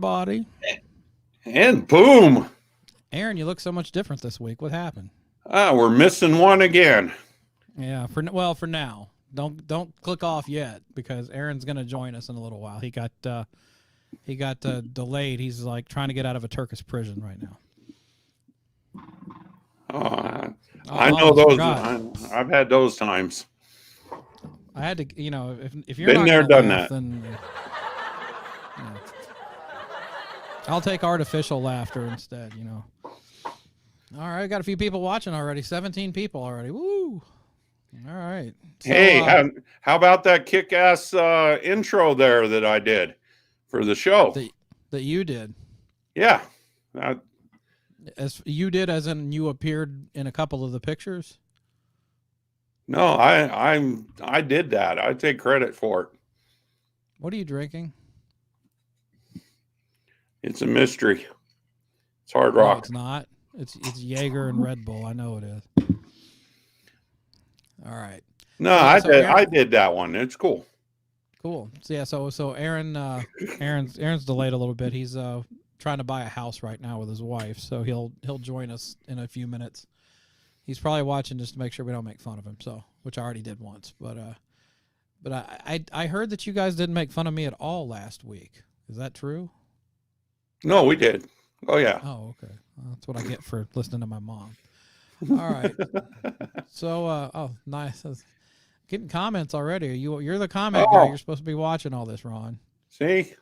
everybody. And boom. Aaron, you look so much different this week. What happened? We're missing one again. Yeah, for now. Don't click off yet because Aaron's going to join us in a little while. He got delayed. He's like trying to get out of a Turkish prison right now. I know those. I've had those times. I had to, if you're been not there, done laugh, that. Then I'll take artificial laughter instead. All right, got a few people watching already. 17 people already. Woo! All right. So, hey, how about that kick-ass intro there that I did for the show? That you did. Yeah. As you did, as in you appeared in a couple of the pictures. No, I did that. I take credit for it. What are you drinking? It's a mystery. It's Hard Rock. No, it's not. It's Jaeger and Red Bull. I know it is. All right. No, I did that one. It's cool. Cool. So yeah, so Aaron's delayed a little bit. He's trying to buy a house right now with his wife, so he'll join us in a few minutes. He's probably watching just to make sure we don't make fun of him. So, which I already did once, but I heard that you guys didn't make fun of me at all last week. Is that true? No, we did. Oh yeah. Oh, okay. Well, that's what I get for listening to my mom. All right. So, nice. Getting comments already. You're the comment guy. You're supposed to be watching all this, Ron. See?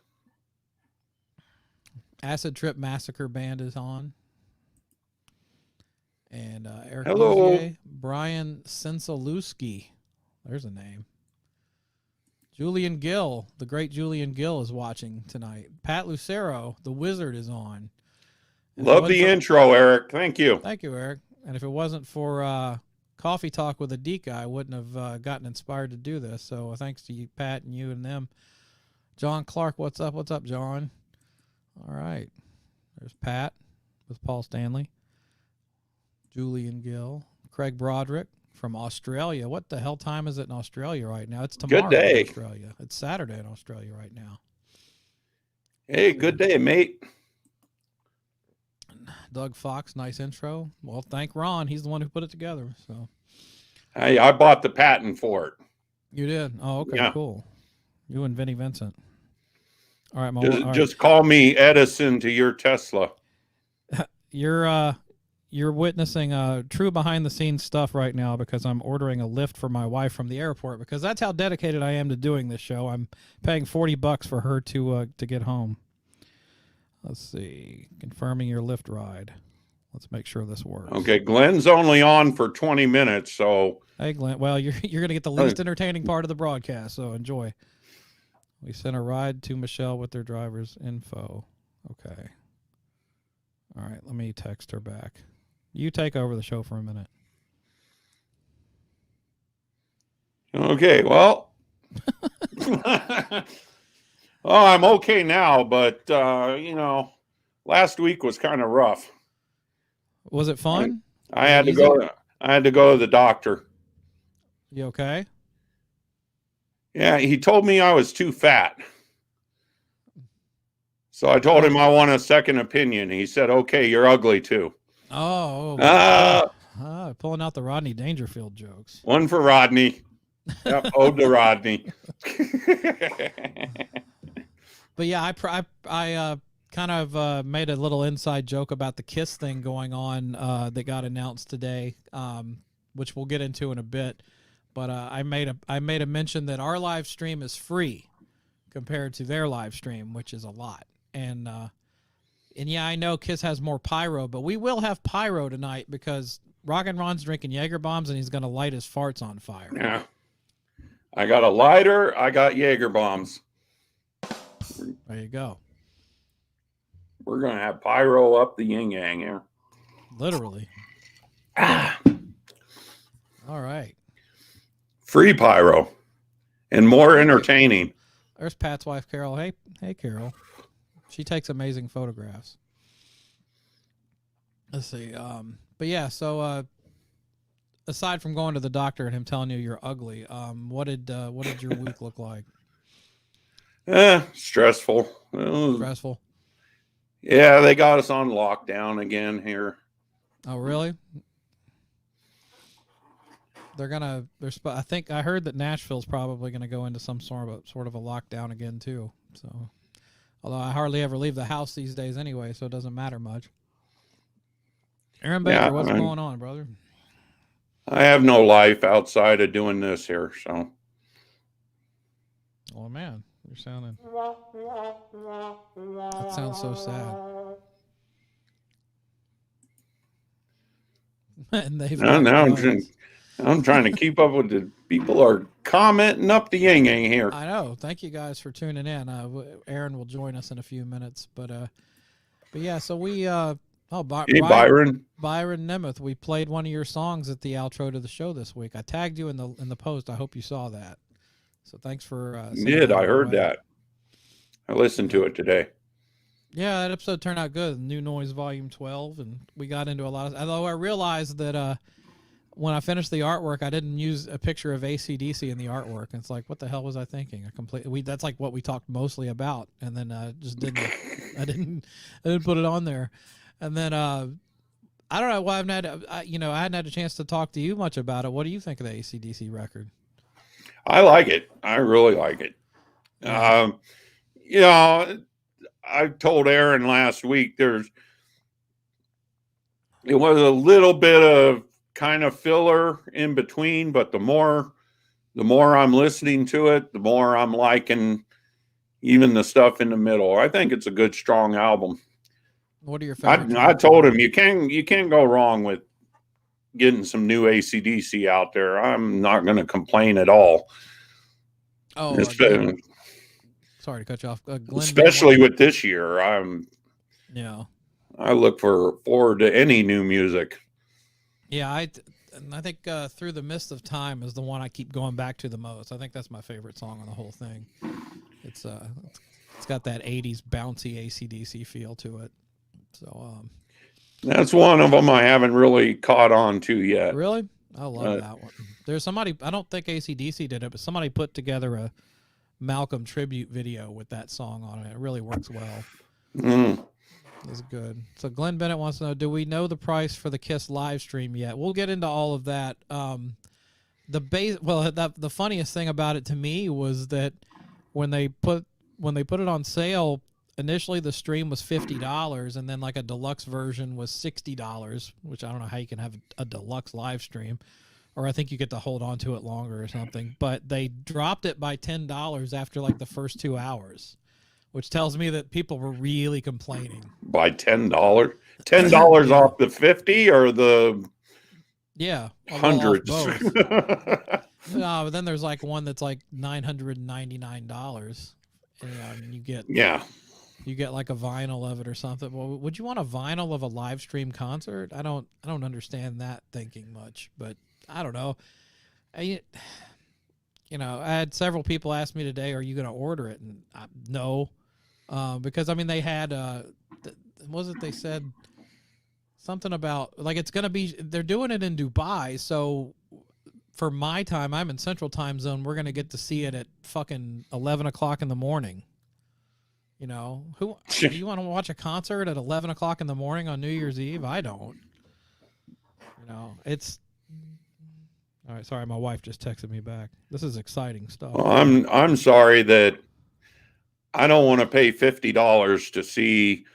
Acid Trip Massacre Band is on. And Eric Hello. Luzier, Brian Sensalewski. There's a name. Julian Gill, the great Julian Gill, is watching tonight. Pat Lucero, the wizard, is on. And love the intro, Eric. Thank you. Thank you, Eric. And if it wasn't for Coffee Talk with a Dika, I wouldn't have gotten inspired to do this. So thanks to you, Pat, and you and them. John Clark, what's up? What's up, John? All right. There's Pat with Paul Stanley. Julian Gill. Craig Broderick from Australia. What the hell time is it in Australia right now? It's tomorrow. Good day. In Australia. It's Saturday in Australia right now. Hey, good day, mate. Doug Fox, nice intro. Well, thank Ron. He's the one who put it together. So, hey, I bought the patent for it. You did? Oh, okay, yeah. Cool. You and Vinnie Vincent. All right, just call me Edison to your Tesla. You're witnessing true behind the scenes stuff right now because I'm ordering a lift for my wife from the airport because that's how dedicated I am to doing this show. I'm paying $40 for her to get home. Let's see. Confirming your lift ride. Let's make sure this works. Okay, Glenn's only on for 20 minutes, so. Hey, Glenn. Well, you're going to get the least entertaining part of the broadcast, so enjoy. We sent a ride to Michelle with their driver's info. Okay. All right, let me text her back. You take over the show for a minute. Okay, well. Oh, I'm okay now, but, last week was kind of rough. Was it fun? I had to go to the doctor. You okay? Yeah, he told me I was too fat. So I told him I want a second opinion. He said, okay, you're ugly too. Pulling out the Rodney Dangerfield jokes. One for Rodney. Yep, ode to Rodney. But yeah, I kind of made a little inside joke about the Kiss thing going on that got announced today, which we'll get into in a bit. But I made a mention that our live stream is free compared to their live stream, which is a lot. And yeah, I know Kiss has more pyro, but we will have pyro tonight because Rockin Ron's drinking Jaeger bombs and he's going to light his farts on fire. Yeah. I got a lighter. I got Jaeger bombs. There you go. We're going to have pyro up the yin yang here. Literally. All right. Free pyro and more entertaining. There's Pat's wife, Carol. Hey, Carol. She takes amazing photographs. Let's see. But yeah, so aside from going to the doctor and him telling you you're ugly, what did your week look like? Stressful. Stressful. Yeah, they got us on lockdown again here. Oh, really? I think I heard that Nashville's probably gonna go into some sort of a lockdown again too. So, although I hardly ever leave the house these days anyway, so it doesn't matter much. Aaron Yeah, Baker, what's going on, brother? I have no life outside of doing this here, so. Oh man, you're sounding. That sounds so sad. And they've Now I'm trying to keep up with the people are commenting up the yang yang here. I know. Thank you guys for tuning in. Aaron will join us in a few minutes, but yeah. So we hey, Byron Nemeth, we played one of your songs at the outro to the show this week. I tagged you in the post. I hope you saw that. So thanks for. I heard that. I listened to it today. Yeah, that episode turned out good. New Noise Volume 12, and we got into a lot of. Although I realized that when I finished the artwork, I didn't use a picture of AC/DC in the artwork. It's like, what the hell was I thinking? That's like what we talked mostly about, and then just didn't. I didn't put it on there, and then I don't know why I hadn't had a chance to talk to you much about it. What do you think of the AC/DC record? I like it. I really like it. I told Aaron last week it was a little bit of kind of filler in between, but the more I'm listening to it, the more I'm liking even the stuff in the middle. I think it's a good, strong album. What are your favorites? I told him you can't go wrong with getting some new AC/DC out there. I'm not going to complain at all. Oh, sorry to cut you off. Especially with this year, I look forward to any new music. Yeah, I think Through the Mist of Time is the one I keep going back to the most. I think that's my favorite song on the whole thing. It's got that 80s bouncy AC/DC feel to it. So that's one of them I haven't really caught on to yet. Really? I love that one. There's somebody, I don't think AC/DC did it, but somebody put together a Malcolm tribute video with that song on it. It really works well. It's good. So Glenn Bennett wants to know, do we know the price for the Kiss live stream yet? We'll get into all of that. The funniest thing about it to me was that when they put it on sale, initially the stream was $50, and then like a deluxe version was $60, which I don't know how you can have a deluxe live stream, or I think you get to hold on to it longer or something. But they dropped it by $10 after like the first 2 hours, which tells me that people were really complaining. By $10? $10 yeah. Off the 50 or the hundreds? Both. No, but then there's like one that's like $999, and you get like a vinyl of it or something. Well, would you want a vinyl of a live stream concert? I don't understand that thinking much, but I don't know. I had several people ask me today, "Are you going to order it?" And no, because I mean they had they said something about like it's going to be, they're doing it in Dubai, so for my time, I'm in Central Time Zone. We're going to get to see it at fucking 11 o'clock in the morning. You know, do you want to watch a concert at 11 o'clock in the morning on New Year's Eve? I don't. It's all right. Sorry, my wife just texted me back. This is exciting stuff. Well, I'm sorry that I don't want to pay $50 to see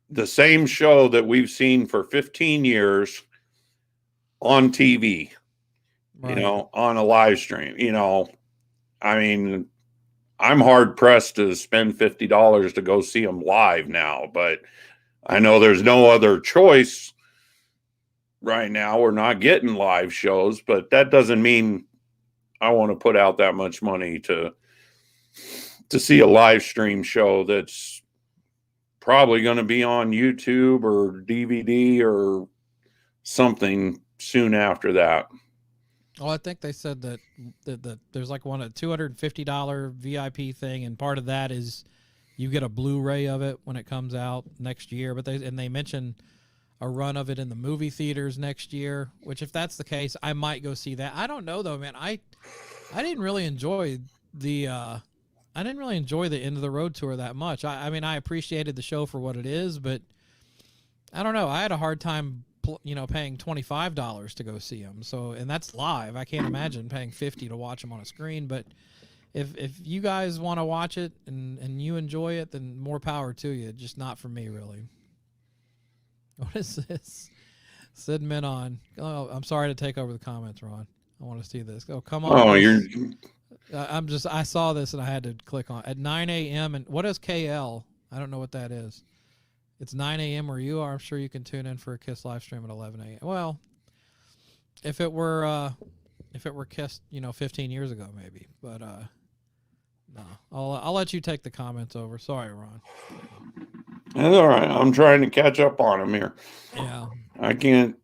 the same show that we've seen for 15 years on TV, right. On a live stream. I mean, I'm hard pressed to spend $50 to go see them live now, but I know there's no other choice right now. We're not getting live shows, but that doesn't mean I want to put out that much money to see a live stream show that's probably going to be on YouTube or DVD or something soon after that. Well, I think they said that there's like a $250 VIP thing, and part of that is you get a Blu-ray of it when it comes out next year. But they mentioned a run of it in the movie theaters next year, which if that's the case, I might go see that. I don't know though, man. I didn't really enjoy the didn't really enjoy the End of the Road tour that much. I mean, I appreciated the show for what it is, but I don't know. I had a hard time, paying $25 to go see them. So, and that's live. I can't imagine paying $50 to watch them on a screen. But if you guys want to watch it and you enjoy it, then more power to you. Just not for me, really. What is this? Sid Minon. Oh, I'm sorry to take over the comments, Ron. I want to see this. Oh, come on. Oh, you're. I saw this and I had to click on at 9 a.m. And what is KL? I don't know what that is. It's 9 a.m. where you are. I'm sure you can tune in for a KISS live stream at 11 a.m. Well, if it were KISS, 15 years ago, maybe. But no, I'll let you take the comments over. Sorry, Ron. That's all right. I'm trying to catch up on him here. Yeah. I can't.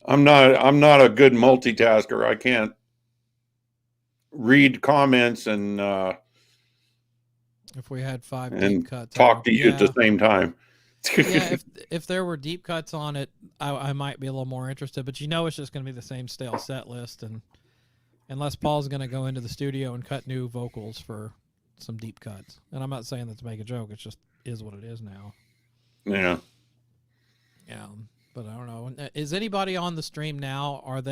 I'm not a good multitasker. I can't read comments and if we had 5 and deep cuts, talk to you at the same time. Yeah, if there were deep cuts on it, I might be a little more interested. But it's just going to be the same stale set list, and unless Paul's going to go into the studio and cut new vocals for some deep cuts. And I'm not saying that to make a joke. It just is what it is now. Yeah. Yeah. But I don't know. Is anybody on the stream now? Are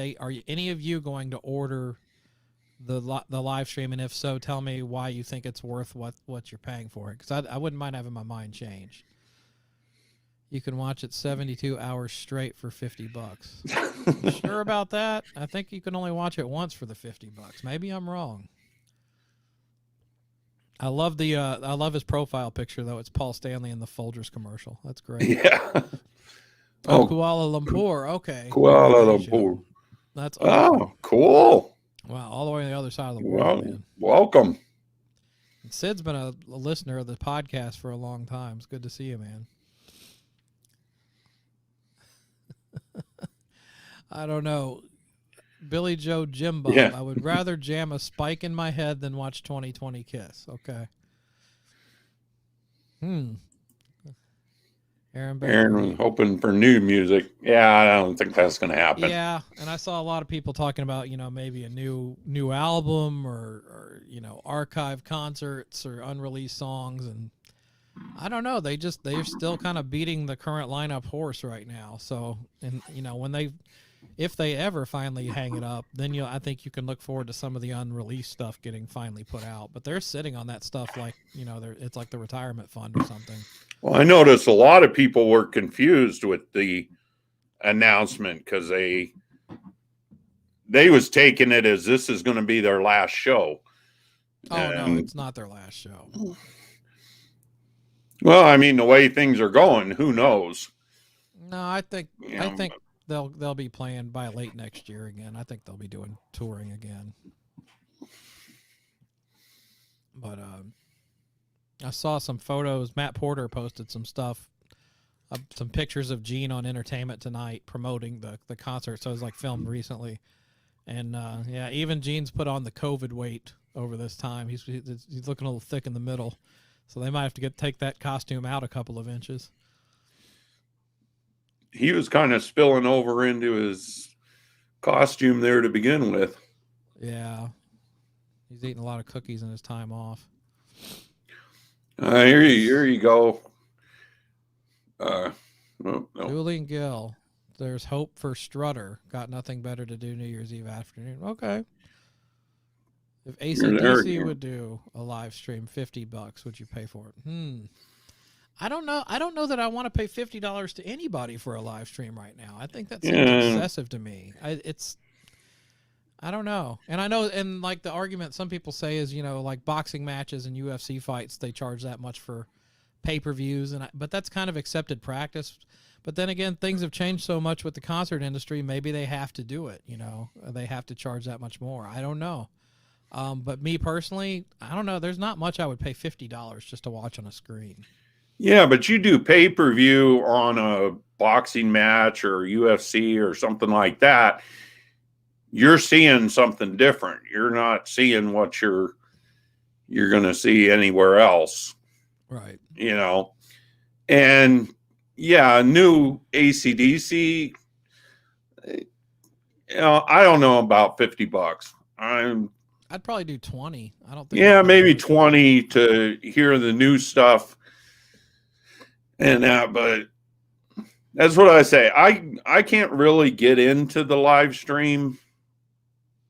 any of you going to order the live stream? And if so, tell me why you think it's worth what you're paying for it. Because I wouldn't mind having my mind changed. You can watch it 72 hours straight for $50. Sure about that? I think you can only watch it once for the $50. Maybe I'm wrong. I love his profile picture though. It's Paul Stanley in the Folgers commercial. That's great. Yeah. Oh, Kuala Lumpur. Okay. Kuala Lumpur. That's awesome. Oh, cool. Wow, all the way on the other side of the world, man. Welcome. Sid's been a listener of the podcast for a long time. It's good to see you, man. I don't know. Billy Joe Jimbo. Yeah. I would rather jam a spike in my head than watch 2020 KISS. Okay. Aaron was hoping for new music. Yeah, I don't think that's going to happen. Yeah, and I saw a lot of people talking about, maybe a new album or archive concerts or unreleased songs, and I don't know. They're still kind of beating the current lineup horse right now. So, and if they ever finally hang it up, then I think you can look forward to some of the unreleased stuff getting finally put out. But they're sitting on that stuff like it's like the retirement fund or something. Well, I noticed a lot of people were confused with the announcement because they was taking it as this is going to be their last show. Oh, no, it's not their last show. Well, I mean, the way things are going, who knows? No, I think they'll be playing by late next year again. I think they'll be doing touring again. But I saw some photos. Matt Porter posted some stuff, some pictures of Gene on Entertainment Tonight promoting the concert. So it was like filmed recently. And yeah, even Gene's put on the COVID weight over this time. He's looking a little thick in the middle. So they might have to take that costume out a couple of inches. He was kind of spilling over into his costume there to begin with. Yeah. He's eating a lot of cookies in his time off. Here you go. No. Julian Gill. There's hope for Strutter. Got nothing better to do New Year's Eve afternoon. Okay. If AC/DC would do a live stream, $50, would you pay for it? I don't know. I don't know that I want to pay $50 to anybody for a live stream right now. I think that seems excessive to me. I don't know. And I know, and like the argument some people say is, like boxing matches and UFC fights, they charge that much for pay-per-views, but that's kind of accepted practice. But then again, things have changed so much with the concert industry. Maybe they have to do it. They have to charge that much more. I don't know. But me personally, I don't know. There's not much I would pay $50 just to watch on a screen. Yeah, but you do pay-per-view on a boxing match or UFC or something like that. You're seeing something different. You're not seeing what you're going to see anywhere else. Right. And yeah, new AC/DC, I don't know about $50. I'd probably do 20. I don't think. Yeah, I'd maybe do 20 to hear the new stuff and that, but that's what I say. I can't really get into the live stream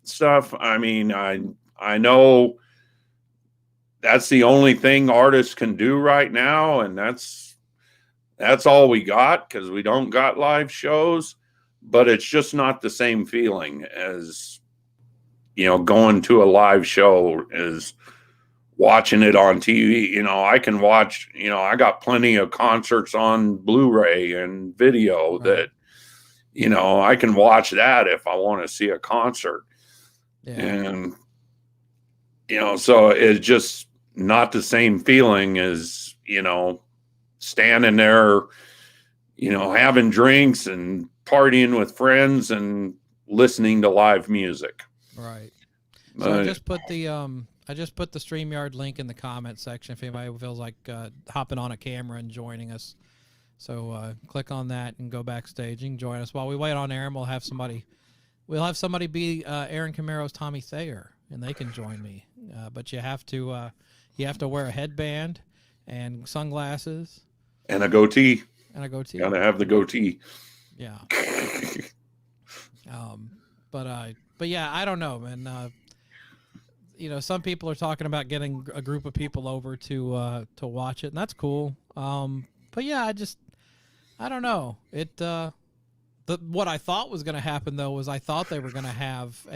stuff. I mean, I know that's the only thing artists can do right now, and that's all we got because we don't got live shows. But it's just not the same feeling as going to a live show as watching it on TV. I can watch. I got plenty of concerts on Blu-ray and video Right. that I can watch that if I want to see a concert. Yeah. And so it's just not the same feeling as standing there, having drinks and partying with friends and listening to live music. Right. So I just put the StreamYard link in the comment section if anybody feels like hopping on a camera and joining us. So click on that and go backstage. You can join us while we wait on air, and we'll have somebody be Aaron Camaro's Tommy Thayer, and they can join me. But you have to wear a headband and sunglasses and a goatee. Gotta have the goatee. Yeah. But yeah, I don't know, man. Some people are talking about getting a group of people over to watch it, and that's cool. But yeah, I don't know. What I thought was going to happen though was I thought they were going to have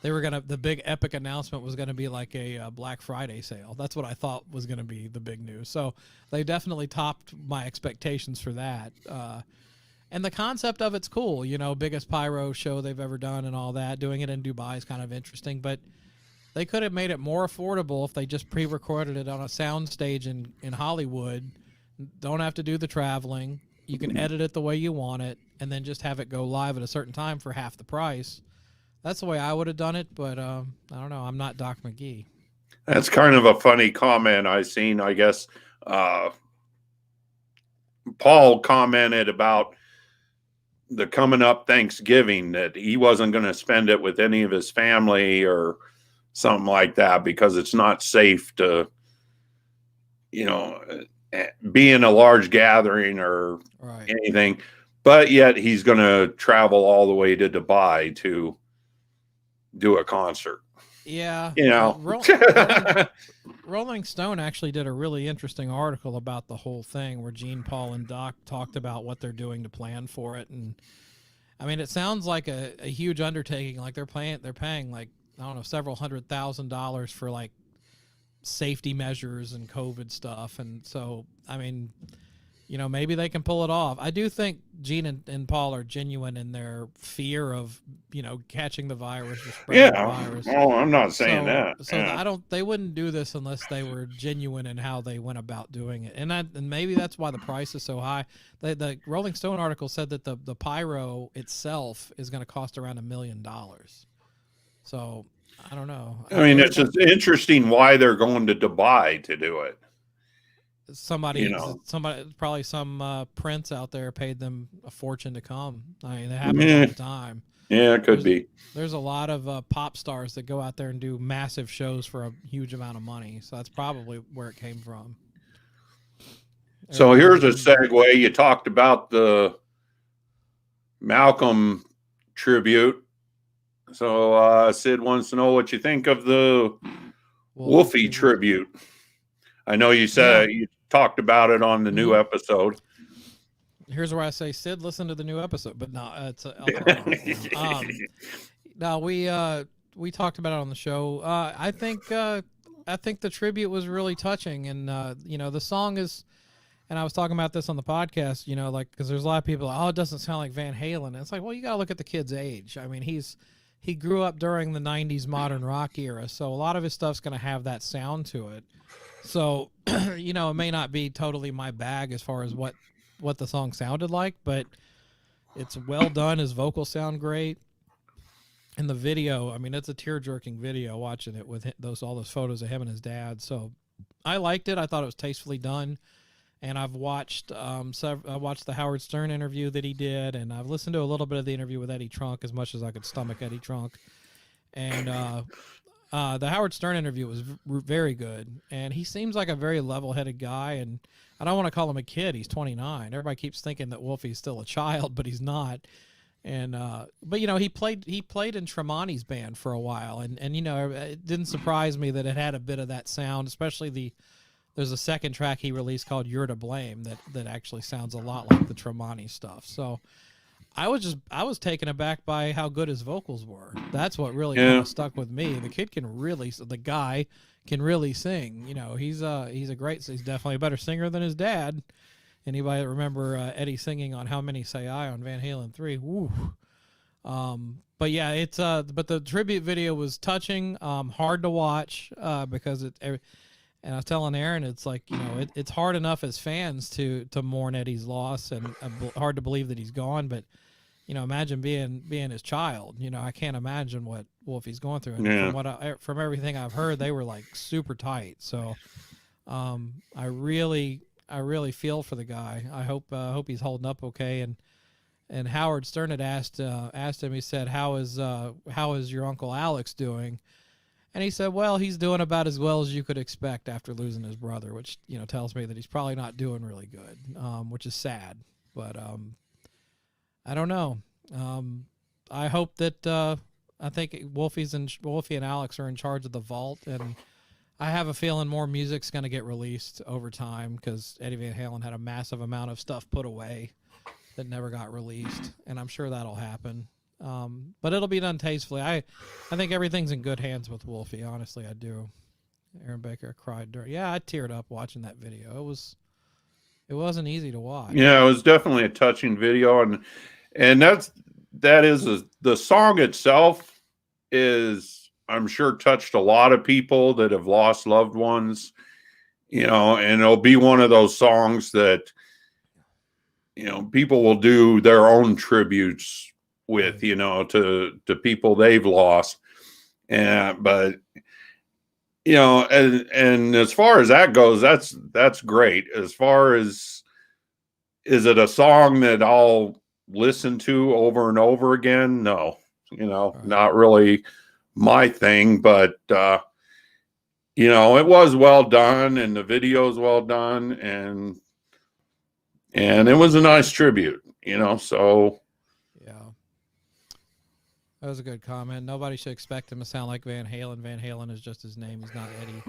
the big epic announcement was going to be like a Black Friday sale. That's what I thought was going to be the big news. So they definitely topped my expectations for that. And the concept of it's cool, biggest pyro show they've ever done and all that. Doing it in Dubai is kind of interesting, but they could have made it more affordable if they just pre-recorded it on a sound stage in Hollywood. Don't have to do the traveling. You can edit it the way you want it, and then just have it go live at a certain time for half the price. That's the way I would have done it, but I don't know. I'm not Doc McGee. That's kind of a funny comment I seen. I guess Paul commented about the coming up Thanksgiving that he wasn't going to spend it with any of his family or something like that because it's not safe to, be in a large gathering or anything. But yet he's going to travel all the way to Dubai to do a concert. Yeah. Rolling Stone actually did a really interesting article about the whole thing where Gene, Paul, and Doc talked about what they're doing to plan for it. And I mean, it sounds like a huge undertaking. Like they're paying like, I don't know, several $100,000 for like safety measures and COVID stuff. And so, I mean, maybe they can pull it off. I do think Gene and Paul are genuine in their fear of, catching the virus or spreading the virus. Oh, I'm not saying that. So they wouldn't do this unless they were genuine in how they went about doing it. And maybe that's why the price is so high. The Rolling Stone article said that the pyro itself is going to cost around $1 million. So I don't know. I mean, it's just interesting why they're going to Dubai to do it. Somebody, probably some prince out there paid them a fortune to come. I mean, it happens all the time. Yeah, it could be. There's a lot of pop stars that go out there and do massive shows for a huge amount of money. So that's probably where it came from. So here's a segue. You talked about the Malcolm tribute. So Sid wants to know what you think of the Wolfie tribute. I know you said you talked about it on the new episode. Here's where I say, Sid, listen to the new episode. But no, it's no, we talked about it on the show. I think the tribute was really touching, and the song is. And I was talking about this on the podcast, because there's a lot of people, it doesn't sound like Van Halen. And it's like, well, you got to look at the kid's age. I mean, he grew up during the 90s modern rock era, so a lot of his stuff's going to have that sound to it. So, it may not be totally my bag as far as what the song sounded like, but it's well done. His vocals sound great. And the video, I mean, it's a tear-jerking video watching it with all those photos of him and his dad. So I liked it. I thought it was tastefully done. And I've watched I watched the Howard Stern interview that he did, and I've listened to a little bit of the interview with Eddie Trunk as much as I could stomach Eddie Trunk. And The Howard Stern interview was very good, and he seems like a very level-headed guy. And I don't want to call him a kid. He's 29. Everybody keeps thinking that Wolfie's still a child, but he's not. And but he played in Tremonti's band for a while, and it didn't surprise me that it had a bit of that sound, especially there's a second track he released called "You're to Blame" that actually sounds a lot like the Tremonti stuff. So I was taken aback by how good his vocals were. That's what really kind of stuck with me. The guy can really sing. He's definitely a better singer than his dad. Anybody that remember Eddie singing on How Many Say I on Van Halen 3? Woo. But yeah, but the tribute video was touching, hard to watch because and I was telling Aaron, it's like, it's hard enough as fans to mourn Eddie's loss, and hard to believe that he's gone. But imagine being his child. I can't imagine what Wolfie's going through. And from everything I've heard, they were like super tight. So I really feel for the guy. I hope he's holding up okay. And Howard Stern had asked him. He said, how is your Uncle Alex doing? And he said, well, he's doing about as well as you could expect after losing his brother, which tells me that he's probably not doing really good, which is sad. But I don't know. I hope that I think Wolfie and Alex are in charge of the vault, and I have a feeling more music's going to get released over time because Eddie Van Halen had a massive amount of stuff put away that never got released, and I'm sure that'll happen. But it'll be done tastefully. I think everything's in good hands with Wolfie. Honestly, I do. Aaron Baker cried during. Yeah, I teared up watching that video. It wasn't easy to watch. Yeah, it was definitely a touching video, and the song itself is, I'm sure, touched a lot of people that have lost loved ones. And it'll be one of those songs that people will do their own tributes with, to people they've lost. But and as far as that goes, that's great. As far as, is it a song that I'll listen to over and over again? No, not really my thing, but it was well done, and the video is well done, and it was a nice tribute, so. Yeah. That was a good comment. Nobody should expect him to sound like Van Halen. Van Halen is just his name. He's not Eddie.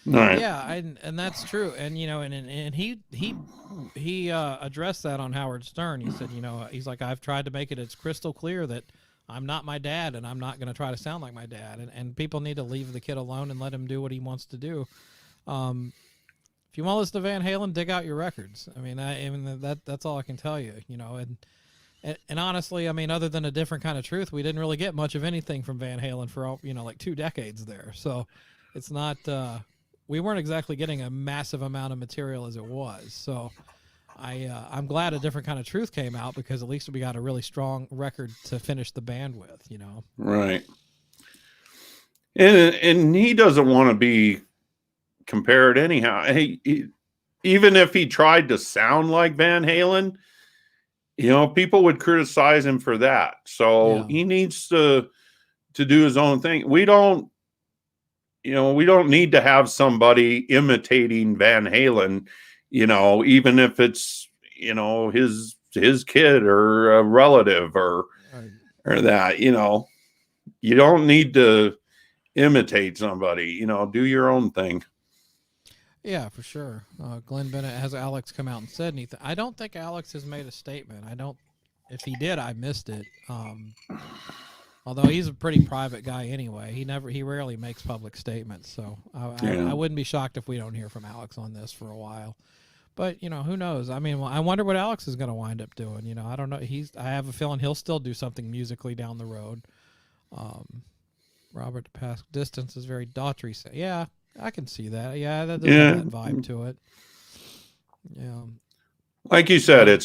Right. Yeah, and that's true. And and he addressed that on Howard Stern. He said, he's like, I've tried to make it crystal clear that I'm not my dad, and I'm not going to try to sound like my dad. And people need to leave the kid alone and let him do what he wants to do. If you want to listen to Van Halen, dig out your records. I mean, that's all I can tell you. And honestly, I mean, other than A Different Kind of Truth, we didn't really get much of anything from Van Halen for like 2 decades there. So it's not we weren't exactly getting a massive amount of material as it was. So I'm glad A Different Kind of Truth came out, because at least we got a really strong record to finish the band with. Right. And he doesn't want to be compared anyhow. Even if he tried to sound like Van Halen, people would criticize him for that. So he needs to do his own thing. We don't need to have somebody imitating Van Halen, even if it's, his kid or a relative or that, you don't need to imitate somebody, do your own thing. Yeah, for sure. Glenn Bennett, has Alex come out and said anything? I don't think Alex has made a statement. If he did, I missed it. Although he's a pretty private guy anyway. He rarely makes public statements. So I wouldn't be shocked if we don't hear from Alex on this for a while. But, who knows? I mean, I wonder what Alex is going to wind up doing. I don't know. I have a feeling he'll still do something musically down the road. Robert, the past distance is very daughtry. Yeah, I can see that. Yeah, that does have that vibe to it. Yeah. Like you said, it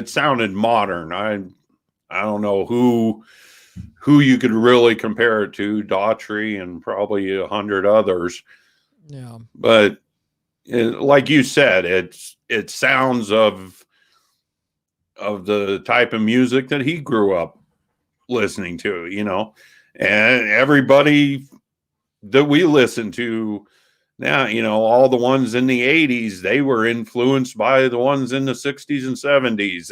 sounded modern. I don't know who you could really compare it to, Daughtry and probably 100 others. Yeah. But like you said, it sounds of the type of music that he grew up listening to, and everybody that we listen to now, all the ones in the 80s, they were influenced by the ones in the 60s and 70s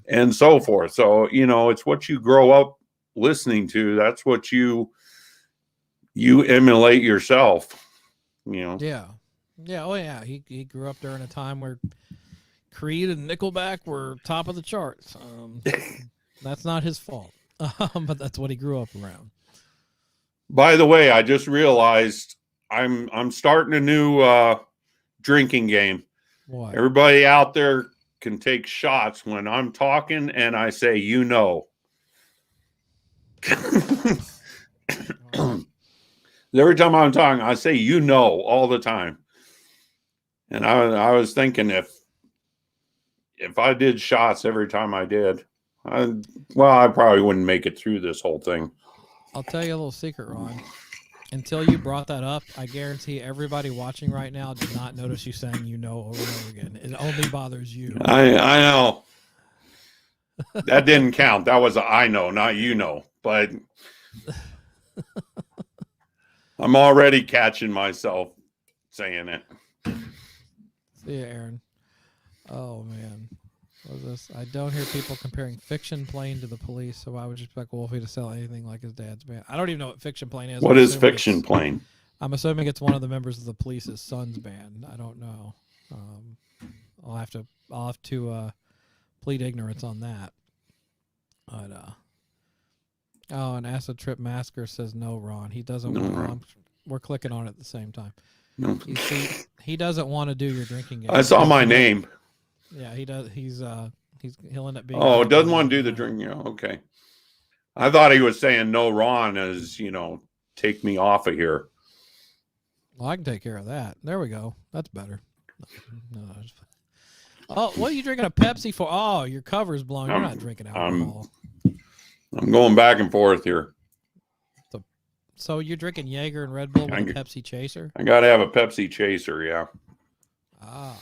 and so forth. So, it's what you grow up listening to. That's what you emulate yourself, Yeah. Oh yeah. He grew up during a time where Creed and Nickelback were top of the charts. That's not his fault. But that's what he grew up around. By the way, I just realized I'm starting a new drinking game. What? Everybody out there can take shots when I'm talking and I say, Every time I'm talking, I say, all the time. And I was thinking if I did shots every time I did, I probably wouldn't make it through this whole thing. I'll tell you a little secret, Ron. Until you brought that up, I guarantee everybody watching right now did not notice you saying over and over again. It only bothers you. I know. That didn't count. That was I know, not But I'm already catching myself saying it. See ya, Aaron. Oh, man. What was this? I don't hear people comparing Fiction Plane to the Police, so I would just expect Wolfie to sell anything like his dad's band. I don't even know what Fiction Plane is. What is Fiction Plane? I'm assuming it's one of the members of the Police's son's band. I don't know. I'll have to plead ignorance on that. But and Acid Trip Masker says no, Ron. He doesn't want. We're clicking on it at the same time. No. He doesn't want to do your drinking game. I saw my name. Yeah, he does. He'll end up being. Oh, doesn't want to do the drinking. Okay. I thought he was saying no, Ron, as take me off of here. Well, I can take care of that. There we go. That's better. No. Oh, what are you drinking a Pepsi for? Oh, your cover's blown. You're not drinking alcohol. I'm going back and forth here. So you're drinking Jaeger and Red Bull with a Pepsi Chaser? I got to have a Pepsi Chaser, yeah. Ah.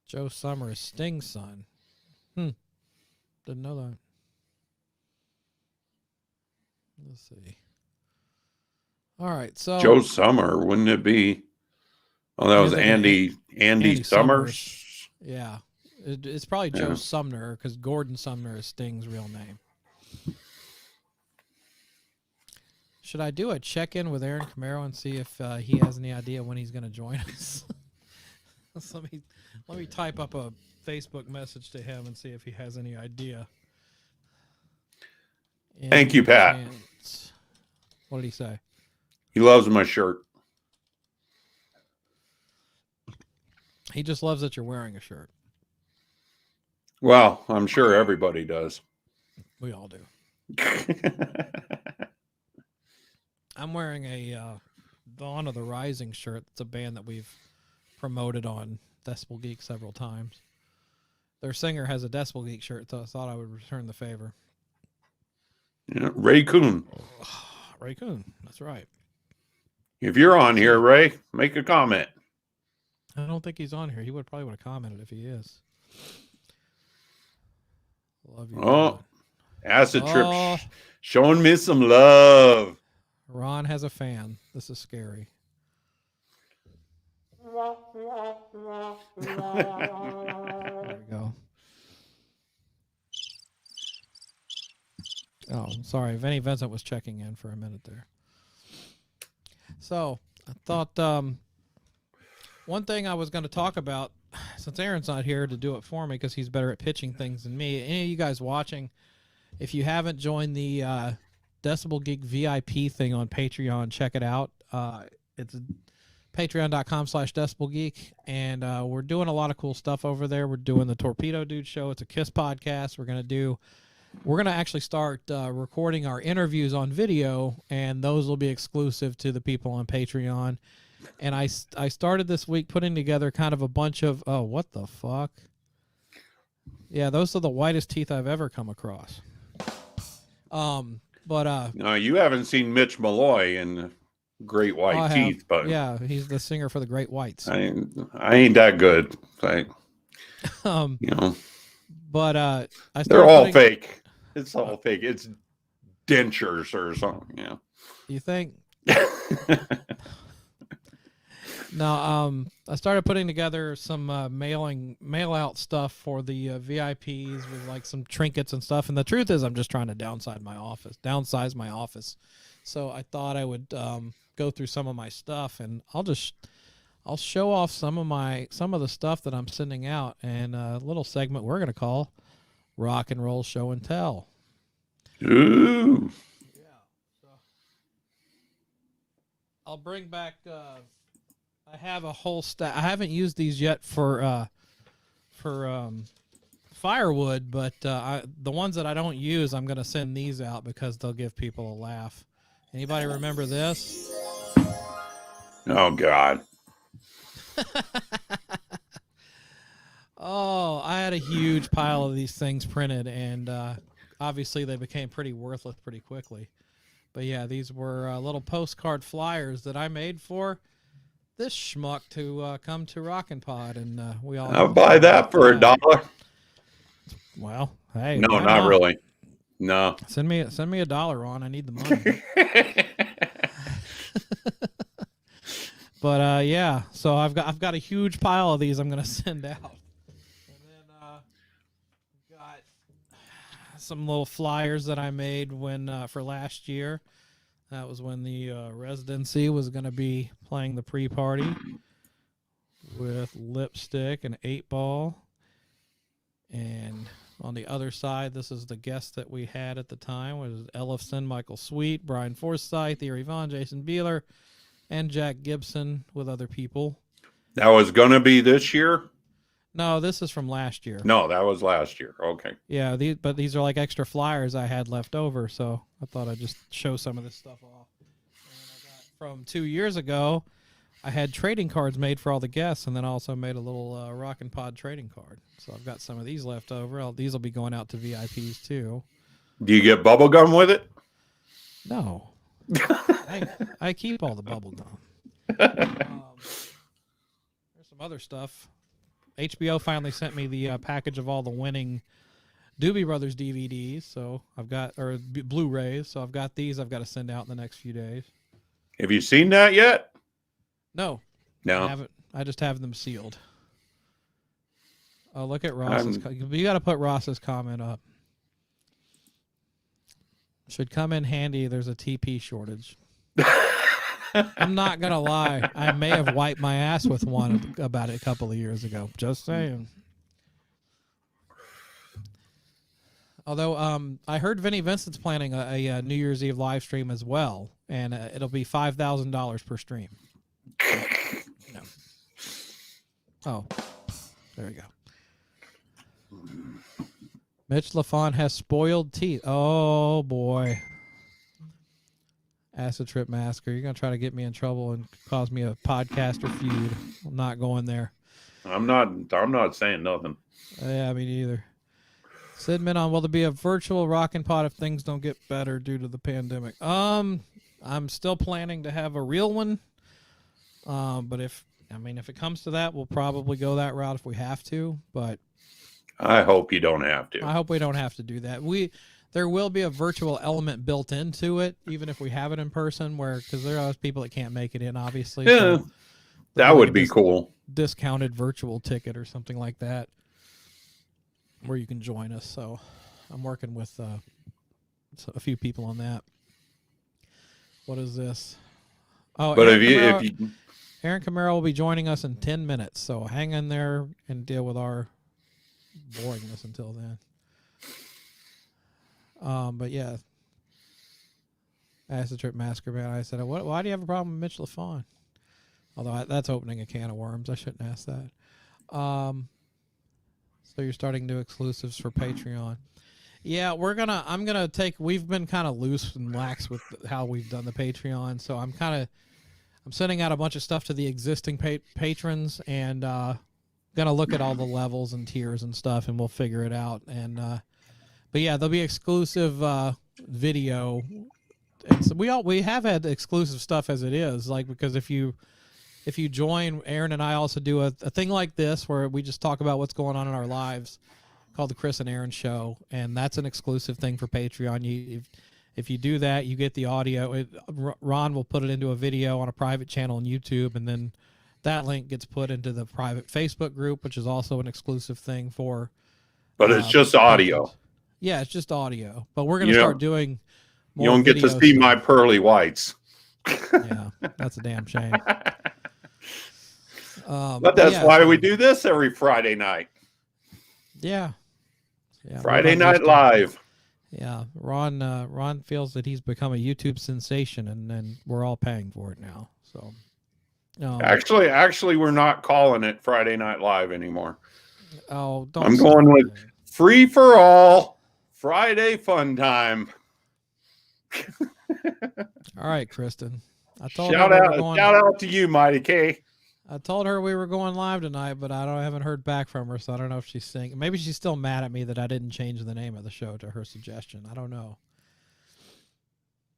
Joe Summer is Sting's son. Didn't know that. Let's see. All right, so Joe Summer, wouldn't it be? Oh, that was Andy Summers. Yeah, it's probably Joe Sumner because Gordon Sumner is Sting's real name. Should I do a check-in with Aaron Camaro and see if he has any idea when he's going to join us? So let me type up a Facebook message to him and see if he has any idea. Thank you, Pat. What did he say? He loves my shirt. He just loves that you're wearing a shirt. Well, I'm sure everybody does. We all do. I'm wearing a Dawn of the Rising shirt. It's a band that we've promoted on Decibel Geek several times. Their singer has a Decibel Geek shirt, so I thought I would return the favor. Yeah, Ray Kuhn. Ray Kuhn, that's right. If you're on here, Ray, make a comment. I don't think he's on here. He probably would have commented if he is. Love you. Oh, Acid Trip showing me some love. Ron has a fan. This is scary. There we go. Oh, sorry. Vinny Vincent was checking in for a minute there. So, I thought one thing I was going to talk about, since Aaron's not here to do it for me because he's better at pitching things than me. Any of you guys watching, if you haven't joined the Decibel Geek VIP thing on Patreon, check it out. It's patreon.com/DecibelGeek, and we're doing a lot of cool stuff over there. We're doing the Torpedo Dude Show. It's a KISS podcast. We're going to actually start recording our interviews on video, and those will be exclusive to the people on Patreon. And I started this week putting together kind of a bunch of, oh, what the fuck? Yeah, those are the whitest teeth I've ever come across. No, you haven't seen Mitch Malloy in Great White Teeth, but yeah, he's the singer for the Great Whites. I ain't that good. But they're all fake. It's all fake. It's dentures or something. Yeah. You think? No, I started putting together some mail out stuff for the VIPs with like some trinkets and stuff. And the truth is, I'm just trying to downsize my office. So I thought I would go through some of my stuff, and I'll show off some of the stuff that I'm sending out, and a little segment we're gonna call Rock and Roll Show and Tell. Ooh. Yeah. So I'll bring back. I have a whole stack. I haven't used these yet for firewood, but the ones that I don't use, I'm gonna send these out because they'll give people a laugh. Anybody remember this? Oh God. Oh, I had a huge pile of these things printed, and obviously they became pretty worthless pretty quickly. But yeah, these were little postcard flyers that I made for this schmuck to come to Rockin' Pod, and we all. I'll buy that for $1. Well, hey, no, not really. No. Send me $1, Ron. I need the money. But yeah, so I've got a huge pile of these I'm gonna send out, and then got some little flyers that I made for last year. That was when the residency was gonna be playing the pre-party with Lipstick and 8-Ball, and on the other side, this is the guest that we had at the time, was Ellefson, Michael Sweet, Brian Forsyth, Erie Vaughn, Jason Beeler, and Jack Gibson with other people. That was going to be this year? No, this is from last year. No, that was last year. Okay. Yeah, but these are like extra flyers I had left over, so I thought I'd just show some of this stuff off. And I got from 2 years ago, I had trading cards made for all the guests, and then I also made a little Rockin' Pod trading card. So I've got some of these left over. These will be going out to VIPs too. Do you get bubble gum with it? No. I keep all the bubble gum. There's some other stuff. HBO finally sent me the package of all the winning Doobie Brothers DVDs, so I've got Blu-rays. So I've got these. I've got to send out in the next few days. Have you seen that yet? No. No. I haven't. I just have them sealed. Oh, look at Ross's. You got to put Ross's comment up. Should come in handy. There's a TP shortage. I'm not going to lie. I may have wiped my ass with one about it a couple of years ago. Just saying. Although I heard Vinnie Vincent's planning a New Year's Eve live stream as well, and it'll be $5,000 per stream. No. Oh, there we go. Mitch LaFon has spoiled teeth. Oh, boy. Acid Trip Massacre. You're going to try to get me in trouble and cause me a podcaster feud. I'm not going there. I'm not saying nothing. Yeah, me neither. Sid Minon, will there be a virtual Rockin' Pod if things don't get better due to the pandemic? I'm still planning to have a real one. But if it comes to that, we'll probably go that route if we have to. But I hope you don't have to. I hope we don't have to do that. There will be a virtual element built into it, even if we have it in person, because there are people that can't make it in, obviously. Yeah, so that would be cool. Discounted virtual ticket or something like that, where you can join us. So I'm working with a few people on that. What is this? Oh, but Aaron Camaro will be joining us in 10 minutes, so hang in there and deal with our boringness until then. But yeah, Acid Trip Massacre, man. I said, why do you have a problem with Mitch LaFon? Although that's opening a can of worms. I shouldn't ask that. So you're starting new exclusives for Patreon. Yeah, we've been kind of loose and lax with how we've done the Patreon. So I'm sending out a bunch of stuff to the existing patrons and gonna look at all the levels and tiers and stuff, and we'll figure it out. And but yeah, there'll be exclusive video. And so we have had exclusive stuff as it is, like, because if you join, Aaron and I also do a thing like this where we just talk about what's going on in our lives, called the Chris and Aaron Show, and that's an exclusive thing for Patreon. If you do that, you get the audio. Ron will put it into a video on a private channel on YouTube, and then that link gets put into the private Facebook group, which is also an exclusive thing for. But it's just audio. Patrons. Yeah, it's just audio. But we're going You to know, start doing more. You don't get to see my pearly whites. Yeah, that's a damn shame. But that's why we do this every Friday night. Yeah. Friday Night Live. Yeah, Ron feels that he's become a YouTube sensation, and we're all paying for it now. So, actually, we're not calling it Friday Night Live anymore. Oh, don't! I'm going with free for all Friday fun time. All right, Kristen. Shout out to you, Mighty K. I told her we were going live tonight, but I haven't heard back from her, so I don't know if she's saying. Maybe she's still mad at me that I didn't change the name of the show to her suggestion. I don't know.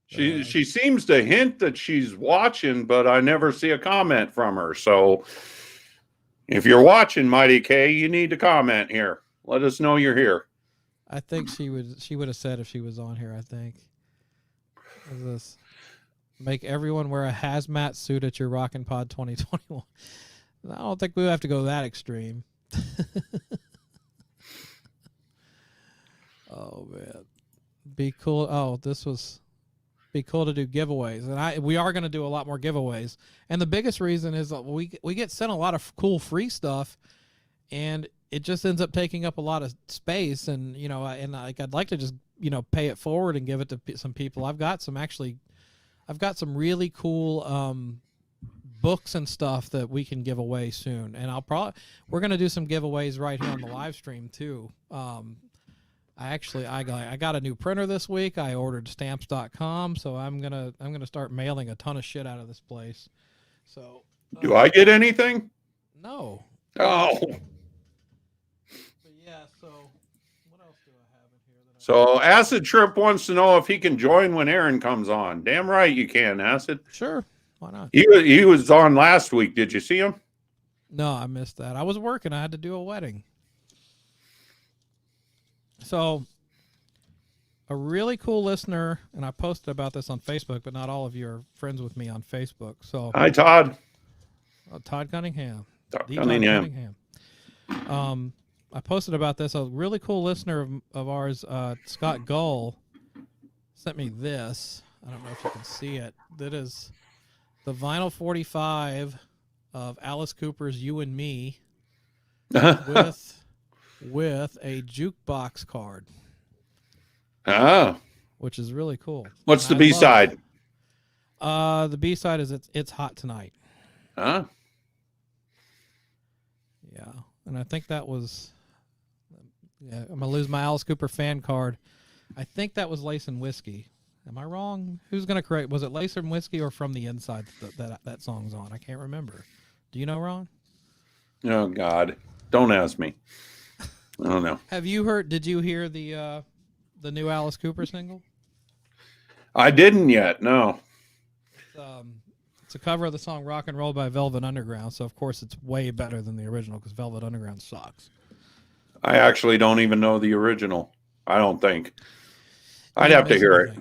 She seems to hint that she's watching, but I never see a comment from her. So if you're watching, Mighty K, you need to comment here. Let us know you're here. I think she would have said if she was on here. I think. Is this? Make everyone wear a hazmat suit at your Rockin' Pod 2021. I don't think we have to go that extreme. Oh man, be cool. Oh, be cool to do giveaways, and we are going to do a lot more giveaways. And the biggest reason is that we get sent a lot of cool free stuff, and it just ends up taking up a lot of space. And I'd like to just pay it forward and give it to some people. I've got some really cool books and stuff that we can give away soon, and we're going to do some giveaways right here on the live stream too. I got a new printer this week. I ordered stamps.com, so I'm gonna start mailing a ton of shit out of this place. So do I get anything? No. Oh. But yeah, so what else do I have in here? So Acid Trip wants to know if he can join when Aaron comes on. Damn right you can, Acid. Sure. Why not? He was on last week. Did you see him? No, I missed that. I was working. I had to do a wedding. So a really cool listener, and I posted about this on Facebook, but not all of you are friends with me on Facebook. So hi, Todd. Todd Cunningham. Todd Cunningham. I posted about this. A really cool listener of ours, Scott Gull, sent me this. I don't know if you can see it. That is the vinyl 45 of Alice Cooper's "You and Me" with a jukebox card. Ah, which is really cool. What's the B-side? The B-side is "It's Hot Tonight." Huh? Yeah, and I think that was. Yeah, I'm gonna lose my Alice Cooper fan card. I think that was Lace and Whiskey. Am I wrong? Who's gonna correct? Was it Lace and Whiskey or From the Inside that song's on? I can't remember. Do you know, Ron? Oh God, don't ask me. I don't know. Did you hear the new Alice Cooper single? I didn't yet. No. It's a cover of the song "Rock and Roll" by Velvet Underground, so of course it's way better than the original because Velvet Underground sucks. I actually don't even know the original. I don't think. I'd have to hear it.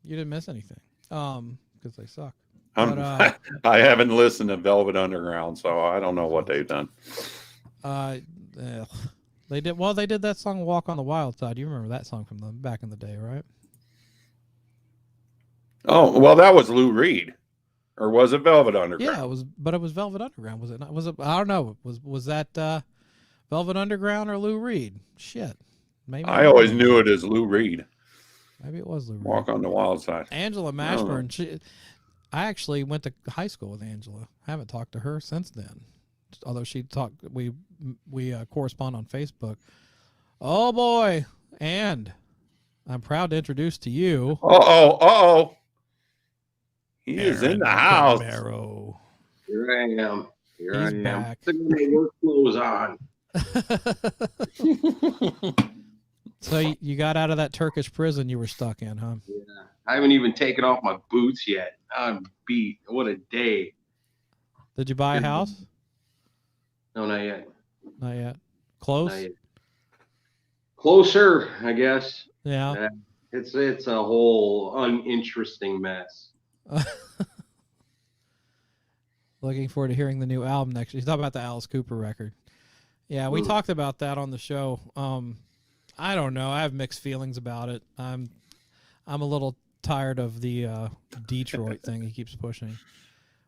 You didn't miss anything because they suck. I haven't listened to Velvet Underground, so I don't know what they've done. They did that song "Walk on the Wild Side." You remember that song from them back in the day, right? Oh, well, that was Lou Reed. Or was it Velvet Underground? Yeah, it was Velvet Underground, was it not? Was it? I don't know. Was that Velvet Underground or Lou Reed? Shit. Maybe I always knew it as Lou Reed. Maybe it was Lou Reed. Walk on the Wild Side. Angela Mashburn. I actually went to high school with Angela. I haven't talked to her since then. Although we correspond on Facebook. Oh boy, and I'm proud to introduce to you. Uh-oh. He is in the house. Marrow. Here I am. He's back. Putting my work clothes on. So you got out of that Turkish prison you were stuck in, huh? Yeah. I haven't even taken off my boots yet. I'm beat. What a day. Did you buy a house? No, not yet. Not yet. Close? Not yet. Closer, I guess. Yeah. It's a whole uninteresting mess. Looking forward to hearing the new album next year. You talk about the Alice Cooper record. Yeah, we talked about that on the show. I don't know. I have mixed feelings about it. I'm a little tired of the Detroit thing he keeps pushing.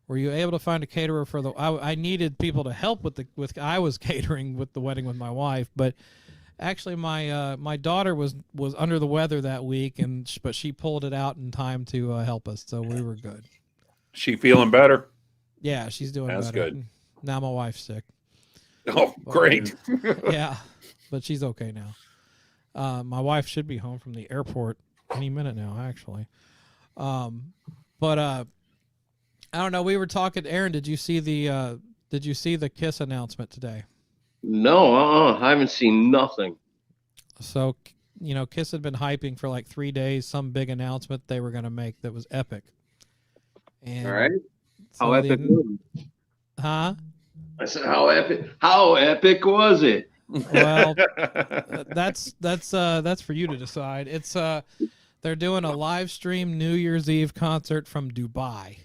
Were you able to find a caterer for the? I needed people to help with. I was catering with the wedding with my wife, but actually my daughter was under the weather that week, but she pulled it out in time to help us, so we were good. She feeling better? Yeah, she's doing That's better. good. Now my wife's sick. Oh, great. Yeah, but she's okay now. My wife should be home from the airport any minute now, actually. But I don't know. We were talking. Aaron, did you see the Kiss announcement today? No, I haven't seen nothing. So, Kiss had been hyping for like 3 days some big announcement they were going to make that was epic. And All right. so How epic was it? Huh? I said, how epic was it? Well, that's for you to decide. It's they're doing a live stream New Year's Eve concert from Dubai.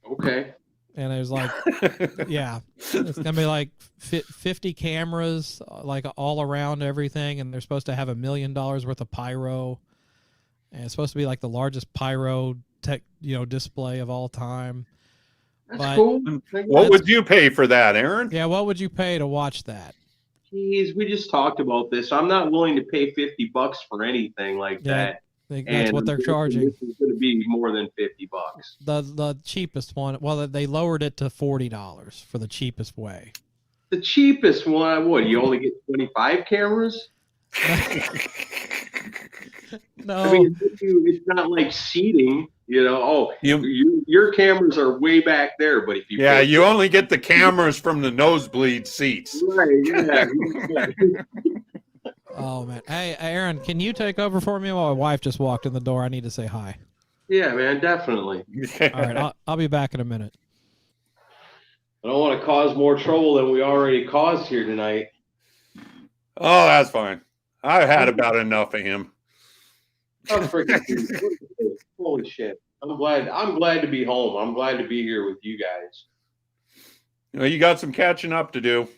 Okay. And there's like, yeah, it's gonna be like 50 cameras, like all around everything, and they're supposed to have $1 million worth of pyro, and it's supposed to be like the largest pyro display of all time. That's cool. What would you pay for that, Aaron? Yeah, what would you pay to watch that? Jeez, we just talked about this. I'm not willing to pay $50 for anything like that. I think that's what they're charging. This is going to be more than $50. The cheapest one, well, they lowered it to $40 for the cheapest way. The cheapest one, what? You only get 25 cameras? No, I mean, it's not like seating. Your cameras are way back there, but if you you only get the cameras from the nosebleed seats. Right, yeah. Oh man, hey Aaron, can you take over for me while my wife just walked in the door? I need to say hi. Yeah, man, definitely. All right, I'll be back in a minute. I don't want to cause more trouble than we already caused here tonight. Oh, that's fine. I've had about enough of him. I'm freaking holy shit. I'm glad to be home. I'm glad to be here with you guys. You got some catching up to do.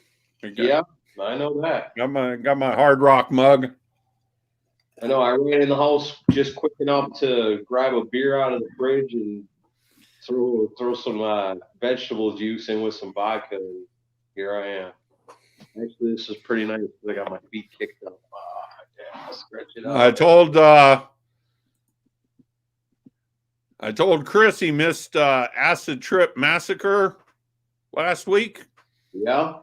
Yeah, I know that. Got my Hard Rock mug. I know. I ran in the house just quick enough to grab a beer out of the fridge and throw some vegetable juice in with some vodka. And here I am. Actually, this is pretty nice. I got my feet kicked up. I'll stretch it out. I told Chris he missed Acid Trip Massacre last week. Yeah.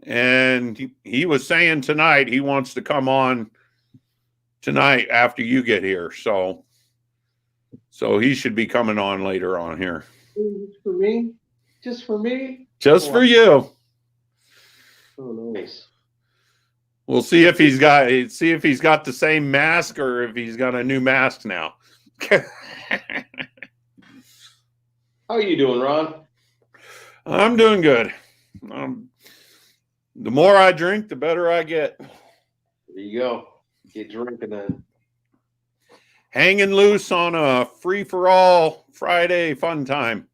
And he was saying tonight he wants to come on tonight after you get here. So he should be coming on later on here. Just for me? Just for me? Just for you. Oh, nice. We'll see if he's got the same mask or if he's got a new mask now. How are you doing, Ron? I'm doing good. The more I drink, the better I get. There you go. Get drinking then. Hanging loose on a free-for-all Friday fun time.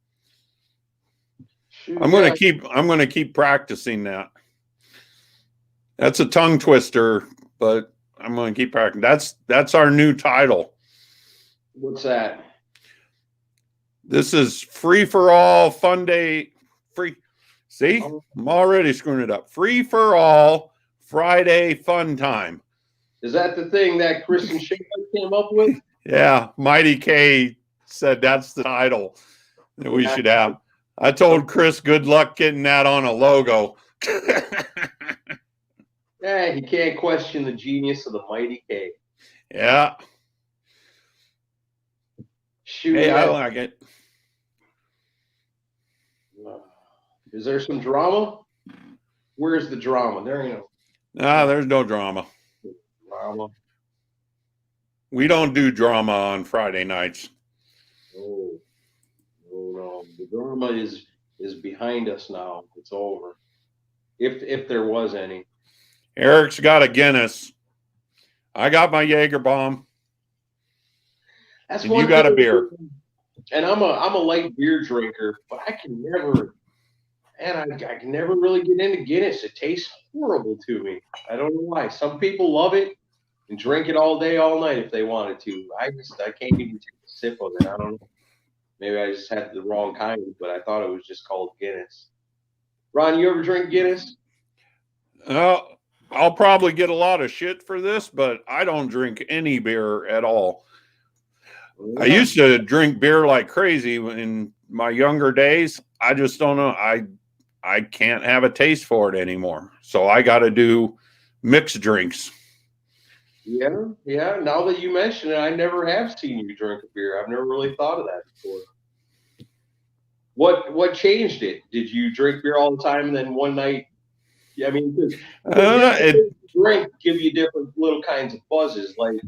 Shoot, I'm gonna keep practicing that. That's a tongue twister, but I'm gonna keep practicing. That's our new title. What's that? This is free for all fun day. Free. See, I'm already screwing it up. Free for all Friday fun time. Is that the thing that Chris and Shane came up with? Yeah, Mighty K said that's the title that we should have. I told Chris, good luck getting that on a logo. Yeah, you can't question the genius of the Mighty K. Yeah. Shoot. Hey, I like it. Is there some drama? Where's the drama? There you go. Nah, there's no drama. Drama. We don't do drama on Friday nights. Oh, no. The drama is behind us now. It's over. If there was any. Eric's got a Guinness. I got my Jaeger bomb. That's And one you got thing. a beer. And I'm a light beer drinker, but I can never, and I can never really get into Guinness. It tastes horrible to me. I don't know why. Some people love it and drink it all day, all night if they wanted to. I can't even take a sip of it. I don't know. Maybe I just had the wrong kind, but I thought it was just called Guinness. Ron, you ever drink Guinness? I'll probably get a lot of shit for this, but I don't drink any beer at all. I used to drink beer like crazy in my younger days. I just don't know. I can't have a taste for it anymore. So I got to do mixed drinks. Yeah, yeah. Now that you mention it, I never have seen you drink a beer. I've never really thought of that before. What changed it? Did you drink beer all the time, and then one night? Yeah, I mean, drink give you different little kinds of buzzes. Like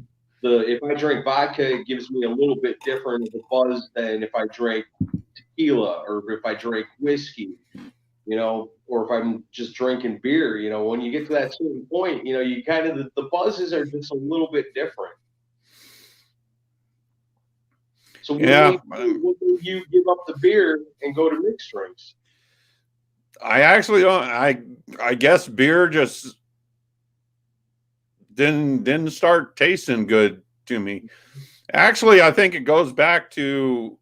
if I drink vodka, it gives me a little bit different of a buzz than if I drink tequila or if I drink whiskey. You know, or if I'm just drinking beer. You know, when you get to that certain point, you know, you kind of the buzzes are just a little bit different. So yeah, what made you give up the beer and go to mixed drinks? I actually don't. I guess beer just didn't start tasting good to me. Actually, I think it goes back to,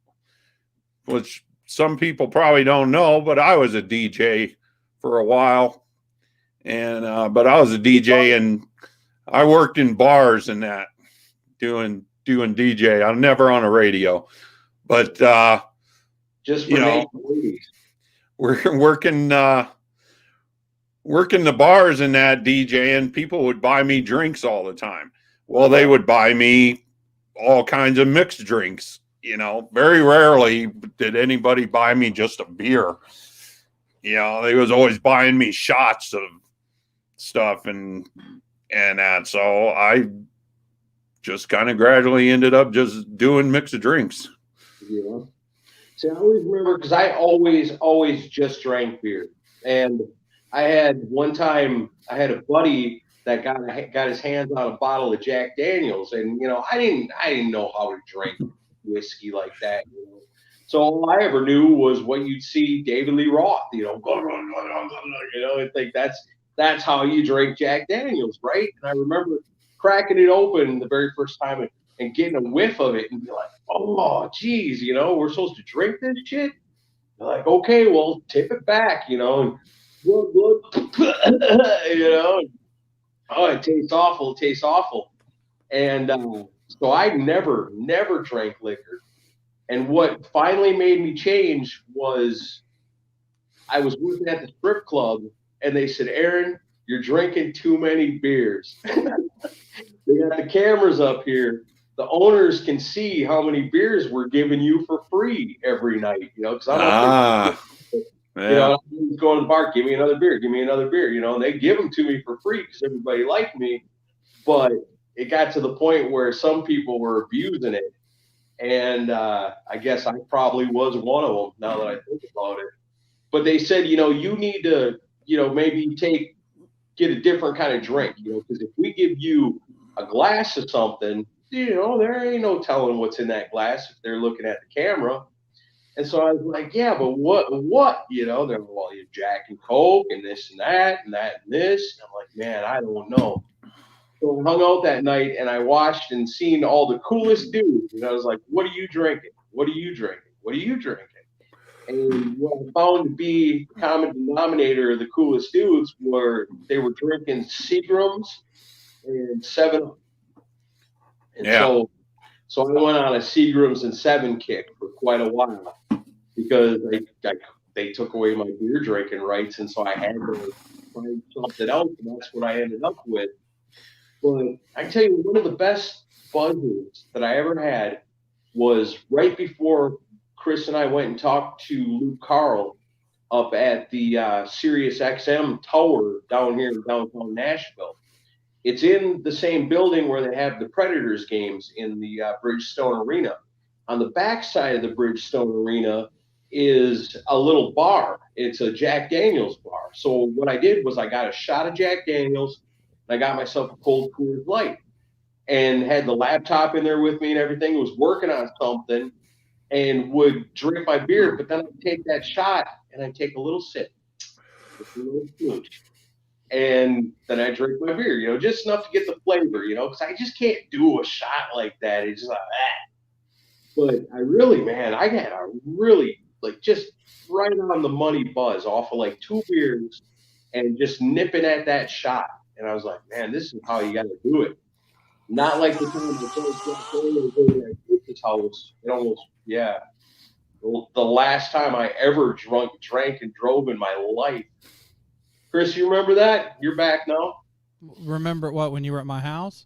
which some people probably don't know, but I was a DJ for a while, and but I was a DJ and I worked in bars and that doing DJ. I'm never on a radio, but just for you know, working the bars and that DJ, and people would buy me drinks all the time. Well, they would buy me all kinds of mixed drinks. You know, very rarely did anybody buy me just a beer. You know, they was always buying me shots of stuff and that. So I just kind of gradually ended up just doing mixed drinks. Yeah. See, I always remember because I always just drank beer. And I had one time I had a buddy that got his hands on a bottle of Jack Daniels, and you know I didn't know how to drink whiskey like that. You know? So all I ever knew was what you'd see David Lee Roth, you know, and think that's how you drink Jack Daniels, right? And I remember cracking it open the very first time and getting a whiff of it and be like, oh, geez, you know, we're supposed to drink this shit? They're like, okay, well, tip it back, you know, and you know, oh, it tastes awful. And so I never drank liquor. And what finally made me change was I was working at the strip club, and they said, Aaron, you're drinking too many beers. They got the cameras up here. The owners can see how many beers we're giving you for free every night, you know, because I'm up there. Yeah. You know, I'm going to the bar, give me another beer, you know, and they give them to me for free because everybody liked me. But it got to the point where some people were abusing it. And I guess I probably was one of them now that I think about it. But they said, you know, you need to, you know, maybe get a different kind of drink, you know, because if we give you a glass of something, you know, there ain't no telling what's in that glass if they're looking at the camera. And so I was like, yeah, but what? You know, they're like, well, you Jack and Coke and this and that and that and this. And I'm like, man, I don't know. So I hung out that night and I watched and seen all the coolest dudes. And I was like, what are you drinking? What are you drinking? What are you drinking? And what I found to be the common denominator of the coolest dudes were they were drinking Seagrams and 7-Up. And so I went on a Seagrams and 7 kick for quite a while because they took away my beer drinking rights. And so I had to find something else. And that's what I ended up with. But I tell you, one of the best buzzes that I ever had was right before Chris and I went and talked to Luke Carl up at the Sirius XM tower down here in downtown Nashville. It's in the same building where they have the Predators games in the Bridgestone Arena. On the back side of the Bridgestone Arena is a little bar. It's a Jack Daniels bar. So what I did was I got a shot of Jack Daniels, and I got myself a cold Coors Light. and had the laptop in there with me and everything, was working on something, and would drink my beer, but then I'd take that shot and I'd take a little sip, just a little smooch, and then I drink my beer, you know, just enough to get the flavor, you know, because I just can't do a shot like that. It's just like that. But I really, man, I got a really, like, just right on the money buzz off of like 2 beers and just nipping at that shot. And I was like, man, this is how you got to do it. Not like the time I told this house. It almost, yeah. The last time I ever drank and drove in my life. Chris, you remember that? You're back now? Remember what, when you were at my house?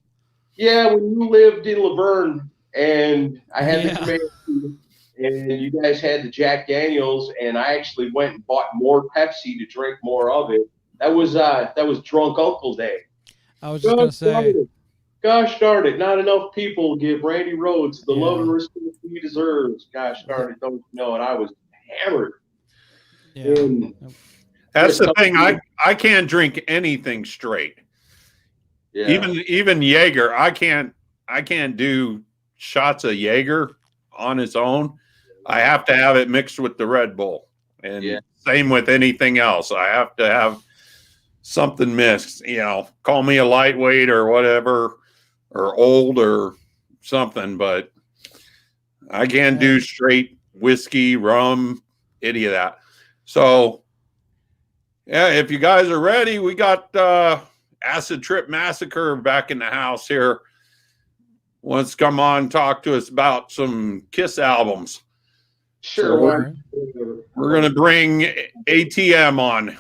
Yeah, when you lived in Laverne and I had the command, and you guys had the Jack Daniels, and I actually went and bought more Pepsi to drink more of it. That was Drunk Uncle Day. I was just going to say. Gosh darn it, not enough people give Randy Rhoads the love and respect he deserves. Gosh darn it, don't you know? And I was hammered. Yeah. That's the thing. I can't drink anything straight. Yeah. Even Jaeger, I can't do shots of Jaeger on its own. I have to have it mixed with the Red Bull. And same with anything else. I have to have something mixed, you know, call me a lightweight or whatever, or old or something, but I can't do straight whiskey, rum, any of that. So, yeah, if you guys are ready, we got Acid Trip Massacre back in the house here. Wants to come on and talk to us about some Kiss albums. Sure. So we're going to bring ATM on.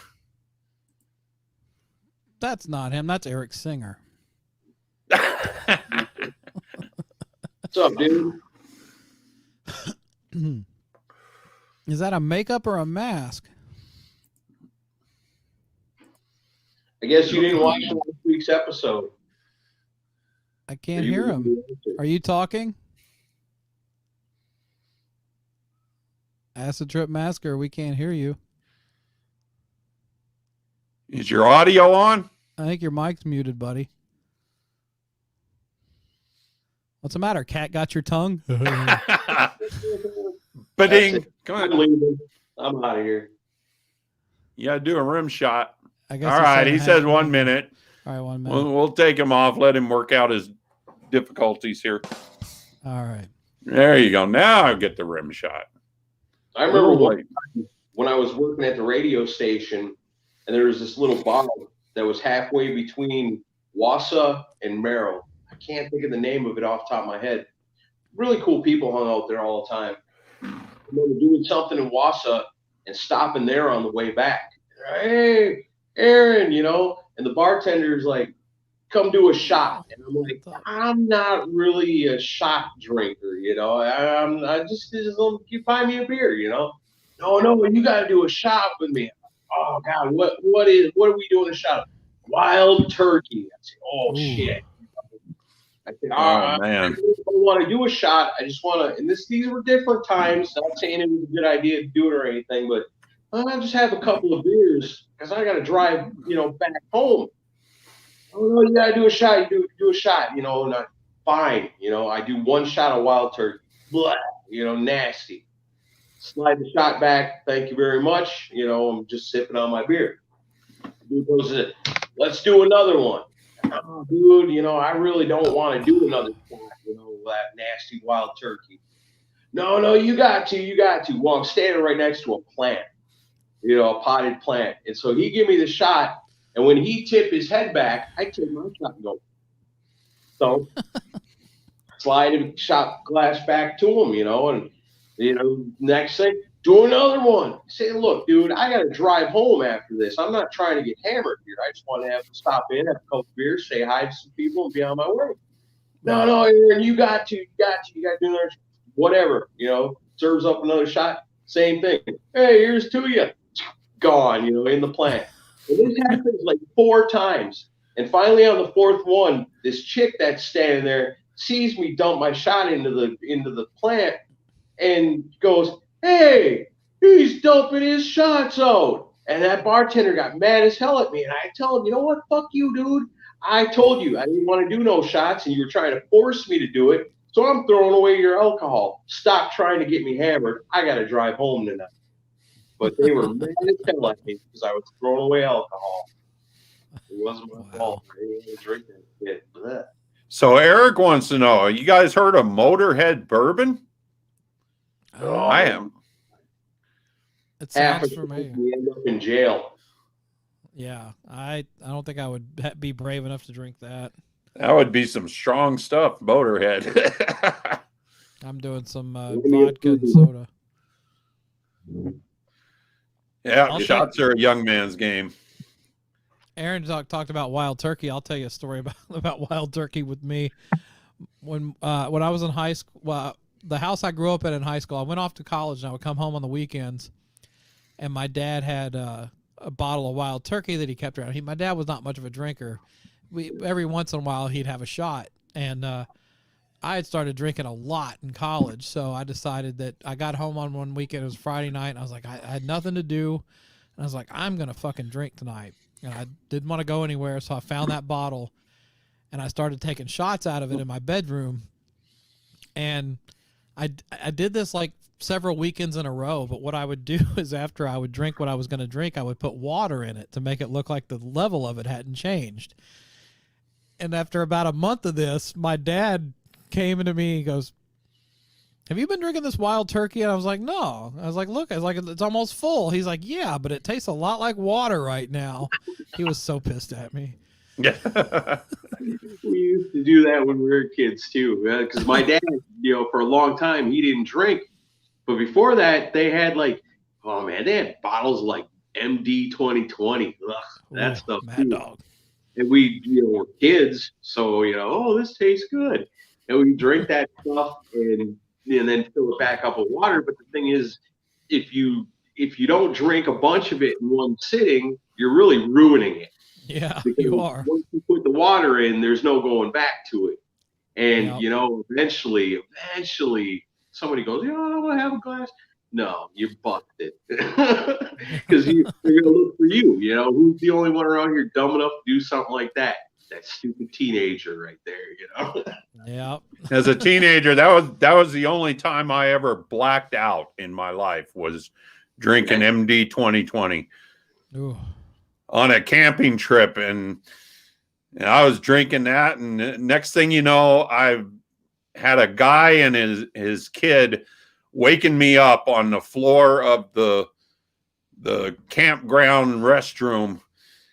That's not him. That's Eric Singer. What's up, dude? Is that a makeup or a mask? I guess you didn't watch last week's episode. I can't hear him. Are you talking? Acid Trip Masker, we can't hear you. Is your audio on? I think your mic's muted, buddy. What's the matter? Cat got your tongue? Ba-ding. Come on. I'm out of here. You got to do a rim shot. I guess all right. He says 1 minute. All right, 1 minute. We'll take him off. Let him work out his difficulties here. All right. There you go. Now I get the rim shot. I remember when I was working at the radio station, and there was this little bar that was halfway between Wausau and Merrill. I can't think of the name of it off the top of my head. Really cool people hung out there all the time. I remember doing something in Wausau and stopping there on the way back. Hey, Aaron, you know, and the bartender's like, come do a shot. And I'm like, I'm not really a shot drinker, you know. I just you buy me a beer, you know. No, you got to do a shot with me. Oh God, what are we doing a shot of? Wild turkey. I said, oh shit. I said, man. I don't want to do a shot. I just want to, and these were different times. Not saying it was a good idea to do it or anything, but I'll just have a couple of beers because I got to drive, you know, back home. Oh no, you got to do a shot. You do a shot, you know, not fine. You know, I do 1 shot of wild turkey. Blah, you know, nasty. Slide the shot back. Thank you very much. You know, I'm just sipping on my beer. Dude goes, let's do another one. Oh, dude, you know, I really don't want to do another shot, you know, that nasty wild turkey. No, you got to. Well, I'm standing right next to a plant, you know, a potted plant. And so he give me the shot, and when he tip his head back, I take my shot and go. So slide a shot glass back to him, you know, and, you know, next thing, do another one. Say, look, dude, I got to drive home after this. I'm not trying to get hammered here. I just want to have to stop in, have a couple beers, say hi to some people, and be on my way. No, Aaron, you got to do another, whatever, you know, serves up another shot, same thing. Hey, here's to you. Gone, you know, in the plant. And this happens like 4 times. And finally on the 4th one, this chick that's standing there sees me dump my shot into the plant and goes, hey, he's dumping his shots out. And that bartender got mad as hell at me. And I told him, you know what? Fuck you, dude. I told you I didn't want to do no shots, and you were trying to force me to do it. So I'm throwing away your alcohol. Stop trying to get me hammered. I got to drive home tonight. But they were mad as hell at me because I was throwing away alcohol. It wasn't my fault. I didn't want to drink that shit. Blech. So Eric wants to know, you guys heard of Motorhead bourbon? Oh, I am. It Half sounds of familiar. we end up in jail. Yeah, I don't think I would be brave enough to drink that. That would be some strong stuff, Motorhead. I'm doing some vodka and soda. Yeah, I'll shots are a young man's game. Aaron talked about wild turkey. I'll tell you a story about wild turkey with me. When I was in high school, well, the house I grew up in high school, I went off to college and I would come home on the weekends, and my dad had a bottle of wild turkey that he kept around. My dad was not much of a drinker. Every once in a while he'd have a shot, and I had started drinking a lot in college, so I decided that I got home on one weekend. It was Friday night, and I was like, I had nothing to do, and I was like, I'm gonna fucking drink tonight. And I didn't want to go anywhere, so I found that bottle, and I started taking shots out of it in my bedroom. And I did this like several weekends in a row, but what I would do is after I would drink what I was going to drink, I would put water in it to make it look like the level of it hadn't changed. And after about a month of this, my dad came into me, he goes, have you been drinking this wild turkey? And I was like, no. I was like, look, I was like, it's almost full. He's like, yeah, but it tastes a lot like water right now. He was so pissed at me. Yeah. We used to do that when we were kids too, because my dad, for a long time he didn't drink, but before that they had like, oh man, they had bottles of like MD 2020. Ugh, that Ooh, stuff. Mad too. Dog. And we, were kids, so oh, this tastes good, and we drink that stuff and then fill it back up with water. But the thing is, if you don't drink a bunch of it in one sitting, you're really ruining it. Yeah, Because you are. once you put the water in, there's no going back to it. And, Yep. eventually somebody goes, I want to have a glass. No, you bucked it. Because they're going to look for you. Who's the only one around here dumb enough to do something like that? That stupid teenager right there, Yep. As a teenager, that was the only time I ever blacked out in my life, was drinking MD 2020 Ooh. on a camping trip, and I was drinking that, and next thing you know, I had a guy and his kid waking me up on the floor of the campground restroom,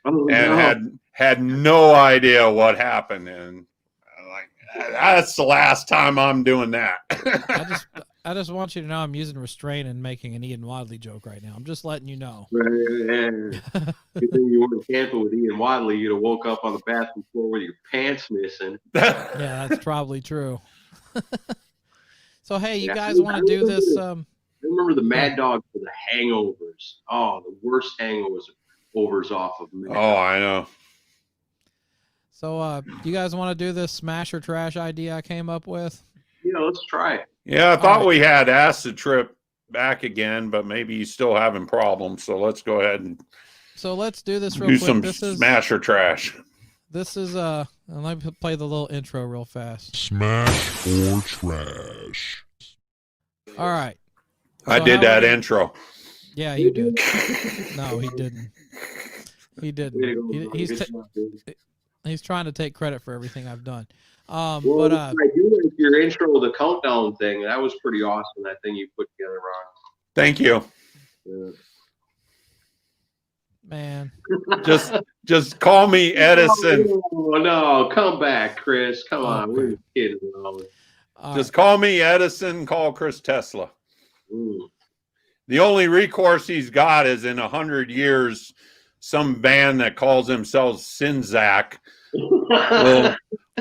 and had no idea what happened, and I'm like, that's the last time I'm doing that. I just want you to know I'm using restraint and making an Ian Wadley joke right now. I'm just letting you know. Good thing you weren't camping with Ian Wadley. You'd have woke up on the bathroom floor with your pants missing. Yeah, that's probably true. So, hey, you guys want to do this? I remember the Mad Dog for the hangovers. Oh, the worst hangovers off of Mad Dog. Oh, I know. So, you guys want to do this smash or trash idea I came up with? Let's try it. Yeah, I thought we had acid trip back again, but maybe he's still having problems. So let's go ahead and let's do this real do quick. some This is smash or trash. This is and let me play the little intro real fast. Smash or trash. All right. I did that intro. Yeah, you did. No, he didn't. He didn't. He's trying to take credit for everything I've done. I do like your intro, the countdown thing. That was pretty awesome. That thing you put together, Ron. Thank you. Yeah. Man. Just call me Edison. No, come back, Chris. Come on. Okay. We're kidding. Just call me Edison. Call Chris Tesla. Ooh. The only recourse he's got is in 100 years, some band that calls themselves Sinzak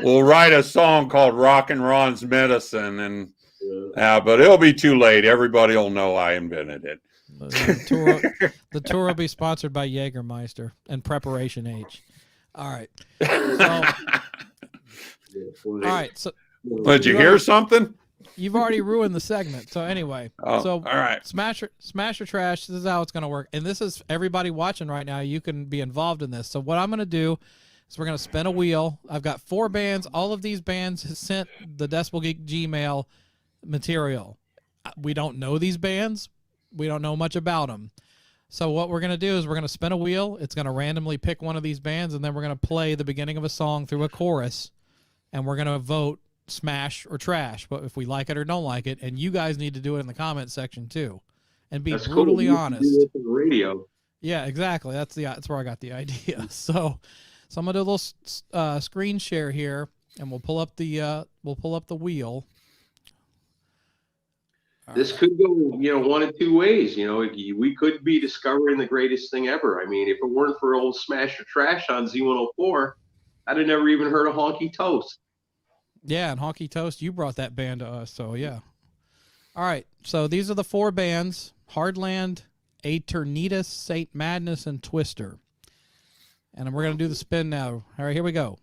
will write a song called Rockin Ron's Medicine, and but it'll be too late. Everybody will know I invented it. The tour will be sponsored by Jägermeister and Preparation H. All right. So, all right. So, Did you hear something? you've already ruined the segment. So anyway, Oh, all right. smash or trash. This is how it's going to work, and this is everybody watching right now. You can be involved in this. So what I'm going to do is we're going to spin a wheel. I've got 4 bands. All of these bands have sent the Decibel Geek Gmail material. We don't know these bands. We don't know much about them. So what we're going to do is we're going to spin a wheel. It's going to randomly pick one of these bands, and then we're going to play the beginning of a song through a chorus, and we're going to vote smash or trash, but if we like it or don't like it, and you guys need to do it in the comment section too, and be brutally honest. Do this on the radio. Yeah, exactly. That's where I got the idea. So I'm gonna do a little screen share here, and we'll pull up the wheel. This could go, one of 2 ways. We could be discovering the greatest thing ever. I mean, if it weren't for old Smash or Trash on Z104, I'd have never even heard of Honky Toast. Yeah, and Honky Toast, you brought that band to us, so yeah. All right, so these are the 4 bands: Hardland, Aeternitas, Saint Madness, and Twister. And we're going to do the spin now. All right, here we go.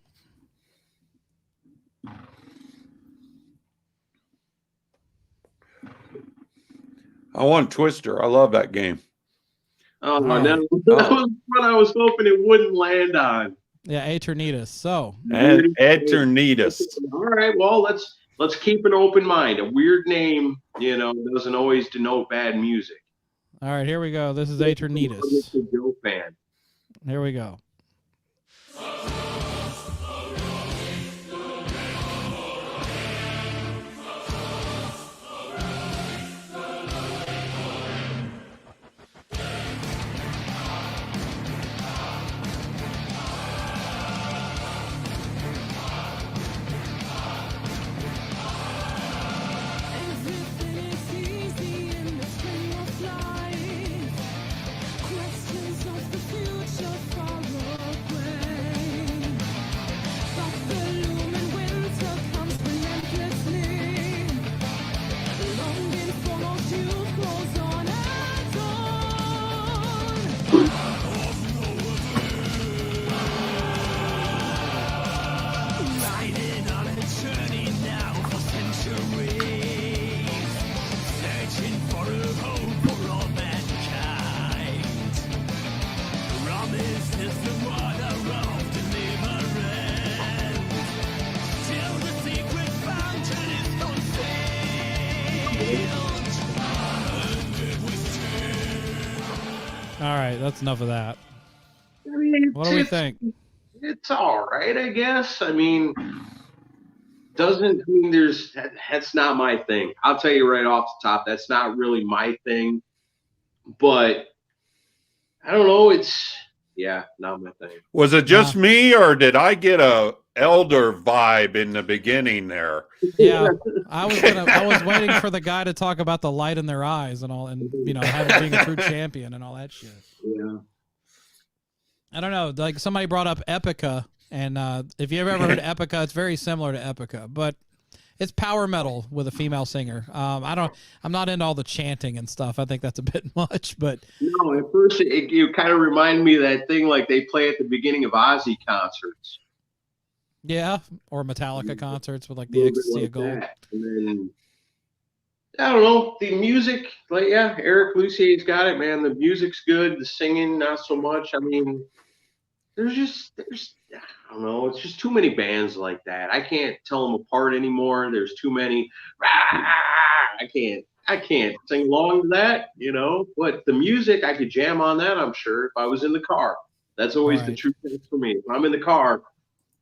I want Twister. I love that game. Oh, that was what I was hoping it wouldn't land on. Yeah, Aeternitas. So and Eternitas. All right, well, let's keep an open mind. A weird name, doesn't always denote bad music. All right, here we go. This is Aeternitas. I'm a Joe fan. Here we go. All right, that's enough of that. I mean, what do we think? It's all right, I guess. I mean, that's not my thing. I'll tell you right off the top, that's not really my thing. But I don't know. It's not my thing. Was it just me, or did I get a elder vibe in the beginning there? Yeah, I was waiting for the guy to talk about the light in their eyes and all, and having being a true champion and all that shit. Yeah. I don't know. Like somebody brought up Epica, and if you've ever heard of Epica, it's very similar to Epica, but it's power metal with a female singer. I'm not into all the chanting and stuff. I think that's a bit much, but no. At first, it kind of reminded me of that thing like they play at the beginning of Ozzy concerts. Yeah, or Metallica concerts with like the Ecstasy of Gold. And then, I don't know, the music, Eric Lucier's got it, man. The music's good, the singing not so much. I mean, there's I don't know, it's just too many bands like that. I can't tell them apart anymore. There's too many. I can't sing along to that, But the music, I could jam on that, I'm sure, if I was in the car. That's always the true thing for me. If I'm in the car,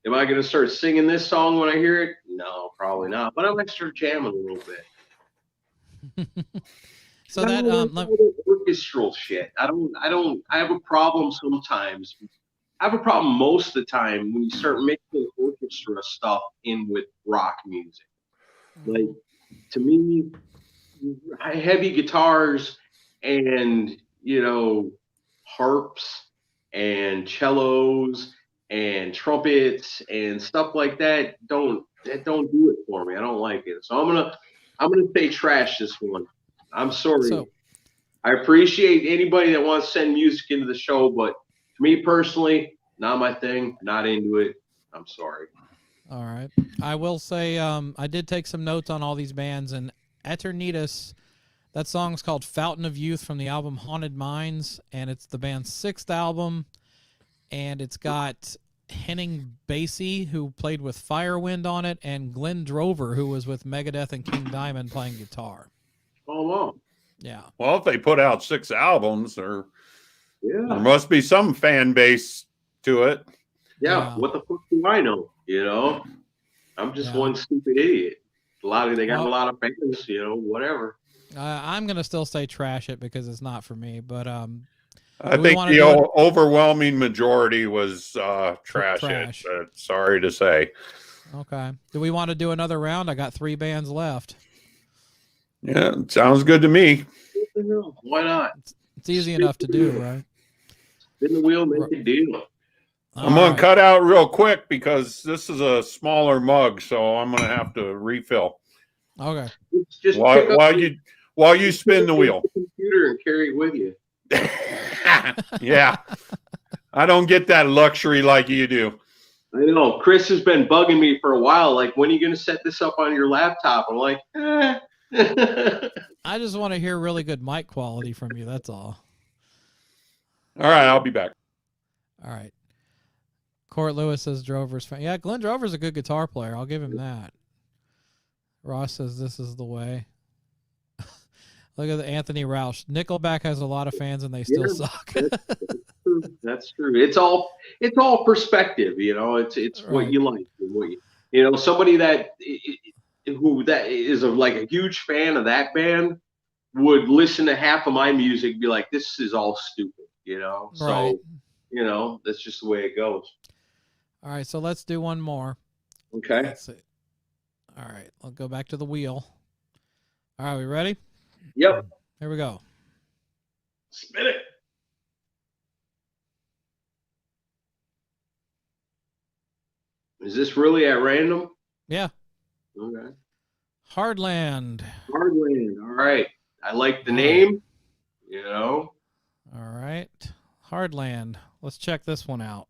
am I going to start singing this song when I hear it? No, probably not. But I might start jamming a little bit. So that orchestral shit. I have a problem sometimes. I have a problem most of the time when you start mixing orchestra stuff in with rock music. Like, to me, heavy guitars and, harps and cellos and trumpets and stuff like that don't do it for me. I don't like it. So I'm gonna say trash this one. I'm sorry. I appreciate anybody that wants to send music into the show, but to me personally, not my thing. Not into it. I'm sorry. All right. I will say I did take some notes on all these bands, and Eternitas, that song's called Fountain of Youth from the album Haunted Minds, and it's the band's 6th album, and it's got Henning Basie, who played with Firewind on it, and Glenn Drover, who was with Megadeth and King Diamond playing guitar. Oh, wow. Yeah. Well, if they put out 6 albums, there Yeah. must be some fan base to it. Yeah. What the fuck do I know? You know, I'm just one stupid idiot. They got a lot of fans, you know, whatever. I'm going to still say trash it because it's not for me, but I think the overwhelming majority was trash it, but sorry to say. Okay. Do we want to do another round? I got 3 bands left. Yeah, sounds good to me. Why not? It's easy enough to do, right? Spin the wheel, make a deal. I'm going to cut out real quick because this is a smaller mug, so I'm going to have to refill. Okay. Just while you spin the wheel. Computer and carry it with you. Yeah. I don't get that luxury like you do. I know. Chris has been bugging me for a while. Like, when are you going to set this up on your laptop? I'm like, I just want to hear really good mic quality from you. That's all. All right. I'll be back. All right. Court Lewis says Drover's fan. Yeah, Glenn Drover's a good guitar player. I'll give him that. Ross says this is the way. Look at the Anthony Roush. Nickelback has a lot of fans and they still suck. That's true. It's all perspective, you know. It's right. What you like, what you know. Somebody that is like a huge fan of that band would listen to half of my music and be like, "This is all stupid," you know. So, right. You know, that's just the way it goes. All right, so let's do one more. Okay. Let's see. All right, I'll go back to the wheel. All right, we ready? Yep. Here we go. Spin it. Is this really at random? Yeah. Okay. Hardland. Hardland. All right. I like the name. You know. All right. Hardland. Let's check this one out.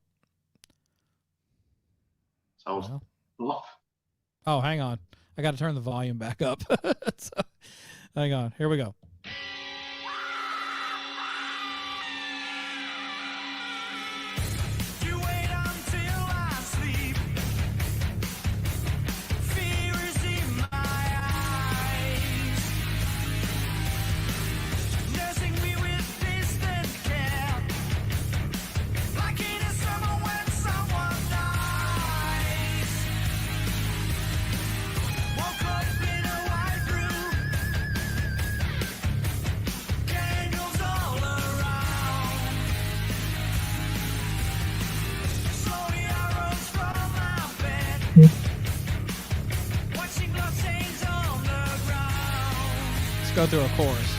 Sounds off. Oh, hang on. I got to turn the volume back up. So, hang on. Here we go. Let's go through a chorus.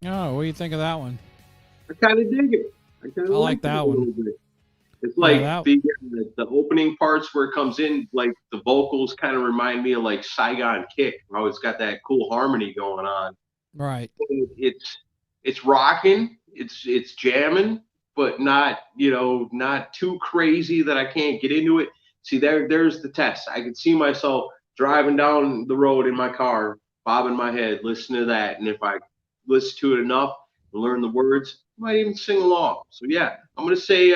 Oh, what do you think of that one? I kind of dig it. I like that one. It's like the opening parts where it comes in, like the vocals kind of remind me of like Saigon Kick. Oh, it's got that cool harmony going on. Right. It's rocking. It's jamming, but not too crazy that I can't get into it. See, there's the test. I could see myself driving down the road in my car, bobbing my head, listening to that, and if I listen to it enough and learn the words, I might even sing along. So yeah, I'm gonna say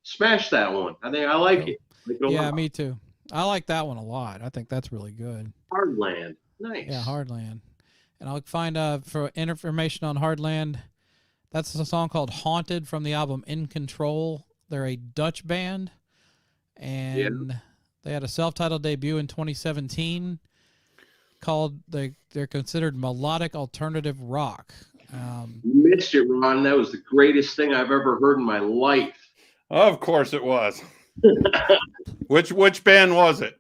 smash that one. I think I like it. Yeah, me too. I like that one a lot. I think that's really good. Hardland. Nice. Yeah, Hardland. And I'll find for information on Hardland, that's a song called Haunted from the album In Control. They're a Dutch band, and they had a self-titled debut in 2017 called, they're considered melodic alternative rock. You missed it, Ron. That was the greatest thing I've ever heard in my life. Of course it was. Which band was it?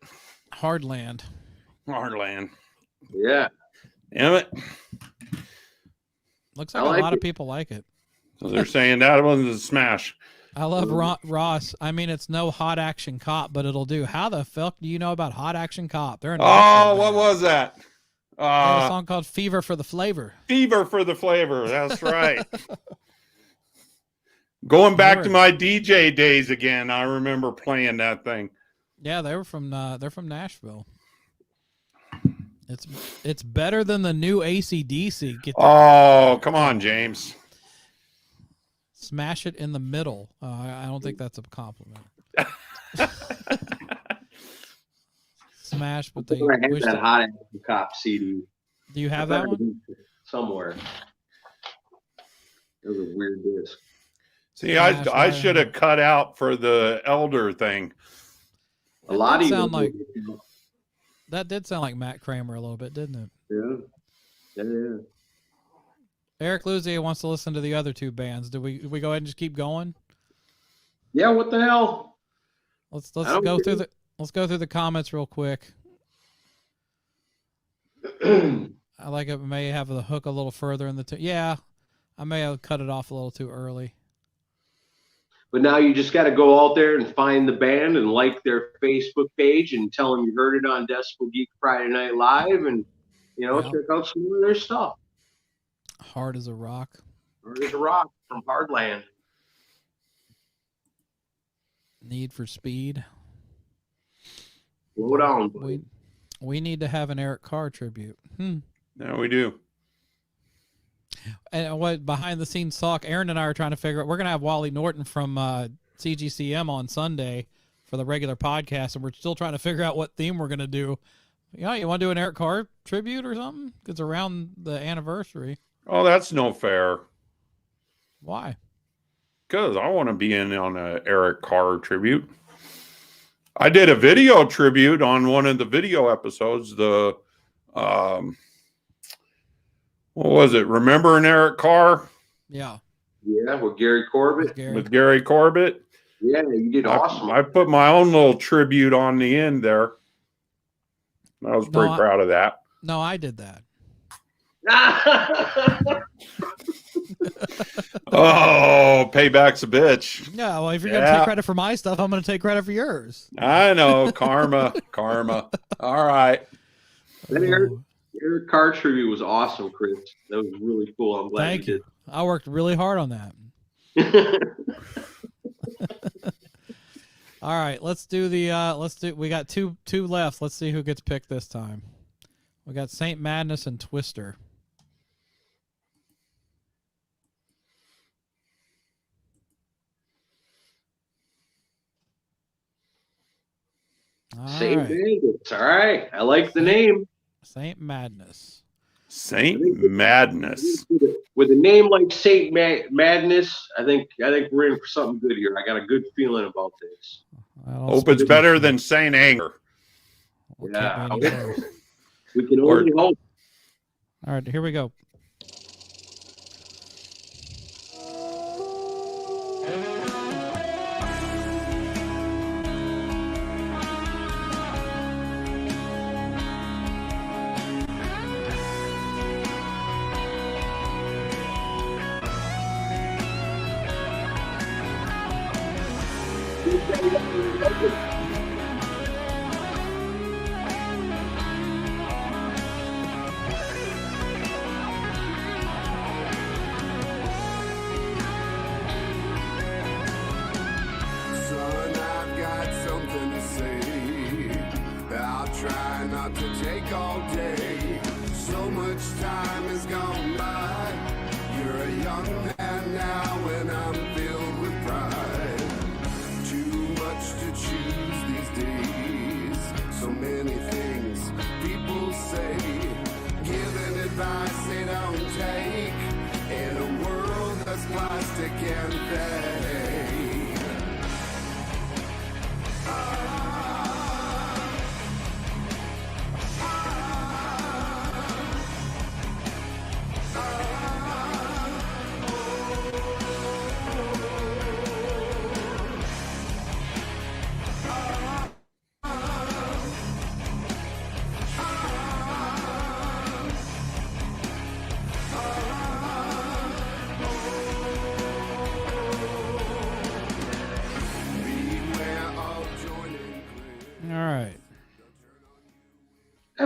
Hardland. Hardland. Yeah. Damn it. Looks like a lot of people like it. So they're saying that one's a smash. I love Ross. I mean, it's no Hot Action Cop, but it'll do. How the fuck do you know about Hot Action Cop? They're in Oh, what was that? They have a song called Fever for the Flavor. Fever for the Flavor. That's right. Going back to my DJ days again, I remember playing that thing. Yeah, they're from Nashville. It's better than the new AC/DC. Come on, James. Smash it in the middle. I don't think that's a compliment. Smash, but they wish that Hot Action Cop CD. Do you have that one? Somewhere. It was a weird disc. See, I should have cut out for the Elder thing. A lot of that did sound like Matt Kramer a little bit, didn't it? Yeah. Eric Luzier wants to listen to the other two bands. Do we go ahead and just keep going? Yeah, what the hell? Let's go through the comments real quick. I like it. May have the hook a little further in the yeah. I may have cut it off a little too early. But now you just got to go out there and find the band and like their Facebook page and tell them you heard it on Decibel Geek Friday Night Live and, check out some of their stuff. Hard as a Rock. Hard as a Rock from Hardland. Need for Speed. Slow down, buddy. We need to have an Eric Carr tribute. No, we do. And what behind the scenes talk, Aaron and I are trying to figure out. We're gonna have Wally Norton from CGCM on Sunday for the regular podcast, and we're still trying to figure out what theme we're gonna do. You want to do an Eric Carr tribute or something? It's around the anniversary. Oh, that's no fair. Why? Because I want to be in on an Eric Carr tribute. I did a video tribute on one of the video episodes. What was it? Remember an Eric Carr? Yeah. Yeah, with Gary Corbett. With Gary Corbett. Yeah, you did awesome. I put my own little tribute on the end there. I was pretty proud of that. No, I did that. Oh, payback's a bitch. Yeah, well, if you're going to take credit for my stuff, I'm going to take credit for yours. I know. Karma. All right. Your car tribute was awesome, Chris. That was really cool. I'm glad Thank you did. I worked really hard on that. All right, let's do we got two left. Let's see who gets picked this time. We got Saint Madness and Twister. Saint Madness. All right. I like the name. Saint Madness. Saint Madness. With a name like Saint Madness, I think we're in for something good here. I got a good feeling about this. Hope it's better than Saint Anger. Yeah. We can only hope. All right, here we go.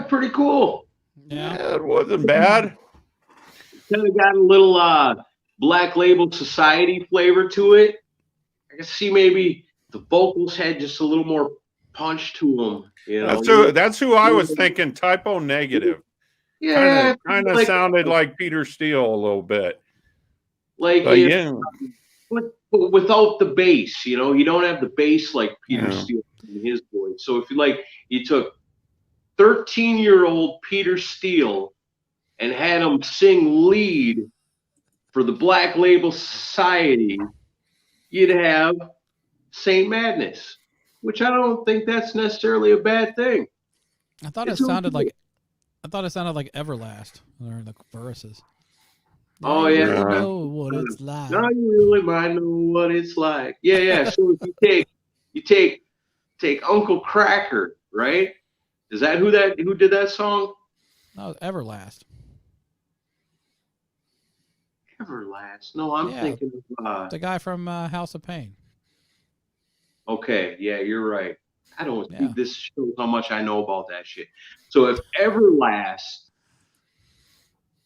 pretty cool. Yeah. It wasn't bad. Kind of got a little Black Label Society flavor to it. I can see maybe the vocals had just a little more punch to them. You know, That's who I was thinking. Typo Negative. Yeah, Kind of sounded like Peter Steele a little bit. Like But if, yeah. but without the bass, you know, you don't have the bass like Peter Yeah. Steele in his voice. So if you took 13-year-old Peter Steele and had him sing lead for the Black Label Society, you'd have Saint Madness, which I don't think that's necessarily a bad thing. I thought it sounded like Everlast in the verses. Oh, Now you yeah. really know what it's like. Now you really might know what it's like. Yeah. So if you take Uncle Cracker, right? Is that who did that song? No, Everlast. Everlast. No, I'm thinking of the guy from House of Pain. Okay, yeah, you're right. I don't think this shows how much I know about that shit. So if Everlast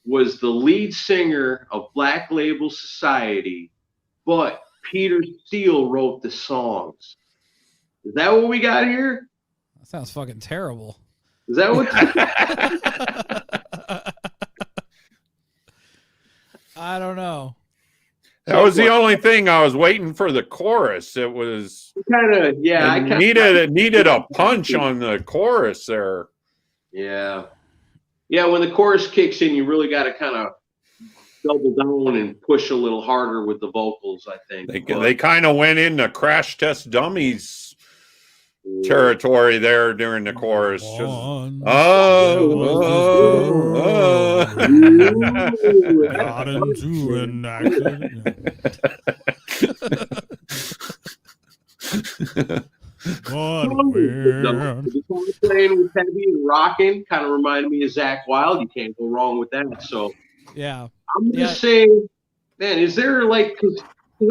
was the lead singer of Black Label Society, but Peter Steele wrote the songs, is that what we got here? That sounds fucking terrible. Is that what? I don't know. That was the only thing I was waiting for the chorus. It was kind of I needed a punch on the chorus there. Yeah. When the chorus kicks in, you really got to kind of double down and push a little harder with the vocals, I think. They kind of went into Crash Test Dummies territory there during the chorus. Got into an accident. The song playing with heavy and rocking kind of reminded me of Zakk Wylde. You can't go wrong with that. So yeah, I'm gonna say, man, is there because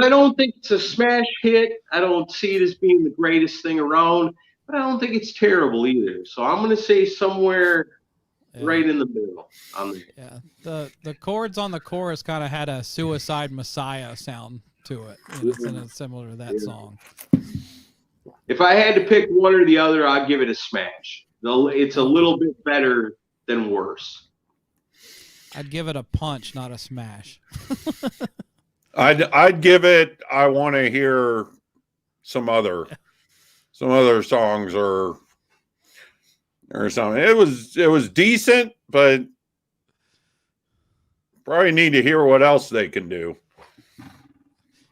I don't think it's a smash hit. I don't see it as being the greatest thing around, but I don't think it's terrible either. So I'm gonna say somewhere right in the middle. The chords on the chorus kind of had a Suicide Messiah sound to it. It's similar to that song. If I had to pick one or the other, I'd give it a smash. It's a little bit better than worse. I'd give it a punch, not a smash. I'd give it. I want to hear some other songs or something. It was decent, but probably need to hear what else they can do.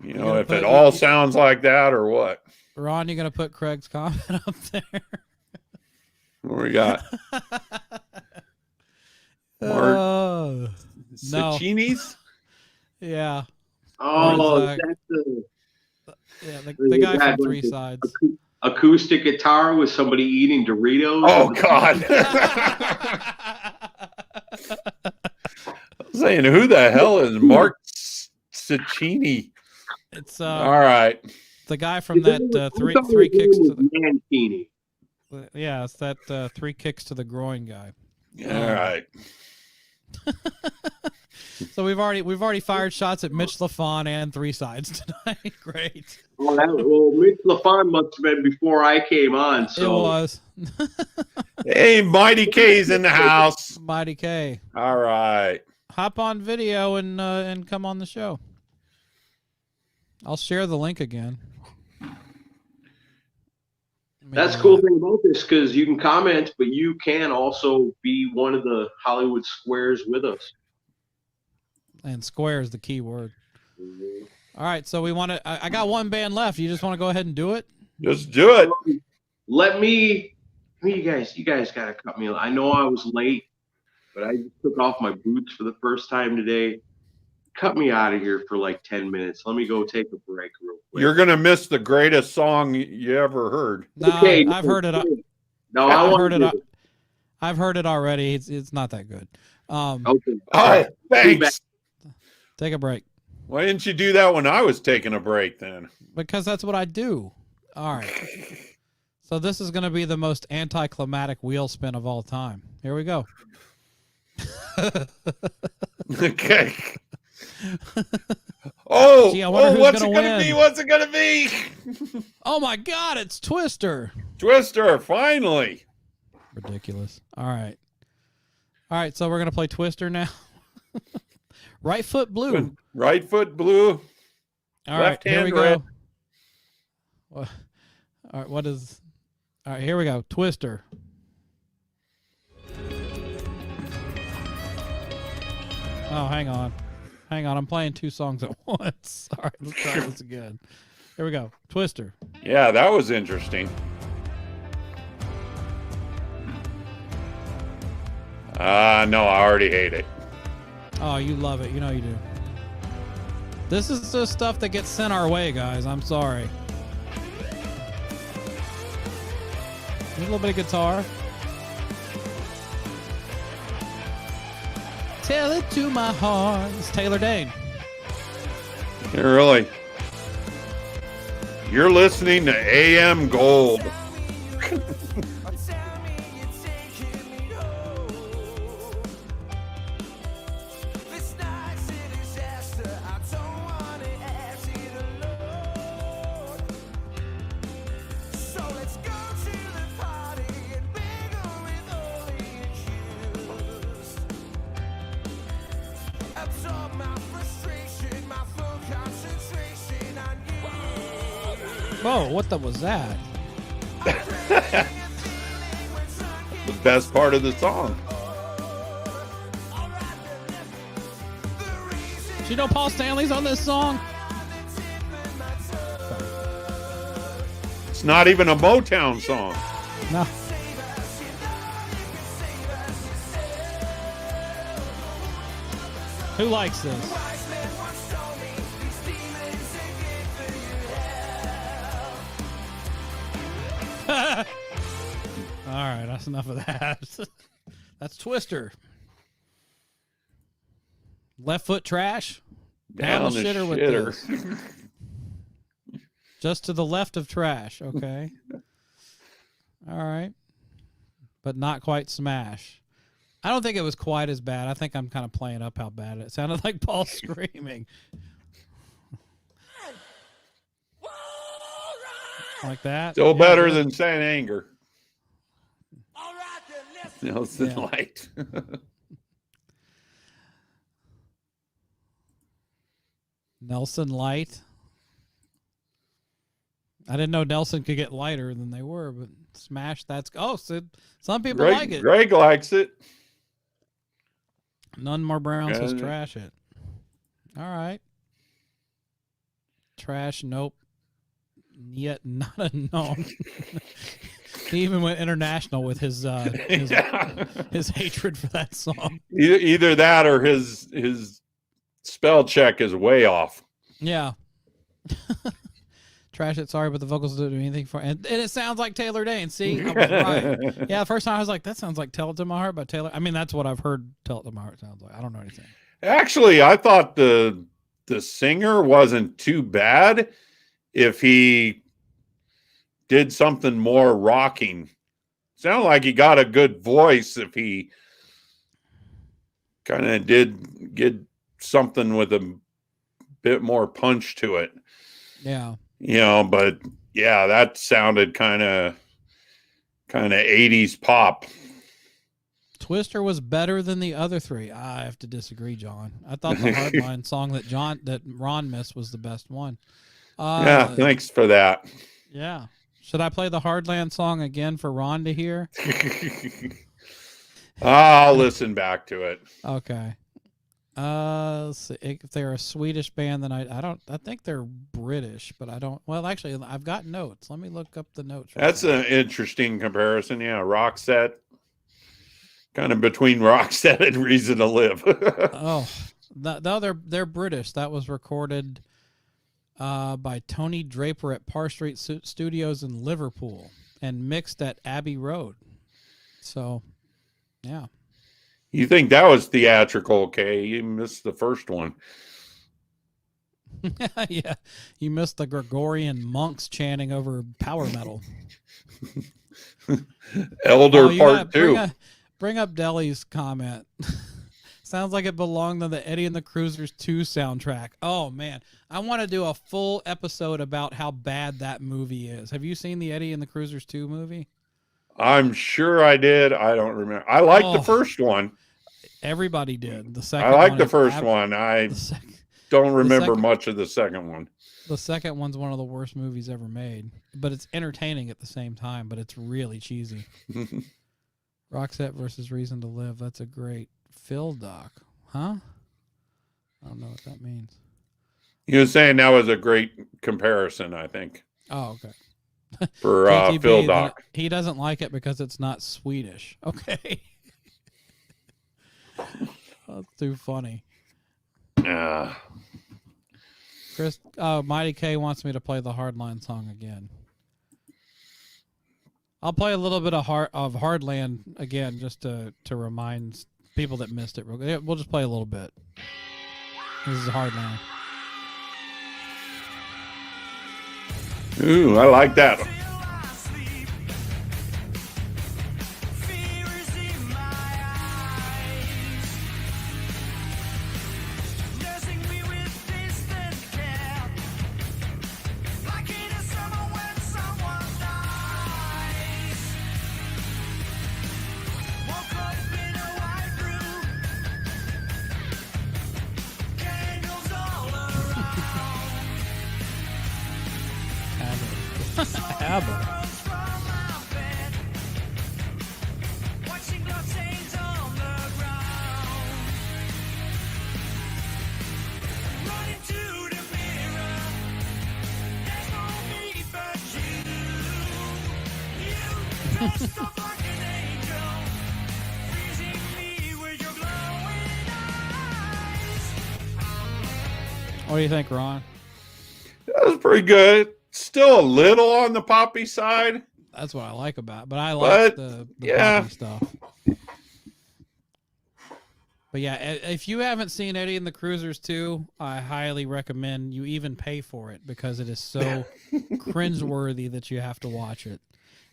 You know, if it all sounds like that or what. Ron, you gonna put Craig's comment up there? What we got? Mark Ciccinis? Yeah. Oh, that's the guy from Three Sides. Acoustic guitar with somebody eating Doritos. Oh God! I'm saying, who the hell is Mark Ciccini? It's all right. The guy from that three kicks to the Mancini. Yeah, it's that 3 kicks to the groin guy. All right. So we've already fired shots at Mitch LaFon and Three Sides tonight. Great. Well, Mitch LaFon must have been before I came on. So. It was. Hey, Mighty K's in the house. Mighty K. All right. Hop on video and come on the show. I'll share the link again. That's the cool thing about this, because you can comment, but you can also be one of the Hollywood squares with us. And square is the key word. Mm-hmm. All right, so we want to. I got one band left. You just want to go ahead and do it? Just do it. You guys got to cut me. I know I was late, but I just took off my boots for the first time today. Cut me out of here for like 10 minutes. Let me go take a break real quick. You're going to miss the greatest song you ever heard. No, okay, I've heard it. No, I've heard it already. It's not that good. Okay. Oh, thanks. Take a break. Why didn't you do that when I was taking a break then? Because that's what I do. All right. So this is going to be the most anticlimactic wheel spin of all time. Here we go. Okay. Oh, Gee, I wonder who's what's it gonna gonna win. be? What's it gonna be? Oh my God, it's Twister. Twister, finally. Ridiculous. All right. So we're going to play Twister now. Right foot blue. Right foot blue. All left right, here we hand go. red. All right, all right, here we go. Twister. Oh, hang on. I'm playing two songs at once. All right, let's try this again. Here we go. Twister. Yeah, that was interesting. No, I already hate it. Oh, you love it. You know you do. This is the stuff that gets sent our way, guys. I'm sorry. A little bit of guitar. Tell it to my heart. It's Taylor Dane. Yeah, really. You're listening to AM Gold. Whoa, what the was that? The best part of the song. Do you know Paul Stanley's on this song? It's not even a Motown song. No. Who likes this? All right, that's enough of that. That's Twister. Left foot trash. Down the shitter with this. Just to the left of trash. Okay. All right. But not quite smash. I don't think it was quite as bad. I think I'm kind of playing up how bad it sounded like Paul screaming. Like that. Still Yeah, better good. than Saint Anger. Nelson Yeah. Light. Nelson Light. I didn't know Nelson could get lighter than they were, but smash, that's... Oh, so some people like it. Greg likes it. None more Brown says Yeah. trash it. All right. Trash, nope. Yet not a no. He even went international with his hatred for that song. Either that or his spell check is way off. Yeah. Trash it, sorry, but the vocals don't do anything for and it sounds like Taylor Dane. See? I was right. Yeah, the first time I was like, that sounds like Tell It to My Heart by Taylor. I mean, that's what I've heard Tell It to My Heart sounds like. I don't know anything. Actually, I thought the singer wasn't too bad if he did something more rocking. Sounded like he got a good voice if he kind of did get something with a bit more punch to it. Yeah. You know, but yeah, that sounded kind of 80s pop. Twister was better than the other three. I have to disagree, John. I thought the Hardline song that Ron missed was the best one. Yeah, thanks for that. Yeah. Should I play the Hardland song again for Ron to hear? I'll listen back to it. Okay. Let's see. If they're a Swedish band, then I think they're British, but I don't. Well, actually, I've got notes. Let me look up the notes. That's an interesting comparison. Yeah, Roxette. Kind of between Roxette and Reason to Live. Oh, no, they're British. That was recorded by Tony Draper at Parr Street Studios in Liverpool and mixed at Abbey Road. So, yeah. You think that was theatrical, okay? You missed the first one. Yeah, you missed the Gregorian monks chanting over power metal. Elder you Part gotta 2. bring up Deli's comment. Sounds like it belonged on the Eddie and the Cruisers 2 soundtrack. Oh man, I want to do a full episode about how bad that movie is. Have you seen the Eddie and the Cruisers 2 movie? I'm sure I did. I don't remember. I like the first one. Everybody did. The second I like one the is first one. I the don't remember second- much of the second one. The second one's one of the worst movies ever made, but it's entertaining at the same time, but it's really cheesy. Roxette versus Reason to Live. That's a great Phil doc. Huh? I don't know what that means. He was saying that was a great comparison, I think, Oh, okay. for JTB, Phil then Doc. he doesn't like it because it's not Swedish. Okay. That's too funny. Chris, Mighty K wants me to play the Hardline song again. I'll play a little bit of Hardland again, just to remind people that missed it. We'll just play a little bit. This is Hardline. Ooh, I like that. ABBA. What do you think, Ron? That was pretty good. Still a little on the poppy side. That's what I like about it. But I like the poppy stuff. But yeah, if you haven't seen Eddie and the Cruisers 2, I highly recommend you even pay for it because it is so cringeworthy that you have to watch it.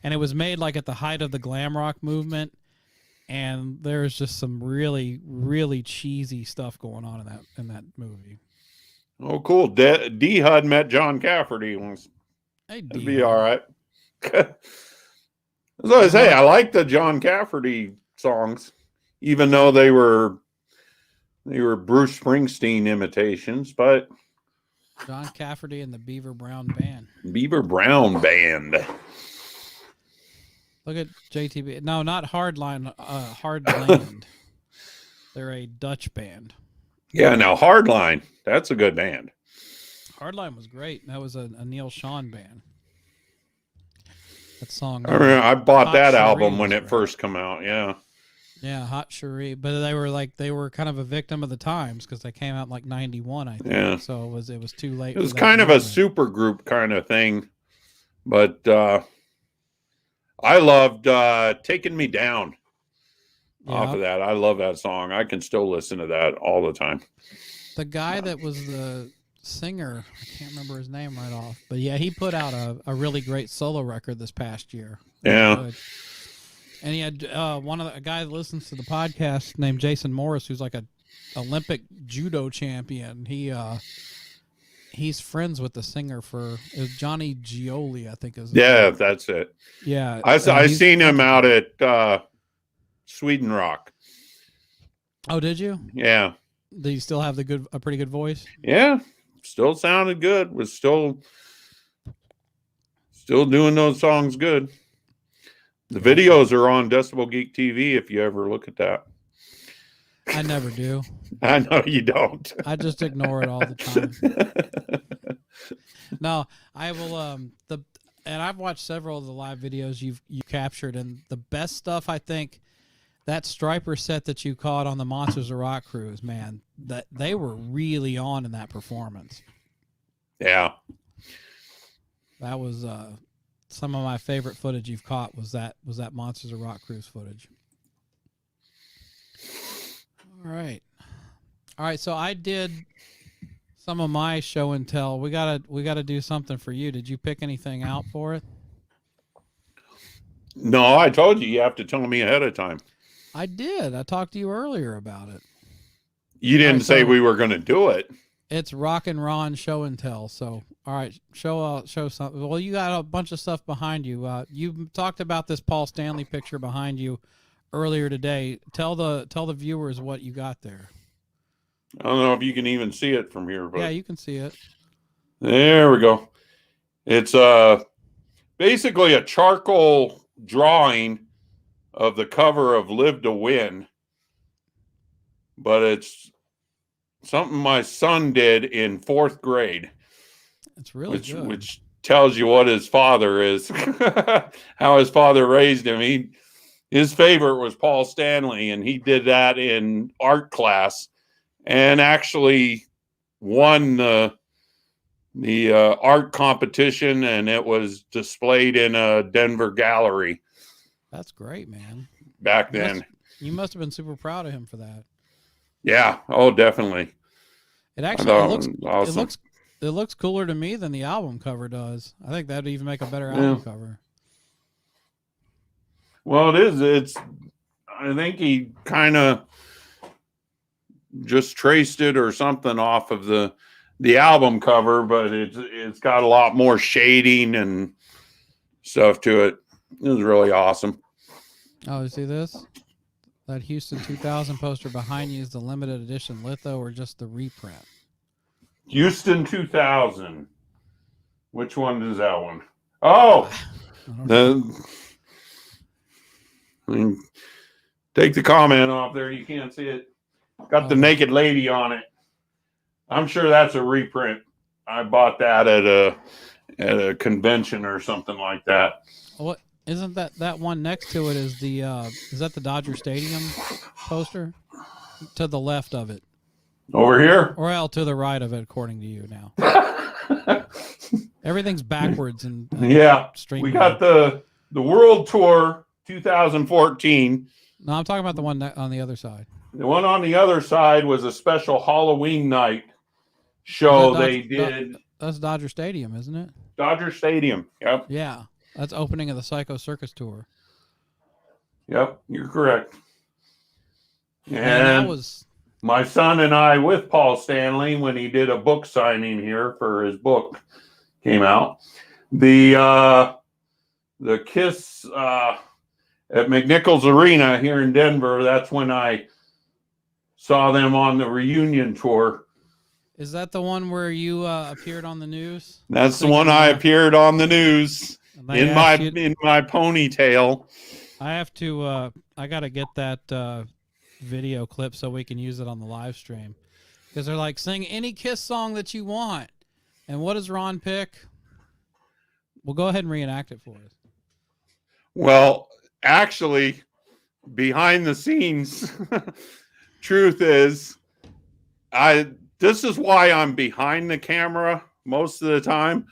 And it was made like at the height of the glam rock movement, and there's just some really, really cheesy stuff going on in that movie. Oh, cool. D HUD met John Cafferty once. Hey, That'd be all right. As I say, I like the John Cafferty songs, even though they were Bruce Springsteen imitations, but John Cafferty and the Beaver Brown Band. Beaver Brown Band. Look at JTB. No, not Hardline. Hardland. They're a Dutch band. Yeah, now Hardline. That's a good band. Hardline was great. That was a Neil Sean band. That song. I remember I bought Hot that Cherie album when was it great. first came out. Yeah. Yeah, Hot Cherie. But they were kind of a victim of the times because they came out in like 91, I think. Yeah. So it was too late. It was for that kind of a movement. super group kind of thing. But I loved Taking Me Down off of that. I love that song. I can still listen to that all the time. The guy that was the singer, I can't remember his name right off, but yeah, he put out a really great solo record this past year. Yeah. Good. And he had a guy that listens to the podcast named Jason Morris, who's like a Olympic judo champion. He's friends with the singer for Johnny Gioli, I think is. Yeah, that's it. Yeah. I seen him out at Sweden Rock. Oh, did you? Yeah. Do you still have a pretty good voice? Yeah. Still sounded good. Was still doing those songs good. The videos are on Decibel Geek TV if you ever look at that. I never do. I know you don't. I just ignore it all the time. No, I will. And I've watched several of the live videos you captured, and the best stuff I think that Striper set that you caught on the Monsters of Rock cruise, man, that they were really on in that performance. Yeah. That was some of my favorite footage you've caught was that Monsters of Rock cruise footage. All right. So I did some of my show and tell. We gotta do something for you. Did you pick anything out for it? No, I told you have to tell me ahead of time. I did. I talked to you earlier about it. You didn't Alright, say so- we were going to do it. It's Rockin Ron show and tell. So, all right, show something. Well, you got a bunch of stuff behind you. You talked about this Paul Stanley picture behind you earlier today. Tell the viewers what you got there. I don't know if you can even see it from here, but Yeah, you can see it. there we go. It's basically a charcoal drawing of the cover of Live to Win, but it's something my son did in 4th grade. It's really which good. which tells you what his father is, how his father raised him. His favorite was Paul Stanley, and he did that in art class, and actually won the art competition, and it was displayed in a Denver gallery That's great, man. back then. You must have been super proud of him for that. Yeah, oh, definitely. It I actually thought looks it was awesome. it looks cooler to me than the album cover does. I think that'd even make a better album cover. Well, it is. I think he kind of just traced it or something off of the album cover, but it's got a lot more shading and stuff to it. It was really awesome. Oh, you see this? That Houston 2000 poster behind you is the limited edition litho or just the reprint? Houston 2000. Which one is that one? Oh, I don't know. I mean, take the comment off there. You can't see it. Got the naked lady on it. I'm sure that's a reprint. I bought that at a convention or something like that. What isn't that one next to it is the is that the Dodger Stadium poster? To the left of it. Over here? Or to the right of it, according to you now. Everything's backwards and Yeah. stream. We got the World Tour 2014. No, I'm talking about the one on the other side. The one on the other side was a special Halloween night show they did. That's Dodger Stadium, isn't it? Dodger Stadium. Yep. Yeah. That's opening of the Psycho Circus tour. Yep. You're correct. And that was my son and I with Paul Stanley when he did a book signing here for his book came out. The Kiss at McNichols Arena here in Denver. That's when I saw them on the reunion tour. Is that the one where you appeared on the news? That's the one I appeared on the news in my ponytail. I have to. I got to get that video clip so we can use it on the live stream because they're like, sing any Kiss song that you want. And what does Ron pick? We'll go ahead and reenact it for us. Well, actually, behind the scenes, truth is, this is why I'm behind the camera most of the time.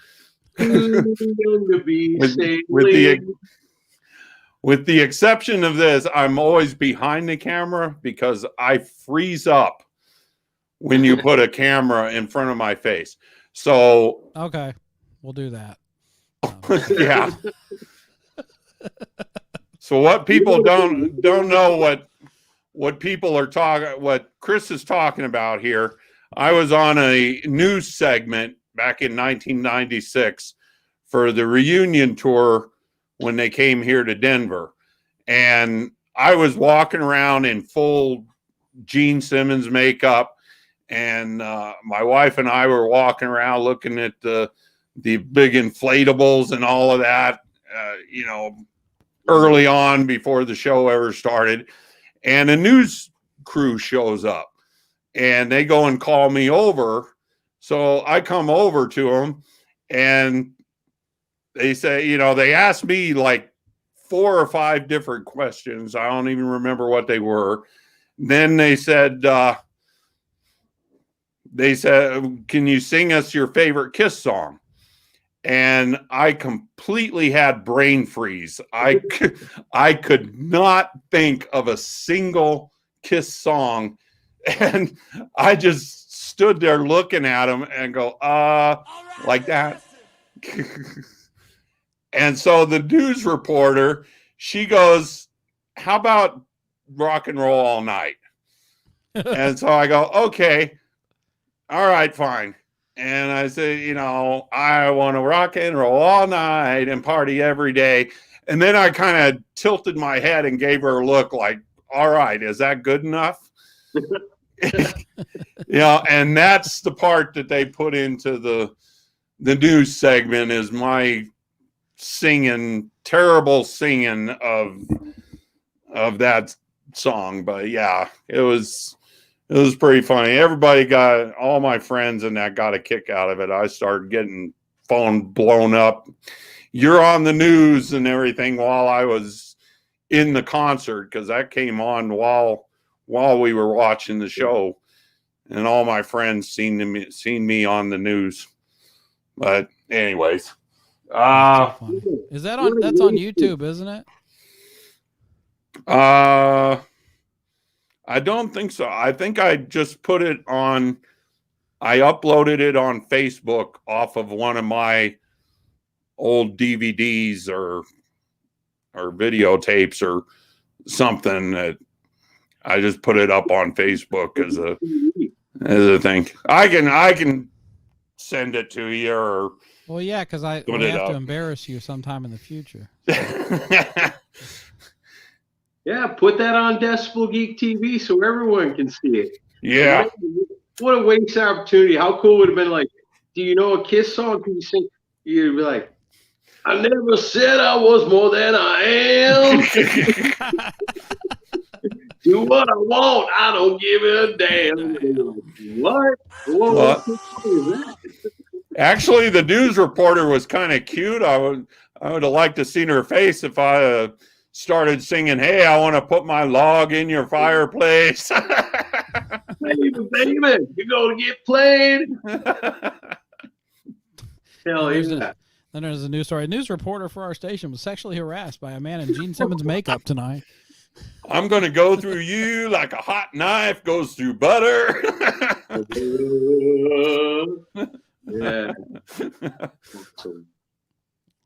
With the exception of this, I'm always behind the camera because I freeze up when you put a camera in front of my face. So okay, we'll do that. Yeah. So what people don't know what people are talking, what Chris is talking about here. I was on a news segment back in 1996 for the reunion tour when they came here to Denver. And I was walking around in full Gene Simmons makeup. And my wife and I were walking around looking at the big inflatables and all of that, early on before the show ever started. And a news crew shows up and they go and call me over. So I come over to them and they say, they asked me like 4 or 5 different questions. I don't even remember what they were. Then they said, can you sing us your favorite Kiss song? And I completely had brain freeze. I could not think of a single Kiss song. And I just stood there looking at him and go, like that. And so the news reporter, she goes, how about rock and roll all night? And so I go, okay, all right, fine. And I said, you know, I want to rock and roll all night and party every day. And then I kind of tilted my head and gave her a look like, all right, is that good enough? And that's the part that they put into the news segment is my singing, terrible singing of that song. But yeah, it was pretty funny. Everybody got, all my friends and that got a kick out of it. I started getting phone blown up. You're on the news and everything while I was in the concert, because that came on while we were watching the show, and all my friends seen me on the news. But anyways, is that on? That's on YouTube, isn't it? I don't think so. I think I just put it on. I uploaded it on Facebook off of one of my old DVDs or videotapes or something, that I just put it up on Facebook as a thing. I can send it to you, or well, yeah, because I have to embarrass you sometime in the future. Yeah, put that on Decibel Geek TV so everyone can see it. Yeah. What a waste opportunity. How cool would it have been, like, do you know a Kiss song? Can you sing? You'd be like, I never said I was more than I am. Do what I want. I don't give a damn. What? What is that? Actually, the news reporter was kind of cute. I would have liked to seen her face if I started singing, "Hey, I want to put my log in your fireplace." Baby, you're gonna get played. Hell yeah. Then there's a news story. A news reporter for our station was sexually harassed by a man in Gene Simmons makeup tonight. I'm going to go through you like a hot knife goes through butter. Yeah.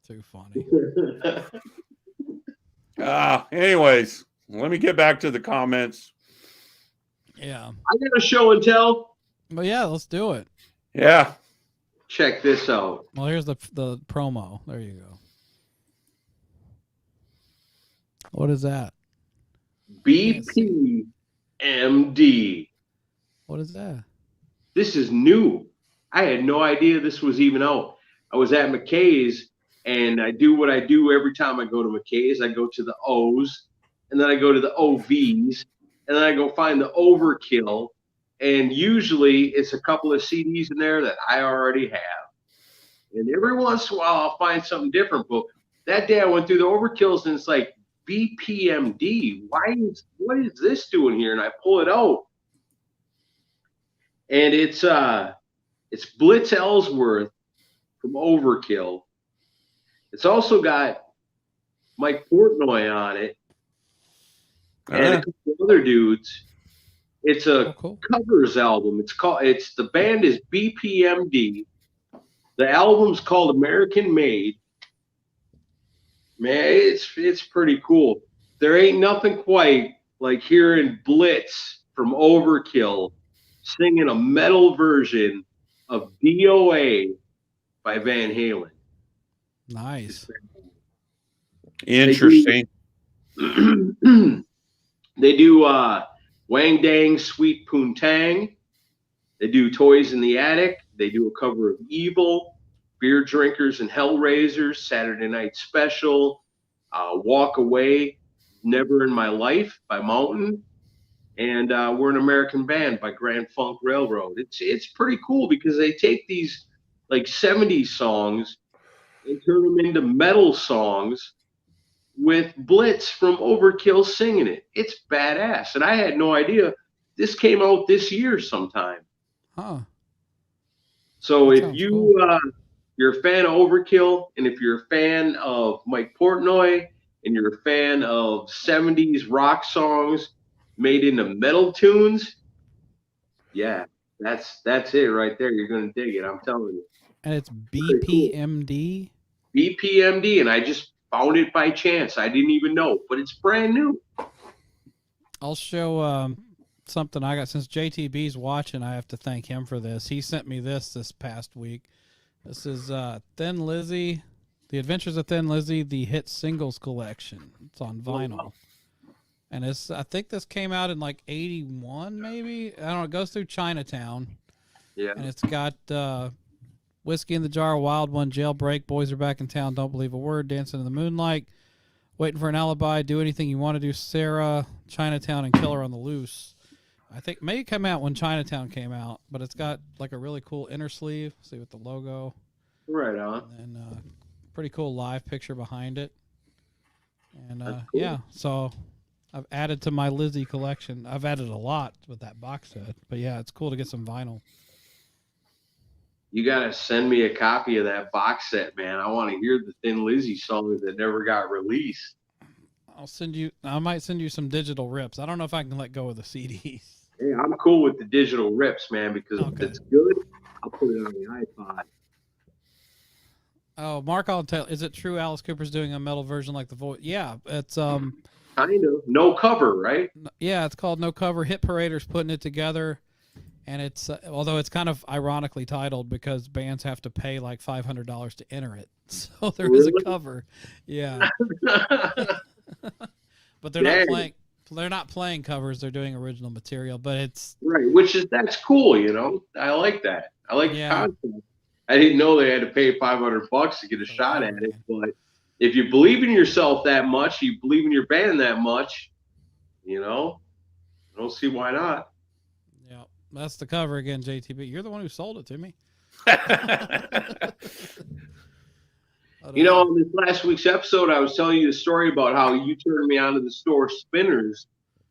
Too funny. Anyways, let me get back to the comments. Yeah. I got a show and tell. But yeah, let's do it. Yeah. Check this out. Well, here's the promo. There you go. What is that? BPMD. What is that? This is new. I had no idea this was even out. I was at McKay's, and I do what I do every time I go to McKay's. I go to the O's, and then I go to the OVs, and then I go find the Overkill. And usually it's a couple of CDs in there that I already have. And every once in a while I'll find something different. But that day I went through the Overkills, and it's like, BPMD. What is this doing here? And I pull it out, and it's Blitz Ellsworth from Overkill. It's also got Mike Portnoy on it, and a couple other dudes. It's a covers album. The band is BPMD. The album's called American Made. Man, it's pretty cool. There ain't nothing quite like hearing Blitz from Overkill singing a metal version of DOA by Van Halen. Nice. Interesting. They do Wang Dang Sweet Poontang. They do Toys in the Attic. They do a cover of Evil, Beer Drinkers and Hellraisers, Saturday Night Special, Walk Away, Never in My Life by Mountain, and We're an American Band by Grand Funk Railroad. It's pretty cool because they take these like 70s songs and turn them into metal songs with Blitz from Overkill singing it. It's badass. And I had no idea this came out this year sometime. Huh. So That if sounds you cool. you're a fan of Overkill, and if you're a fan of Mike Portnoy, and you're a fan of 70s rock songs made into metal tunes, yeah, That's it right there. You're gonna dig it. I'm telling you. And it's Very cool. BPMD. BPMD, and I just found it by chance. I didn't even know, but it's brand new. I'll show something I got. Since JTB's watching, I have to thank him for this. He sent me this past week. This is Thin Lizzy, The Adventures of Thin Lizzy, the hit singles collection. It's on vinyl. And I think this came out in like 81, maybe. I don't know. It goes through Chinatown. Yeah. And it's got Whiskey in the Jar, Wild One, Jailbreak, Boys Are Back in Town, Don't Believe a Word, Dancing in the Moonlight, Waiting for an Alibi, Do Anything You Want to Do, Sarah, Chinatown, and Killer on the Loose. I think maybe it came out when Chinatown came out, but it's got like a really cool inner sleeve. See with the logo. Right on. And pretty cool live picture behind it. And Cool. yeah, so I've added to my Lizzy collection. I've added a lot with that box set, but yeah, it's cool to get some vinyl. You gotta send me a copy of that box set, man. I want to hear the Thin Lizzy songs that never got released. I might send you some digital rips. I don't know if I can let go of the CDs. Hey, I'm cool with the digital rips, man, because if it's good, I'll put it on the iPod. Oh, Mark, I'll tell. Is it true Alice Cooper's doing a metal version like the Void? Yeah, it's Kind of. No cover, right? Yeah, it's called No Cover. Hit Parader's putting it together, and it's although it's kind of ironically titled because bands have to pay like $500 to enter it, so there is a cover. Yeah, but they're not playing. They're not playing covers. They're doing original material, but it's right, that's cool. You know, I like that. I like the concept. I didn't know they had to pay $500 to get a shot at it, but if you believe in yourself that much, you believe in your band that much, you know, I don't see why not. Yeah, that's the cover again, JTB. You're the one who sold it to me. You know, on this last week's episode, I was telling you the story about how you turned me on to the store Spinners,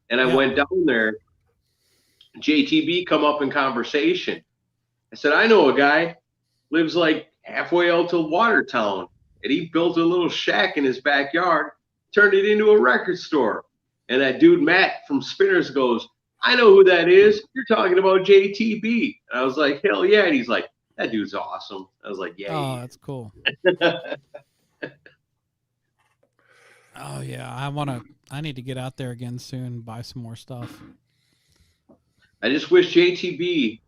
and I went down there. JTB come up in conversation. I said, I know a guy, lives like halfway out to Watertown, and he built a little shack in his backyard, turned it into a record store. And that dude, Matt from Spinners, goes, I know who that is. You're talking about JTB. And I was like, hell yeah. And he's like, that dude's awesome. I was like, yeah. Oh, that's cool. Oh yeah, I need to get out there again soon and buy some more stuff. I just wish JTB,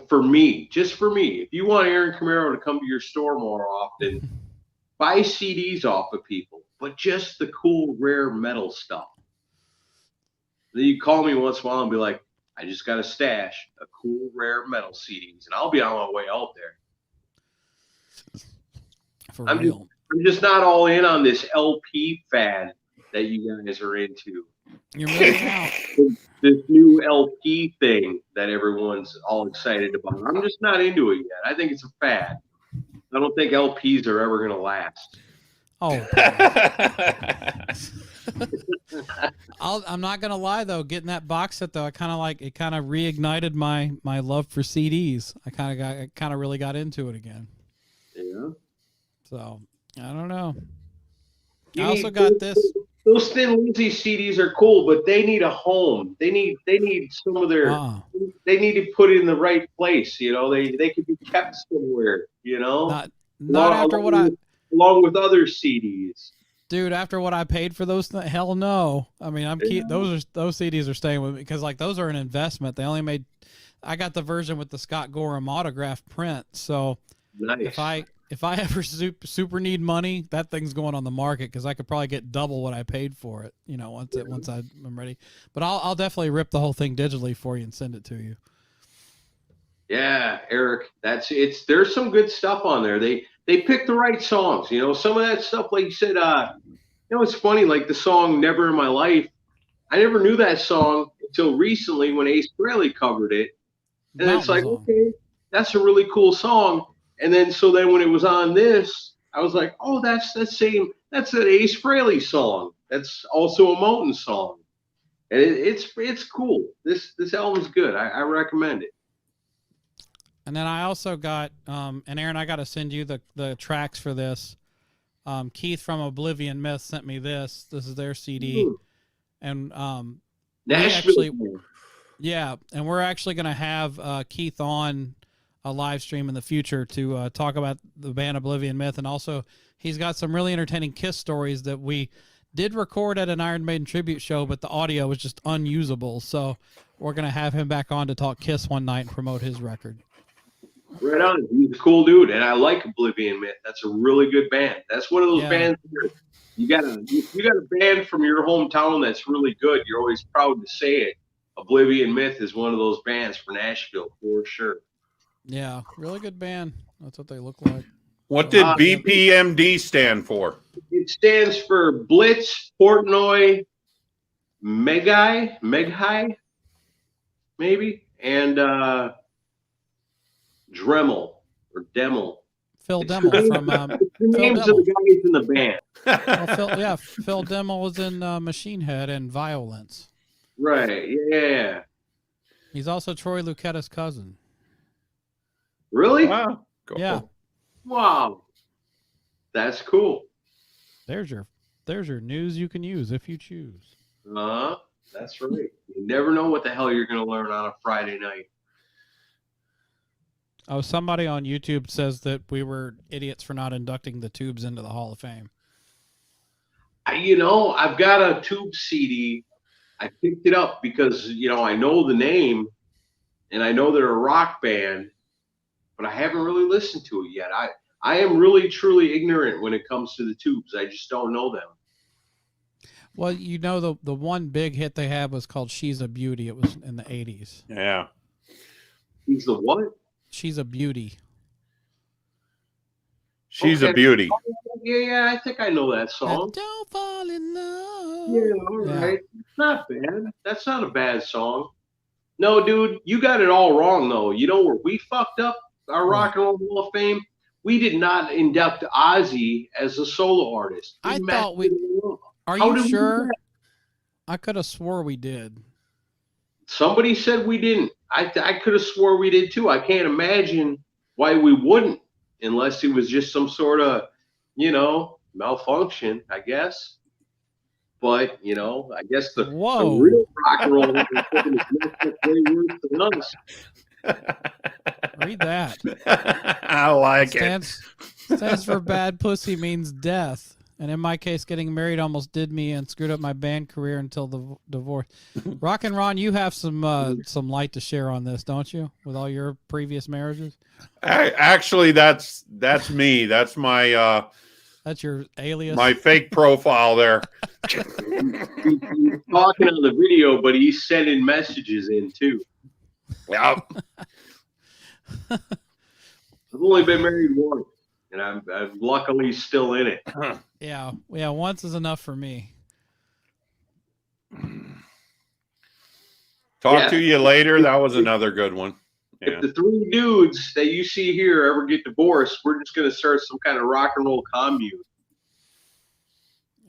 for me, if you want Aaron Camaro to come to your store more often, buy CDs off of people, but just the cool, rare metal stuff. Then you call me once in a while and be like, I just got a stash of cool, rare metal CDs, and I'll be on my way out there. For real. I'm just not all in on this LP fad that you guys are into. You're missing out. This new LP thing that everyone's all excited about. I'm just not into it yet. I think it's a fad. I don't think LPs are ever going to last. Oh. I'm not gonna lie though. Getting that box set though, it kind of reignited my love for CDs. I kind of really got into it again. Yeah. So I don't know. I also got this. Those Thin Lizzy CDs are cool, but they need a home. They need some of their. They need to put it in the right place. You know, they could be kept somewhere. You know, not after what I. Along with other CDs. Dude, after what I paid for those, hell no. I mean, those CDs are staying with me because like those are an investment. They only made. I got the version with the Scott Gorham autograph print. So nice. if I ever super need money, that thing's going on the market because I could probably get double what I paid for it. You know, once I'm ready. But I'll definitely rip the whole thing digitally for you and send it to you. Yeah, Eric, there's some good stuff on there. They pick the right songs, you know. Some of that stuff, like you said, it's funny, like the song Never in My Life. I never knew that song until recently when Ace Frehley covered it. And it's like, okay, that's a really cool song. And then when it was on this, I was like, oh, that's an Ace Frehley song. That's also a Moten song. And it's cool. This album's good. I recommend it. And then I also got, and Aaron, I got to send you the tracks for this. Keith from Oblivion Myth sent me this. This is their CD. Ooh. And Nashville. Yeah, and we're actually going to have Keith on a live stream in the future to talk about the band Oblivion Myth, and also he's got some really entertaining Kiss stories that we did record at an Iron Maiden tribute show, but the audio was just unusable. So we're going to have him back on to talk Kiss one night and promote his record. Right on. He's a cool dude, and I like Oblivion Myth. That's a really good band. That's one of those bands where you got a band from your hometown that's really good. You're always proud to say it. Oblivion Myth is one of those bands for Nashville, for sure. Yeah, really good band. That's what they look like. What did BPMD stand for? It stands for Blitz Portnoy Meghai, maybe, and Dremel or Demel. Phil Demmel from the names of the guys in the band. Phil Demmel was in Machine Head and Violence. Right, yeah. He's also Troy Lucetta's cousin. Really? Wow. Cool. Yeah. Wow. That's cool. There's your news you can use if you choose. That's right. You never know what the hell you're going to learn on a Friday night. Oh, somebody on YouTube says that we were idiots for not inducting the Tubes into the Hall of Fame. I've got a Tube CD. I picked it up because, I know the name and I know they're a rock band, but I haven't really listened to it yet. I am really, truly ignorant when it comes to the Tubes. I just don't know them. Well, the one big hit they had was called She's a Beauty. It was in the 80s. Yeah. He's the what? She's a Beauty. She's a beauty. Yeah, I think I know that song. Don't fall in love. Yeah, all right. It's not bad. That's not a bad song. No, dude, you got it all wrong, though. Where we fucked up our Rock and Roll Hall of Fame? We did not induct Ozzy as a solo artist. I thought we... Are you sure? I could have swore we did. Somebody said we didn't. I could have swore we did, too. I can't imagine why we wouldn't, unless it was just some sort of, malfunction, I guess. But, I guess the real rock and roll is way worse than us. Read that. I like it. Stands for bad pussy means death. And in my case, getting married almost did me and screwed up my band career until the divorce. Rockin Ron, you have some light to share on this, don't you? With all your previous marriages. Actually, that's me. That's my that's your alias. My fake profile there. He's talking on the video, but he's sending messages in too. Yeah. I've only been married once. And I'm luckily still in it. Yeah. Once is enough for me. Talk to you later. That was another good one. Yeah. If the three dudes that you see here ever get divorced, we're just going to start some kind of rock and roll commune.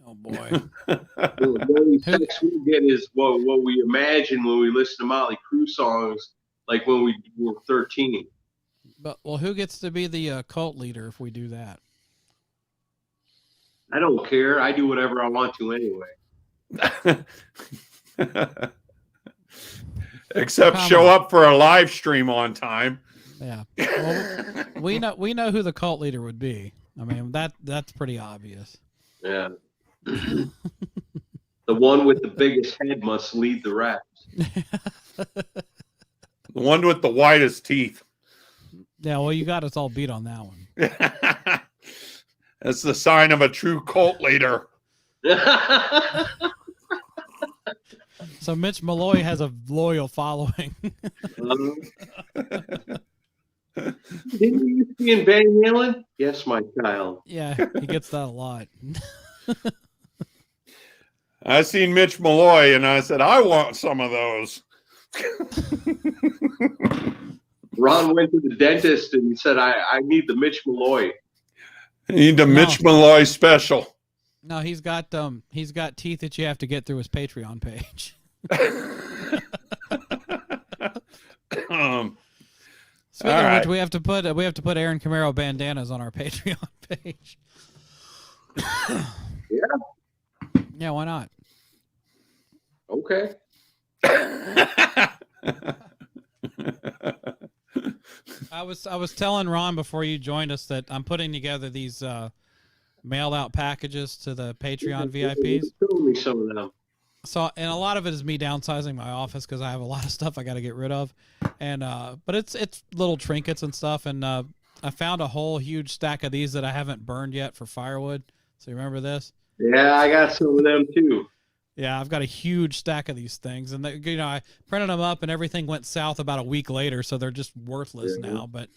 Oh boy. The only sex we get is what we imagine when we listen to Motley Crue songs, like when we were 13. But who gets to be the cult leader if we do that? I don't care. I do whatever I want to anyway. Except show up for a live stream on time. Yeah. Well, we know who the cult leader would be. I mean, that's pretty obvious. Yeah. The one with the biggest head must lead the rest. The one with the whitest teeth. Yeah, well, you got us all beat on that one. That's the sign of a true cult leader. So Mitch Malloy has a loyal following. Didn't you see in Van Halen? Yes, my child. Yeah, he gets that a lot. I seen Mitch Malloy and I said, I want some of those. Ron went to the dentist and he said, I need the Mitch Malloy. I need the Mitch Malloy special. No, he's got teeth that you have to get through his Patreon page. Speaking of which, we have to put Aaron Camaro bandanas on our Patreon page. Yeah. Yeah, why not? Okay. I was telling Ron before you joined us that I'm putting together these mailed out packages to the Patreon VIPs. Show me some of them. So, and a lot of it is me downsizing my office because I have a lot of stuff I got to get rid of, and but it's little trinkets and stuff. And I found a whole huge stack of these that I haven't burned yet for firewood. So you remember this? Yeah, I got some of them too. Yeah, I've got a huge stack of these things, and they, I printed them up, and everything went south about a week later, so they're just worthless now. But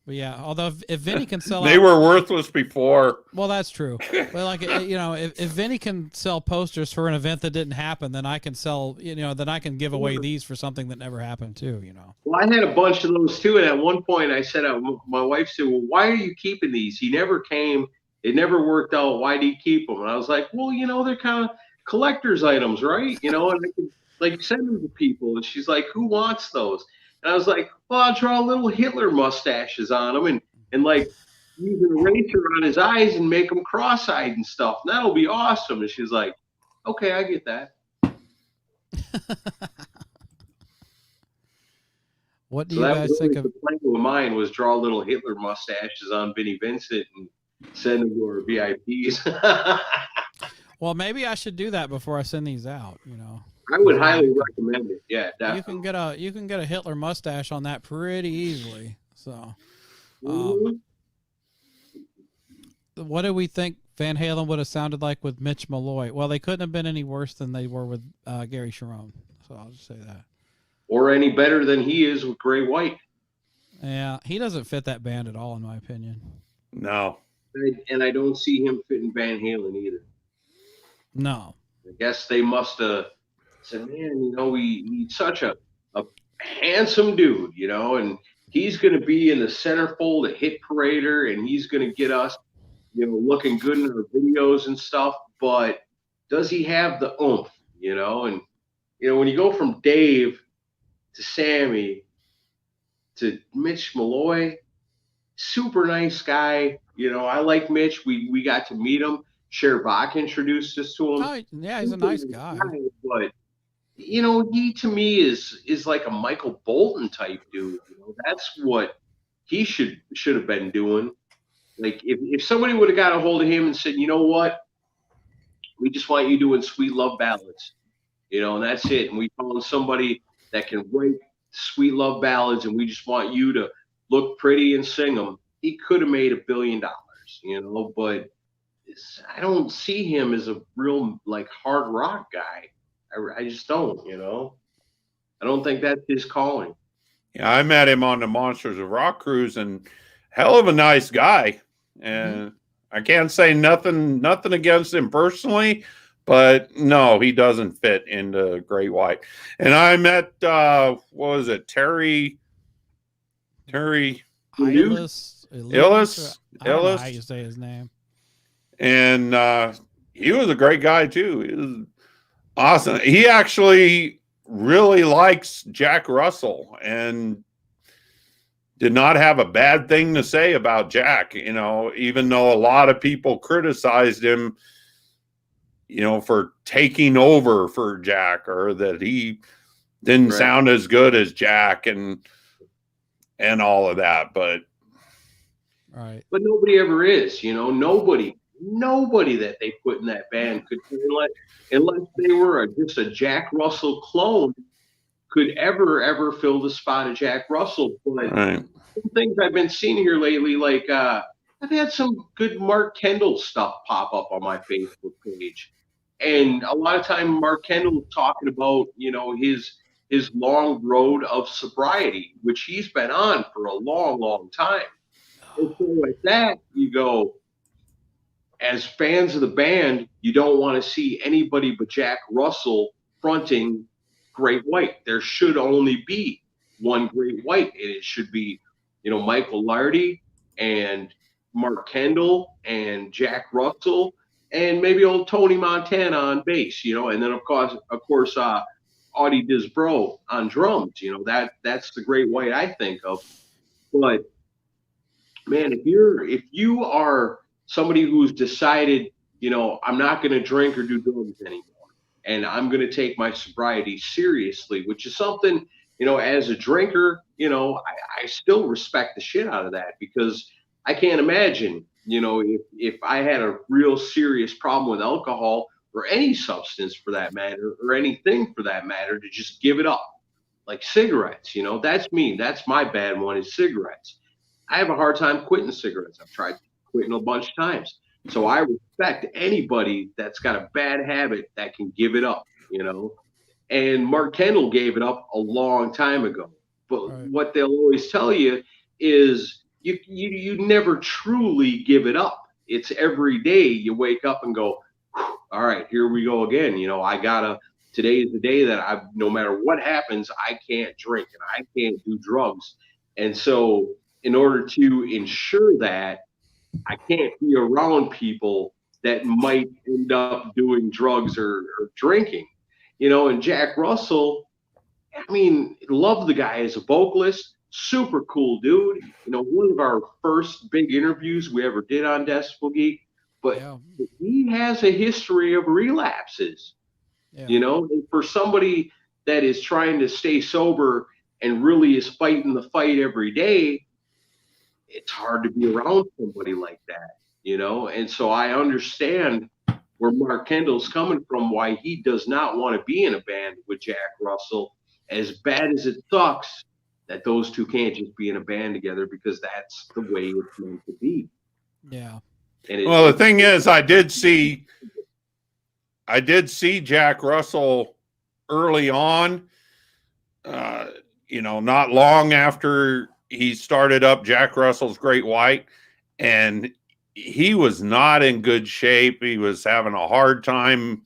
yeah, although if Vinny can sell, they were worthless before. Well, that's true. But like if Vinny can sell posters for an event that didn't happen, then I can sell. Then I can give away these for something that never happened too. Well, I had a bunch of those too, and at one point I said, my wife said, "Well, why are you keeping these? He never came. It never worked out. Why do you keep them?" And I was like, "Well, they're kind of collector's items, right? And I can send them to people." And she's like, "Who wants those?" And I was like, "Well, I'll draw little Hitler mustaches on them and like use an eraser on his eyes and make them cross-eyed and stuff. And that'll be awesome." And she's like, "Okay, I get that." What do you guys think of? The plan of mine was draw little Hitler mustaches on Vinnie Vincent and send them to our VIPs. Well, maybe I should do that before I send these out. I would highly recommend it. Yeah, definitely. You can get a Hitler mustache on that pretty easily. So, what do we think Van Halen would have sounded like with Mitch Malloy? Well, they couldn't have been any worse than they were with Gary Cherone. So I'll just say that. Or any better than he is with Gray White. Yeah, he doesn't fit that band at all, in my opinion. No. And I don't see him fitting Van Halen either. No. I guess they must have said, "Man, he's such a handsome dude, and he's going to be in the centerfold of Hit Parader, and he's going to get us, looking good in our videos and stuff. But does he have the oomph, And when you go from Dave to Sammy to Mitch Malloy, super nice guy. I like Mitch. We got to meet him. Cher Bach introduced us to him. Oh, yeah, he's a nice guy. But he to me is like a Michael Bolton type dude. That's what he should have been doing. Like if somebody would have got a hold of him and said, "You know what? We just want you doing sweet love ballads, and that's it. And we found somebody that can write sweet love ballads, and we just want you to look pretty and sing them." He could have made $1 billion, but I don't see him as a real like hard rock guy. I just don't, I don't think that's his calling. Yeah, I met him on the Monsters of Rock cruise, and hell of a nice guy. And I can't say nothing against him personally, but no, he doesn't fit into Gray White. And I met what was it, Terry Illis. I don't know how you say his name. And he was a great guy too. He was awesome. He actually really likes Jack Russell and did not have a bad thing to say about Jack, even though a lot of people criticized him, for taking over for Jack, or that he didn't sound as good as Jack and all of that. But nobody ever is, nobody that they put in that band could, unless they were just a Jack Russell clone, could ever fill the spot of Jack Russell. But some things I've been seeing here lately, like I've had some good Mark Kendall stuff pop up on my Facebook page, and a lot of time Mark Kendall talking about his long road of sobriety, which he's been on for a long time. And so like that, you go, as fans of the band, you don't want to see anybody but Jack Russell fronting Great White. There should only be one Great White, and it should be, Michael Lardy and Mark Kendall and Jack Russell and maybe old Tony Montana on bass, and then of course Audie Disbro on drums. That's the Great White I think of. But man, if you are somebody who's decided, I'm not going to drink or do drugs anymore, and I'm going to take my sobriety seriously, which is something, as a drinker, I still respect the shit out of that, because I can't imagine, if I had a real serious problem with alcohol or any substance for that matter, or anything for that matter, to just give it up. Like cigarettes, that's me. That's my bad one, is cigarettes. I have a hard time quitting cigarettes. I've tried quitting a bunch of times. So I respect anybody that's got a bad habit that can give it up, And Mark Kendall gave it up a long time ago. But what they'll always tell you is you never truly give it up. It's every day you wake up and go, all right, here we go again. Today is the day that no matter what happens, I can't drink and I can't do drugs. And so in order to ensure that, I can't be around people that might end up doing drugs or drinking, and Jack Russell, love the guy as a vocalist, super cool dude. One of our first big interviews we ever did on Decibel Geek, but he has a history of relapses, and for somebody that is trying to stay sober and really is fighting the fight every day, it's hard to be around somebody like that, and so I understand where Mark Kendall's coming from, why he does not want to be in a band with Jack Russell, as bad as it sucks that those two can't just be in a band together, because that's the way it's meant to be. Yeah. Well, the thing is, I did see Jack Russell early on, not long after he started up Jack Russell's Great White, and he was not in good shape. He was having a hard time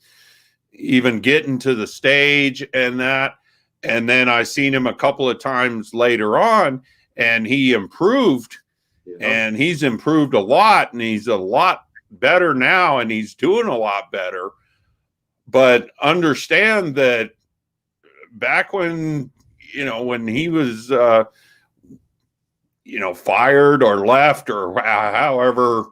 even getting to the stage and that. And then I seen him a couple of times later on, and he improved, and he's improved a lot, and he's a lot better now, and he's doing a lot better. But understand that back when, when he was, fired or left, or however,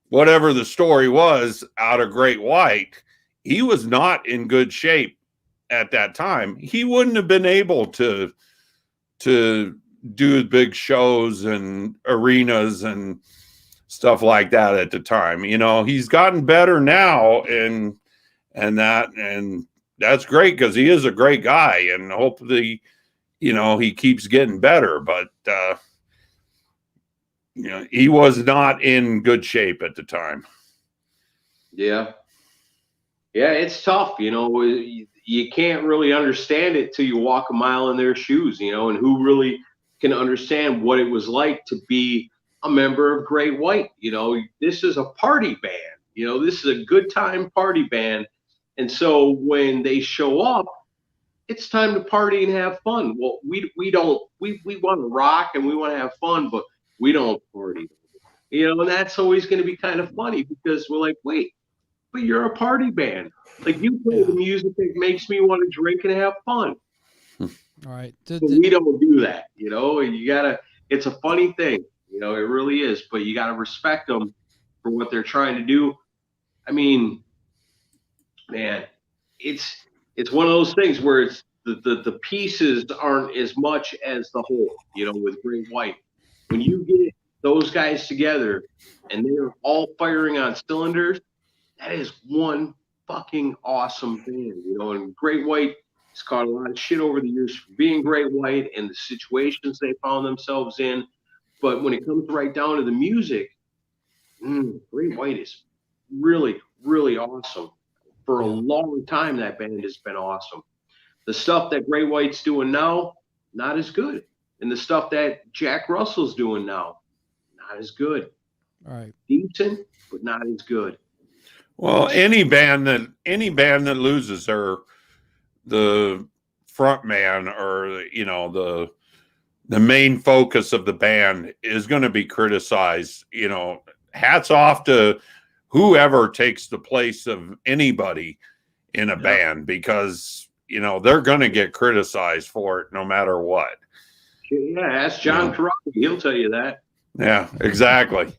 whatever the story was out of Great White, he was not in good shape at that time. He wouldn't have been able to do big shows and arenas and stuff like that at the time. He's gotten better now, and that's great, because he is a great guy, and hopefully, he keeps getting better. But he was not in good shape at the time. Yeah, it's tough. You can't really understand it till you walk a mile in their shoes, and who really can understand what it was like to be a member of Great White. This is a party band, this is a good time party band. And so when they show up, it's time to party and have fun. Well, we want to rock and we want to have fun, but we don't party, and that's always going to be kind of funny, because we're like, wait, but you're a party band. Like, you play the music that makes me want to drink and have fun. All right. But we don't do that, it's a funny thing, it really is, but you got to respect them for what they're trying to do. Man, it's one of those things where it's the pieces aren't as much as the whole, with Great White. When you get those guys together and they're all firing on cylinders, that is one fucking awesome band, and Great White has caught a lot of shit over the years for being Great White and the situations they found themselves in. But when it comes right down to the music, Great White is really, really awesome. For a long time, that band has been awesome. The stuff that Great White's doing now, not as good. And the stuff that Jack Russell's doing now, not as good. All right. Decent, but not as good. Well, any band that loses the front man, or the main focus of the band, is going to be criticized. Hats off to whoever takes the place of anybody in a band, because they're going to get criticized for it no matter what. Yeah, ask John Carrabba, he'll tell you that. Yeah, exactly.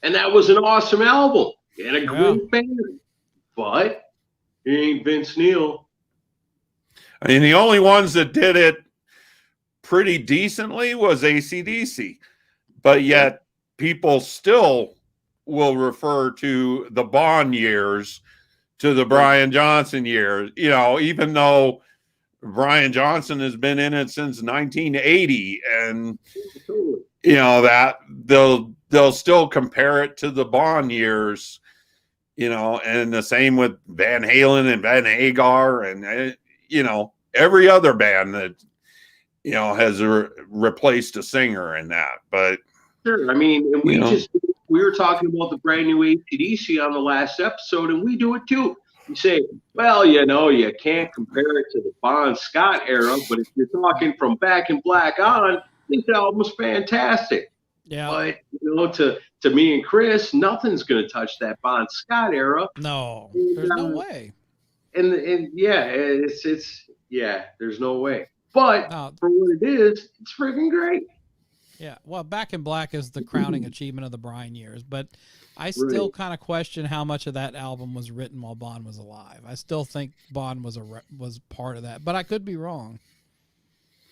And that was an awesome album and a great band, but he ain't Vince Neil. The only ones that did it pretty decently was AC/DC, but yet people still will refer to the Bond years to the Brian Johnson years, you know, even though Brian Johnson has been in it since 1980, and you know that they'll still compare it to the Bond years, you know, and the same with Van Halen and Van Hagar and you know, every other band that, you know, has replaced a singer in that. But sure, I mean, and we were talking about the brand new AC/DC on the last episode, and we do it too. You say, well, you know, you can't compare it to the Bon Scott era, but if you're talking from Back in Black on, this album's fantastic. Yeah. But you know, to me and Chris, nothing's going to touch that Bon Scott era. No, there's no way. And yeah, it's there's no way. But for what it is, it's freaking great. Yeah, well, Back in Black is the crowning achievement of the Brian years, but I still kind of question how much of that album was written while Bond was alive. I still think Bond was part of that, but I could be wrong.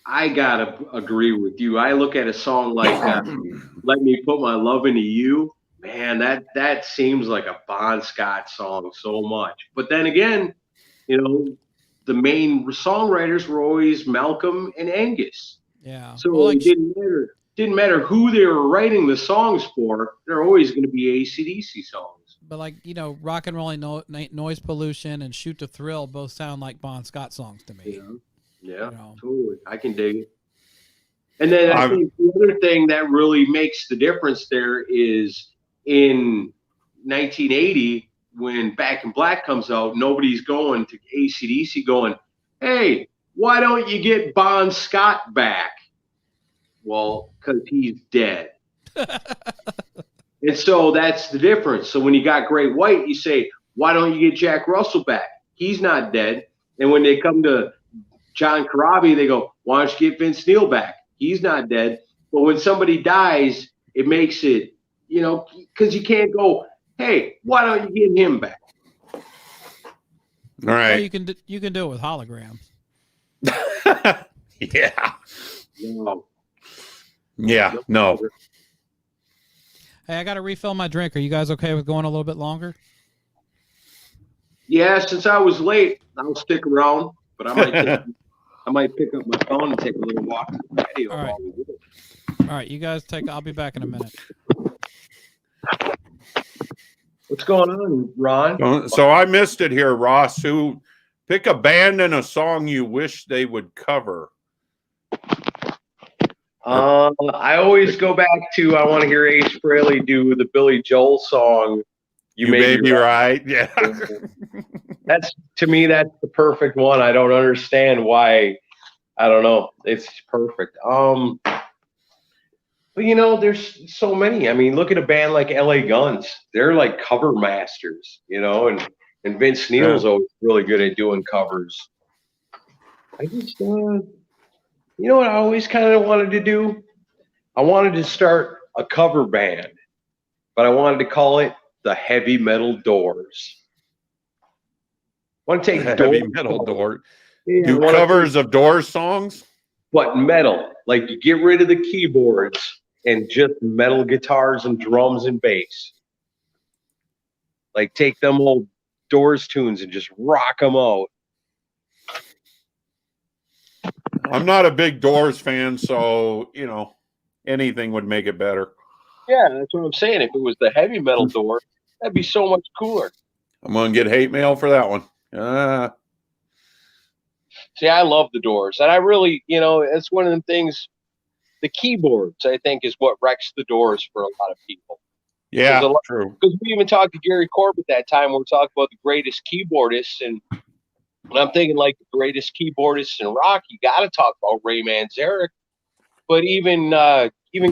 I gotta agree with you. I look at a song like "Let Me Put My Love Into You." Man, that seems like a Bon Scott song so much. But then again, you know, the main songwriters were always Malcolm and Angus. Yeah. So well, it didn't matter who they were writing the songs for. They're always going to be AC/DC songs. But like, you know, Rock and Rolling Noise Pollution and Shoot to Thrill both sound like Bon Scott songs to me. Yeah, totally. I can dig it. And then I think the other thing that really makes the difference there is in 1980, when Back in Black comes out, nobody's going to AC/DC going, hey, why don't you get Bon Scott back? Well, because he's dead. And so that's the difference. So when you got Great White, you say, why don't you get Jack Russell back? He's not dead. And when they come to John Corabi, they go, why don't you get Vince Neil back? He's not dead. But when somebody dies, it makes it, you know, because you can't go, hey, why don't you get him back? All right. Well, you can do it with holograms. Yeah. No. Yeah, no. Hey, I got to refill my drink. Are you guys okay with going a little bit longer? Yeah, since I was late, I'll stick around, but I might pick up my phone and take a little walk to the patio. All right. while we do it. All right, you guys I'll be back in a minute. What's going on, Ron? So I missed it here, Ross. Who pick a band and a song you wish they would cover? I always go back to I want to hear Ace Frehley do the Billy Joel song. You may be right. Yeah. That's to me, that's the perfect one. I don't understand why. I don't know. It's perfect. But you know, there's so many. I mean, look at a band like LA Guns. They're like cover masters, you know, and Vince Neil's always really good at doing covers. I just you know what I always kind of wanted to do? I wanted to start a cover band, but I wanted to call it the Heavy Metal Doors. I want to take Heavy Metal Doors. Yeah, do covers of Doors songs? But metal. Like you get rid of the keyboards and just metal guitars and drums and bass. Like take them old Doors tunes and just rock them out. I'm not a big Doors fan, so, you know, anything would make it better. Yeah, that's what I'm saying. If it was the Heavy Metal Door, that'd be so much cooler. I'm going to get hate mail for that one. See, I love the Doors. And I really, you know, it's one of the things, the keyboards, I think, is what wrecks the Doors for a lot of people. Yeah, true. Because we even talked to Gary Corbett that time. We were talking about the greatest keyboardists, and I'm thinking like the greatest keyboardists in rock, you got to talk about Ray Manzarek. But even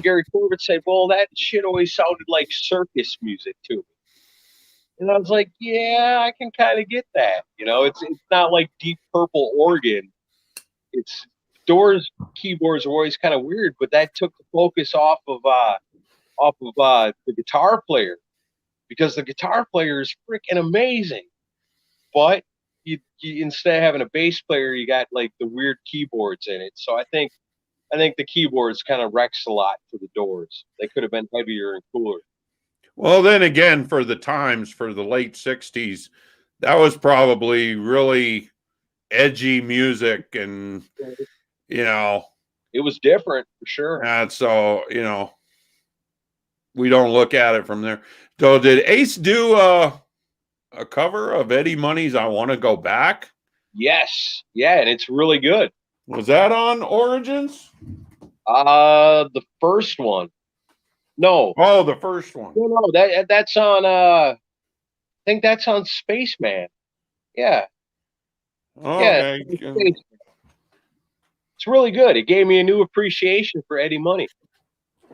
Gary Corbett said, well, that shit always sounded like circus music to me. And I was like, yeah, I can kind of get that. You know, it's not like Deep Purple organ. It's Doors keyboards are always kind of weird, but that took the focus off of the guitar player, because the guitar player is freaking amazing. But you instead of having a bass player, you got like the weird keyboards in it. So I think I think the keyboards kind of wrecks a lot for the Doors. They could have been heavier and cooler. Well, then again, for the times, for the late 60s, that was probably really edgy music, and, you know, It was different for sure. and so, you know, we don't look at it from there. So did Ace do a cover of Eddie Money's I Want to Go Back? Yes. Yeah, and it's really good. Was that on Origins? The first one. No. Oh, the first one. No, that's on I think that's on Spaceman. Yeah. Okay. Yeah. It's really good. It gave me a new appreciation for Eddie Money.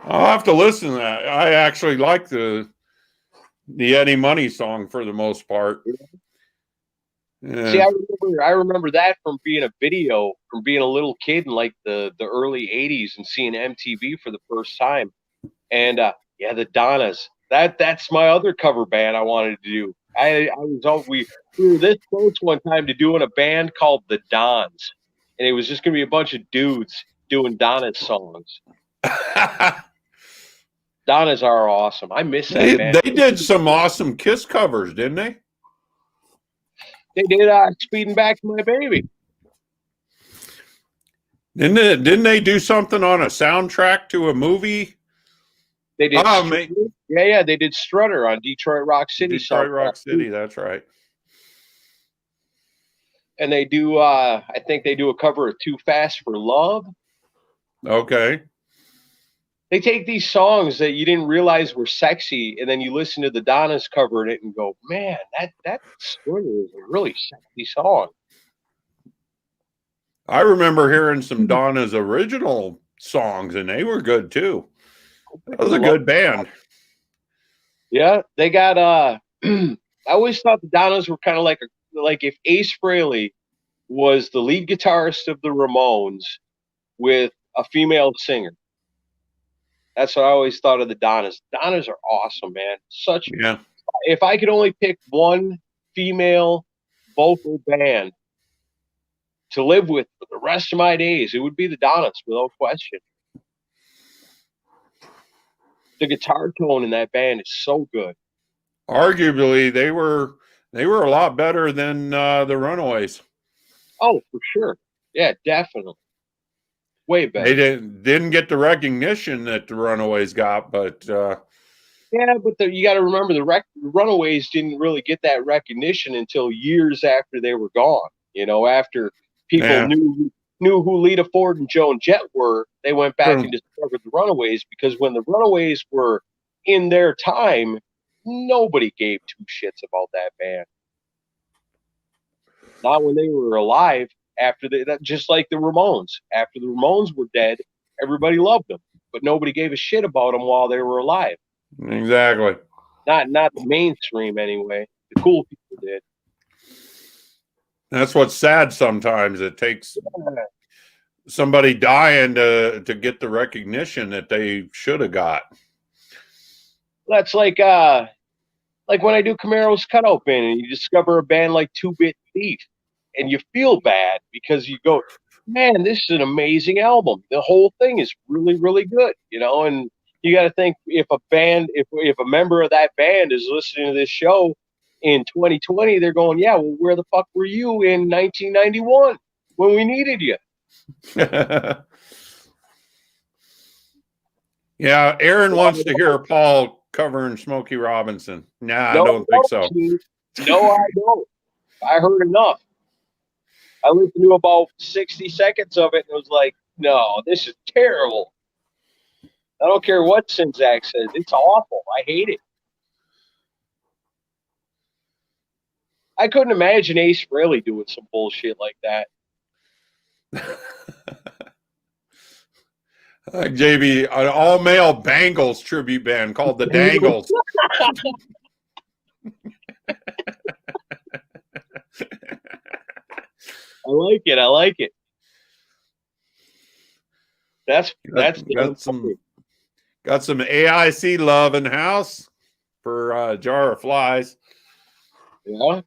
I'll have to listen to that. I actually like the Eddie Money song for the most part. Yeah. See, I remember that from being a video, from being a little kid in like the early '80s and seeing MTV for the first time. And yeah, the Donnas. That's my other cover band I wanted to do. We were this close one time to doing a band called the Dons, and it was just gonna be a bunch of dudes doing Donna's songs. Donnas are awesome. I miss that band. They did some awesome Kiss covers, didn't they? They did Speeding Back to My Baby. Didn't they do something on a soundtrack to a movie? They did. Yeah. They did Strutter on Detroit Rock City. Detroit Rock City. That's right. And they do. I think they do a cover of Too Fast for Love. Okay. They take these songs that you didn't realize were sexy, and then you listen to the Donnas cover it and go, "Man, that Strutter is a really sexy song." I remember hearing some Donna's original songs, and they were good too. That was a good band. Yeah, they got. I always thought the Donnas were kind of like if Ace Frehley was the lead guitarist of the Ramones with a female singer. That's what I always thought of the Donnas. Donnas are awesome, man. Yeah. If I could only pick one female vocal band to live with for the rest of my days, it would be the Donnas, without question. The guitar tone in that band is so good. Arguably, they were a lot better than the Runaways. Oh, for sure. Yeah, definitely. Way better. They didn't get the recognition that the Runaways got, but yeah, but you got to remember the Runaways didn't really get that recognition until years after they were gone. You know, after people knew who Lita Ford and Joan Jett were, they went back and discovered the Runaways, because when the Runaways were in their time, nobody gave two shits about that band. Not when they were alive. After just like the Ramones. After the Ramones were dead, everybody loved them, but nobody gave a shit about them while they were alive. Exactly. Not the mainstream anyway. The cool people did. That's what's sad sometimes. It takes somebody dying to get the recognition that they should have got. That's like when I do Camaro's Cutout Bin and you discover a band like 2-Bit Thief. And you feel bad because you go, man, this is an amazing album. The whole thing is really, really good, you know. And you got to think, if a member of that band is listening to this show in 2020, they're going, yeah, well, where the fuck were you in 1991 when we needed you? Yeah, Aaron wants to hear Paul covering Smokey Robinson. Nah, I don't think so. No, I don't. I heard enough. I listened to about 60 seconds of it and was like, no, this is terrible. I don't care what Sinzak says. It's awful. I hate it. I couldn't imagine Ace Frehley doing some bullshit like that. JB, an all-male Bangles tribute band called the Dangles. I like it. That's got some AIC love in the house for Jar of Flies. Yeah.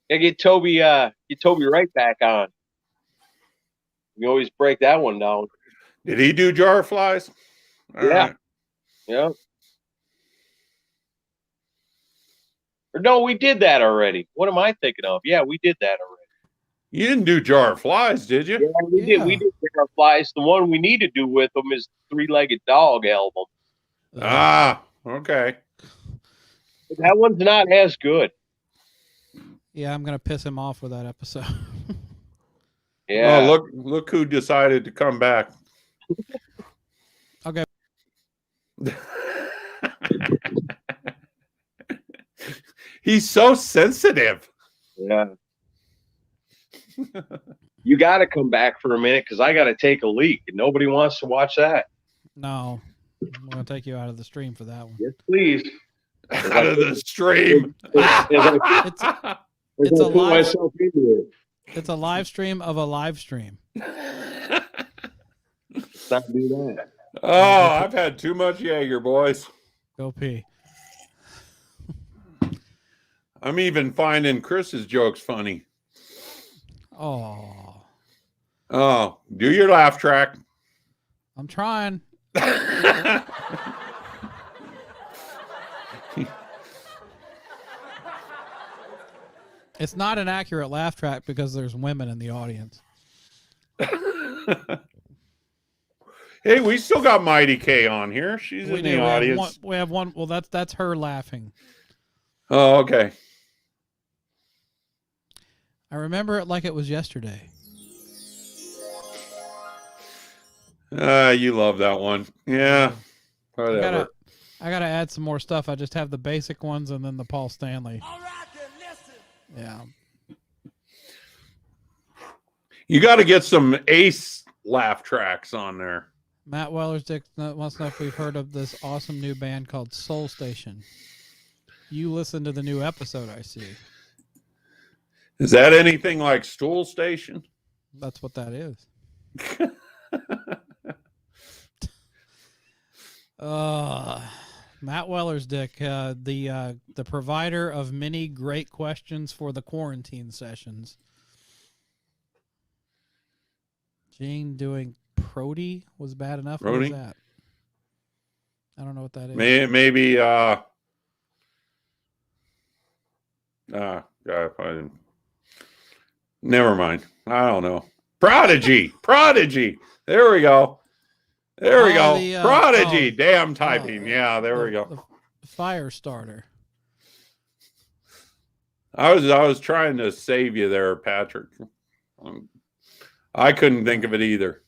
Yeah, get Toby right back on. We always break that one down. Did he do jar flies? All Yeah. right. Yeah. Or no, we did that already. What am I thinking of? Yeah, we did that already. You didn't do jar flies, did you? Yeah, we did. We did jar flies. The one we need to do with them is Three-Legged Dog album. Okay. But that one's not as good. Yeah, I'm gonna piss him off with that episode. Yeah. Oh, look who decided to come back. Okay. He's so sensitive. Yeah. You got to come back for a minute because I got to take a leak, and nobody wants to watch that. No, I'm gonna take you out of the stream for that one. Yes, please. Out of the stream. It's a put live. myself into it. It's a live stream of a live stream. Let's not do that. Oh, I've had too much Jaeger, boys. Go pee. I'm even finding Chris's jokes funny. Oh, Oh, do your laugh track. I'm trying. It's not an accurate laugh track because there's women in the audience. Hey, we still got Mighty K on here. She's in the audience. We have one. Well, that's her laughing. Oh, okay. I remember it like it was yesterday. You love that one. Yeah. Whatever. I gotta add some more stuff. I just have the basic ones and then the Paul Stanley. All right, then listen. Yeah. You got to get some Ace laugh tracks on there. Matt Weller's Dick wants to know if we've heard of this awesome new band called Soul Station. You listen to the new episode, I see. Is that anything like Stool Station? That's what that is. Matt Weller's Dick, the provider of many great questions for the quarantine sessions. Gene doing Prody was bad enough. What is that? I don't know what that is. Maybe never mind. I don't know. Prodigy. There we go. Prodigy. Damn typing. Yeah, there we go. The fire starter. I was trying to save you there, Patrick. I couldn't think of it either.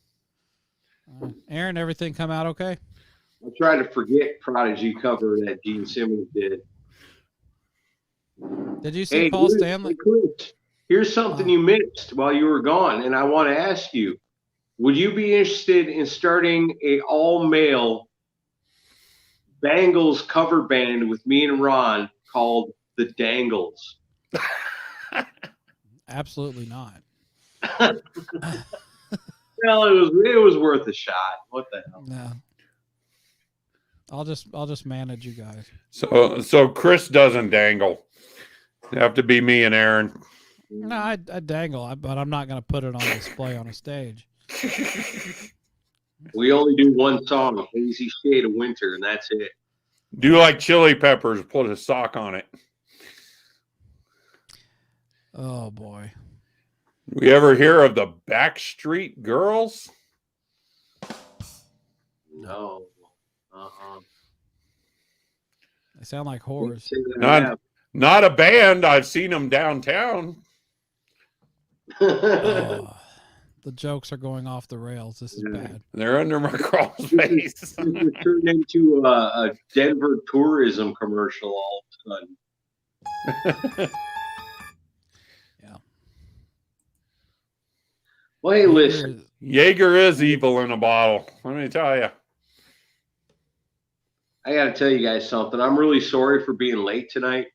Aaron, everything come out okay? I tried to forget Prodigy cover that Gene Simmons did. Did you see Paul Stanley? Chris, here's something you missed while you were gone, and I want to ask you: would you be interested in starting a all-male Bangles cover band with me and Ron called the Dangles? Absolutely not. Well, it was worth a shot. What the hell? No. I'll just manage you guys. So Chris doesn't dangle. You have to be me and Aaron. No, I dangle, but I'm not going to put it on display on a stage. We only do one song, A Hazy Shade of Winter, and that's it. Do like Chili Peppers, put a sock on it. Oh, boy. We ever hear of the Backstreet Girls? No. They sound like whores. Not a band. I've seen them downtown. Oh, the jokes are going off the rails. This is bad. They're under my crawl space. It turned into a Denver tourism commercial all of a sudden. Yeah. Well, hey, listen. Jaeger is evil in a bottle. Let me tell you. I got to tell you guys something. I'm really sorry for being late tonight.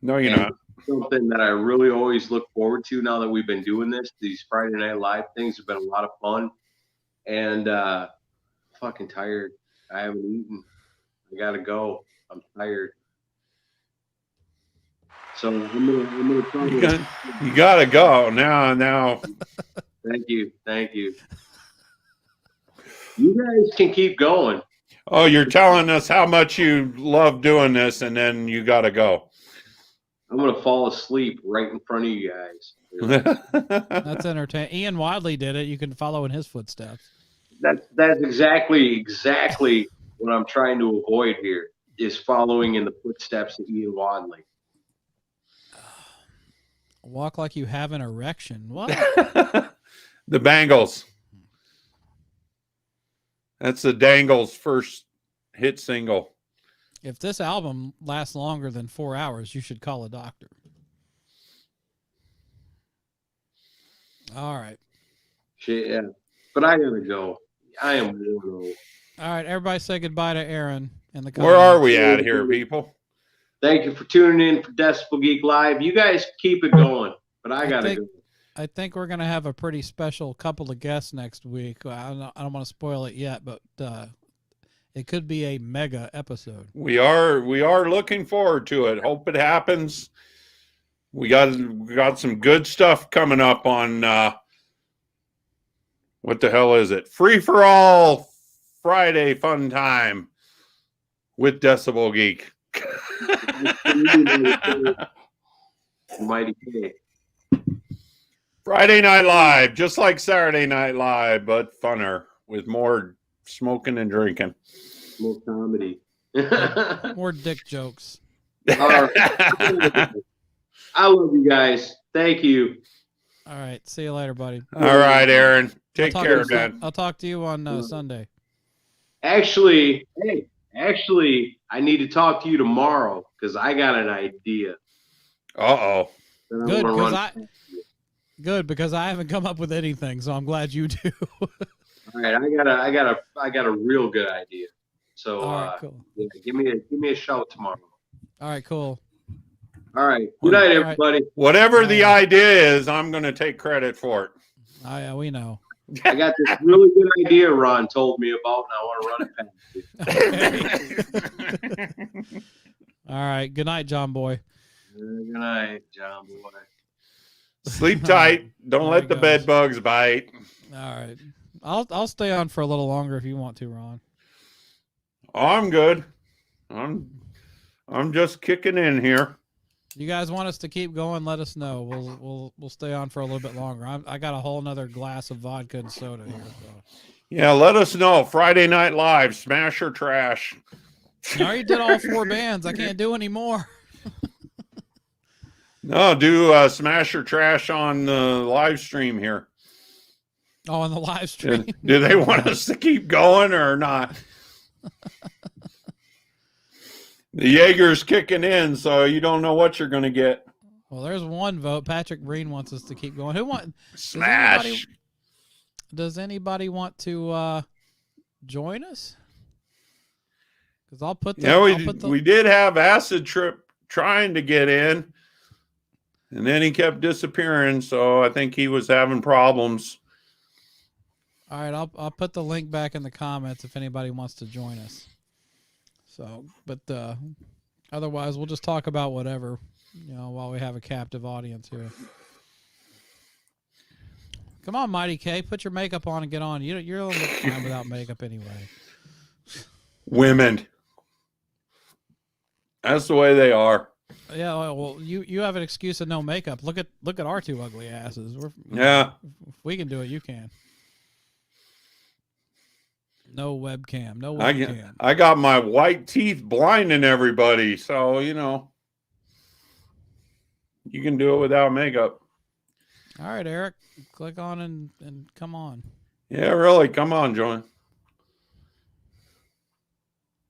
No, you're not. Something that I really always look forward to now that we've been doing this. These Friday Night Live things have been a lot of fun. And fucking tired. I haven't eaten. I got to go. I'm tired. So I'm gonna try You gotta go now. Thank you. Thank you. You guys can keep going. Oh, you're telling us how much you love doing this, and then you got to go. I'm going to fall asleep right in front of you guys. That's entertaining. Ian Wadley did it. You can follow in his footsteps. That's exactly what I'm trying to avoid here is following in the footsteps of Ian Wadley. Walk like you have an erection. What? The Bangles. That's the Dangles' first hit single. If this album lasts longer than 4 hours, you should call a doctor. All right. Shit, yeah. But I gotta go. I am worn out. All right. Everybody say goodbye to Aaron in the comments. Where are we at here, people? Thank you for tuning in for Decibel Geek Live. You guys keep it going, but I gotta go. I think we're going to have a pretty special couple of guests next week. I don't want to spoil it yet, but it could be a mega episode. We are looking forward to it. Hope it happens. We got some good stuff coming up on what the hell is it? Free for All Friday fun time with Decibel Geek. Mighty K. Friday Night Live, just like Saturday Night Live, but funner with more smoking and drinking. More comedy. More dick jokes. I love you guys. Thank you. All right. See you later, buddy. All right, Aaron. Take care, man. I'll talk to you on Sunday. Actually, I need to talk to you tomorrow because I got an idea. Uh-oh. Good, because I haven't come up with anything, so I'm glad you do. All right, I got a real good idea. So all right, cool. Yeah, give me a shout tomorrow. All right, cool. All right. Good night, everybody. Whatever the idea is, I'm going to take credit for it. We know. I got this really good idea Ron told me about, and I want to run it past you. All right. Good night, John Boy. Good night, John Boy. Sleep tight. Don't let the bed bugs bite. All right. I'll stay on for a little longer if you want to, Ron. Oh, I'm good. I'm just kicking in here. You guys want us to keep going? Let us know. We'll stay on for a little bit longer. I got a whole nother glass of vodka and soda here. So. Yeah, let us know. Friday Night Live, smash or trash. I already did all 4 bands. I can't do any more. No, do smash or trash on the live stream here. Oh, on the live stream. Do they want us to keep going or not? The Jaeger's kicking in, so you don't know what you're going to get. Well, there's one vote. Patrick Green wants us to keep going. Who wants smash? Does anybody want to join us? Because I'll put the. We did have Acid Trip trying to get in, and then he kept disappearing. So I think he was having problems. All right, I'll put the link back in the comments if anybody wants to join us. So, but otherwise, we'll just talk about whatever, while we have a captive audience here. Come on, Mighty K, put your makeup on and get on. You're a little fine without makeup anyway. Women. That's the way they are. Yeah, well, you have an excuse of no makeup. Look at our 2 ugly asses. Yeah. If we can do it, you can. No webcam. No webcam. I got my white teeth blinding everybody, so you can do it without makeup. All right, Eric, click on and come on. Yeah, really, come on, join.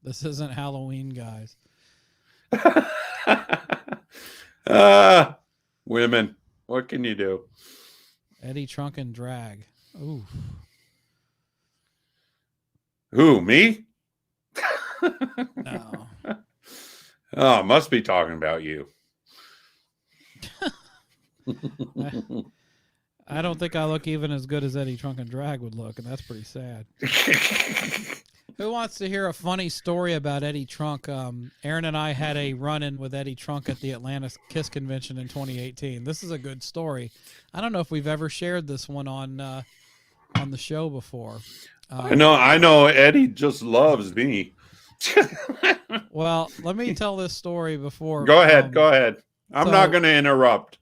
This isn't Halloween, guys. Women, what can you do? Eddie Trunk and Drag. Ooh. Who, me? No. Oh, must be talking about you. I don't think I look even as good as Eddie Trunk and Drag would look, and that's pretty sad. Who wants to hear a funny story about Eddie Trunk? Aaron and I had a run-in with Eddie Trunk at the Atlanta Kiss Convention in 2018. This is a good story. I don't know if we've ever shared this one on the show before. I know. Eddie just loves me. Well, let me tell this story before. Go ahead. I'm so- not going to interrupt.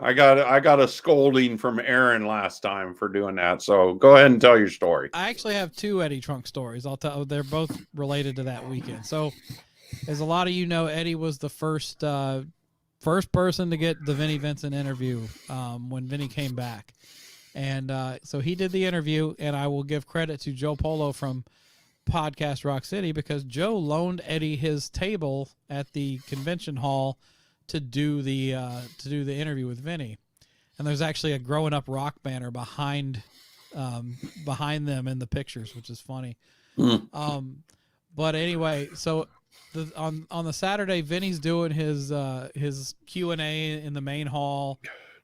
I got a scolding from Aaron last time for doing that. So go ahead and tell your story. I actually have two Eddie Trunk stories. I'll tell. They're both related to that weekend. So, as a lot of you know, Eddie was the first person to get the Vinnie Vincent interview when Vinnie came back, and so he did the interview. And I will give credit to Joe Polo from Podcast Rock City because Joe loaned Eddie his table at the convention hall to do the interview with Vinny, and there's actually a Growing Up Rock banner behind them in the pictures, which is funny. But anyway, so on the Saturday, Vinny's doing his Q&A in the main hall,